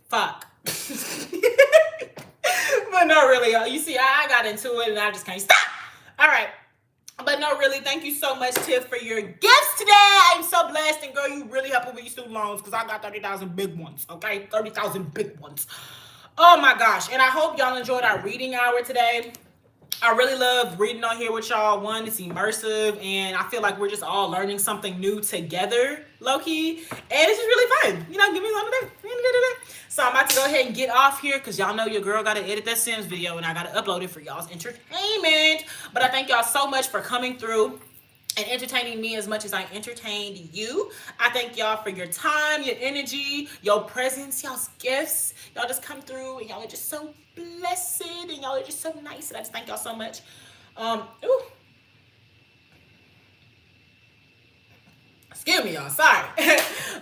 Fuck. But no, really, you see, I got into it and I just can't stop. All right. But no, really, thank you so much, Tiff, for your gifts today. I'm so blessed. And girl, you really helping with your student loans because I got 30,000 big ones, okay? 30,000 big ones. Oh, my gosh. And I hope y'all enjoyed our reading hour today. I really love reading on here with y'all. One, it's immersive, and I feel like we're just all learning something new together, low-key. And it's just really fun. You know, give me something to do. So I'm about to go ahead and get off here because y'all know your girl got to edit that Sims video, and I got to upload it for y'all's entertainment. But I thank y'all so much for coming through and entertaining me as much as I entertained you. I thank y'all for your time, your energy, your presence, y'all's gifts. Y'all just come through and y'all are just so blessed and y'all are just so nice. And I just thank y'all so much. Ooh, excuse me, y'all. Sorry.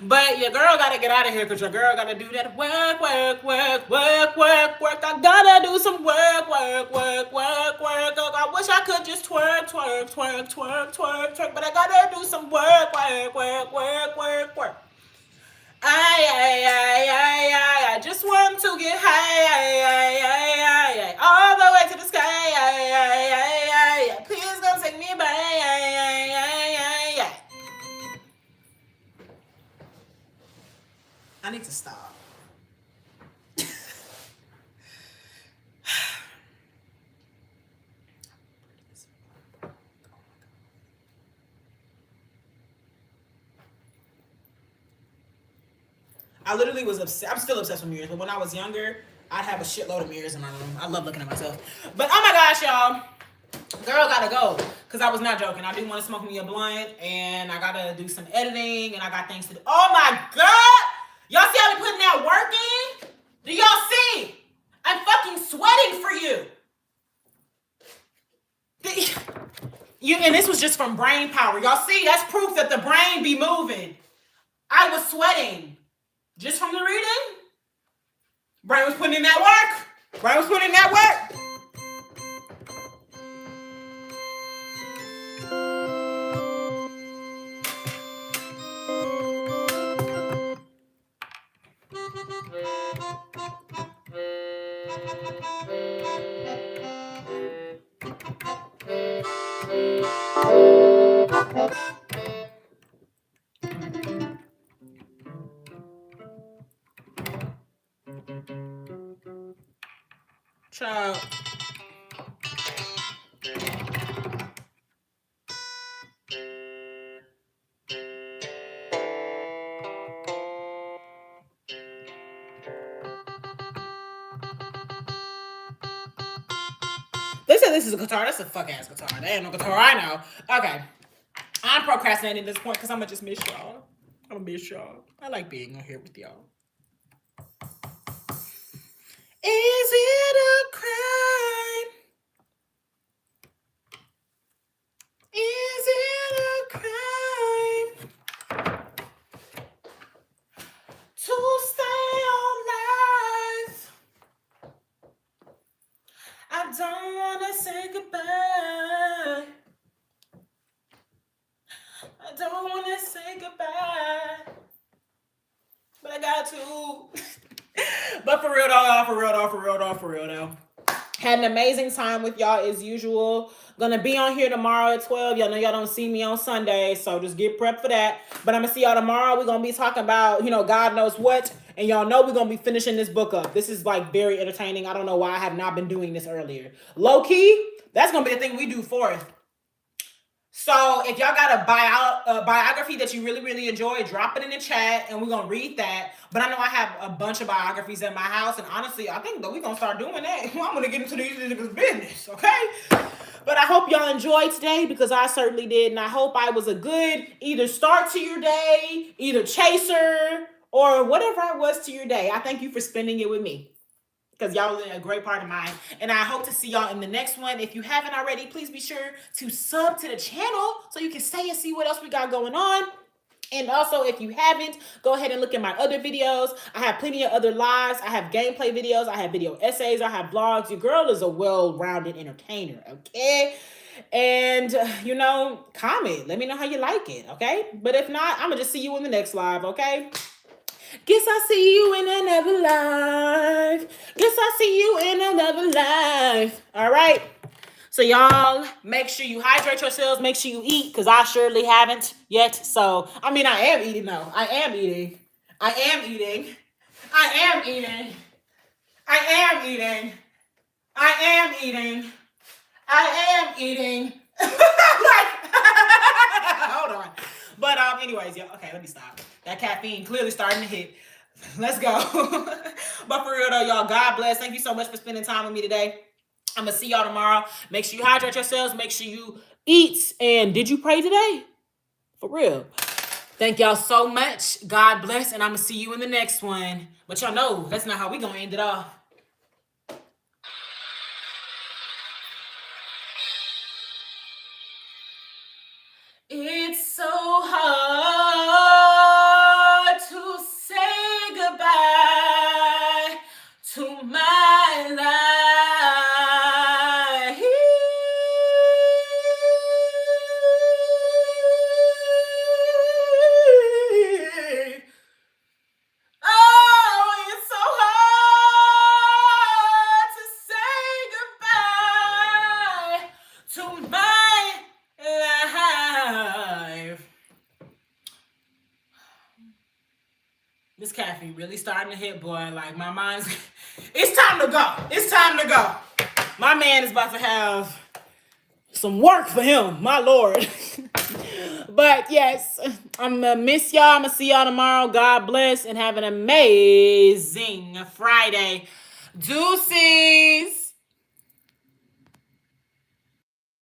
But your girl gotta get out of here because your girl gotta do that work, work, work, work, work, work. I gotta do some work, work, work, work, work. I wish I could just twerk, twerk, twerk, twerk, twerk, twerk. But I gotta do some work, work, work, work, work, work. I just want to get high, all the way to the sky, please don't take me back, I need to stop. I literally was obsessed. I'm still obsessed with mirrors, but when I was younger, I'd have a shitload of mirrors in my room. I love looking at myself. But oh my gosh, y'all. Girl gotta go. Because I was not joking. I do want to smoke me a blunt, and I gotta do some editing, and I got things to do. Oh my God! Y'all see how we putting that work in? Do y'all see? I'm fucking sweating for you. And this was just from brain power. Y'all see? That's proof that the brain be moving. I was sweating. Just from the reading? Brain was putting in that work. Brain was putting in that work. Child. They said this is a guitar. That's a fuck ass guitar. That ain't no guitar I know. Okay. I'm procrastinating at this point because I'm gonna just miss y'all. I'm gonna miss y'all. I like being on here with y'all. Is it a crime? Is it a crime to stay alive? I don't wanna say goodbye. I don't wanna say goodbye, but I got to. But for real though, for real though. Had an amazing time with y'all as usual. Gonna be on here tomorrow at 12. Y'all know y'all don't see me on Sunday, so just get prepped for that. But I'm gonna see y'all tomorrow. We're gonna be talking about, God knows what. And y'all know we're gonna be finishing this book up. This is like very entertaining. I don't know why I have not been doing this earlier. Low key, that's gonna be the thing we do fourth. So if y'all got a biography that you really, really enjoy, drop it in the chat and we're going to read that. But I know I have a bunch of biographies at my house. And honestly, I think that we're going to start doing that. I'm going to get into these niggas' business, okay? But I hope y'all enjoyed today because I certainly did. And I hope I was a good either start to your day, either chaser, or whatever I was to your day. I thank you for spending it with me, because y'all are a great part of mine. And I hope to see y'all in the next one. If you haven't already, please be sure to sub to the channel so you can stay and see what else we got going on. And also, if you haven't, go ahead and look at my other videos. I have plenty of other lives. I have gameplay videos. I have video essays. I have blogs. Your girl is a well-rounded entertainer, okay? And, comment. Let me know how you like it, okay? But if not, I'm going to just see you in the next live, okay? Guess I'll see you in another life. Guess I'll see you in another life. All right. So y'all, make sure you hydrate yourselves. Make sure you eat, because I surely haven't yet. So, I am eating though. I am eating. Hold on. But anyways, yeah, okay, let me stop. That caffeine clearly starting to hit. Let's go. But for real though, y'all, God bless. Thank you so much for spending time with me today. I'm gonna see y'all tomorrow. Make sure you hydrate yourselves. Make sure you eats. And did you pray today? For real. Thank y'all so much. God bless. And I'm going to see you in the next one. But y'all know that's not how we going to end it off. It's so hard to say goodbye to my life. Oh, it's so hard to say goodbye to my life. This caffeine really starting to hit, boy. Like, my mind's... It's time to go. It's time to go. My man is about to have some work for him. My Lord. But, yes, I'm going to miss y'all. I'm going to see y'all tomorrow. God bless and have an amazing Friday. Deuces.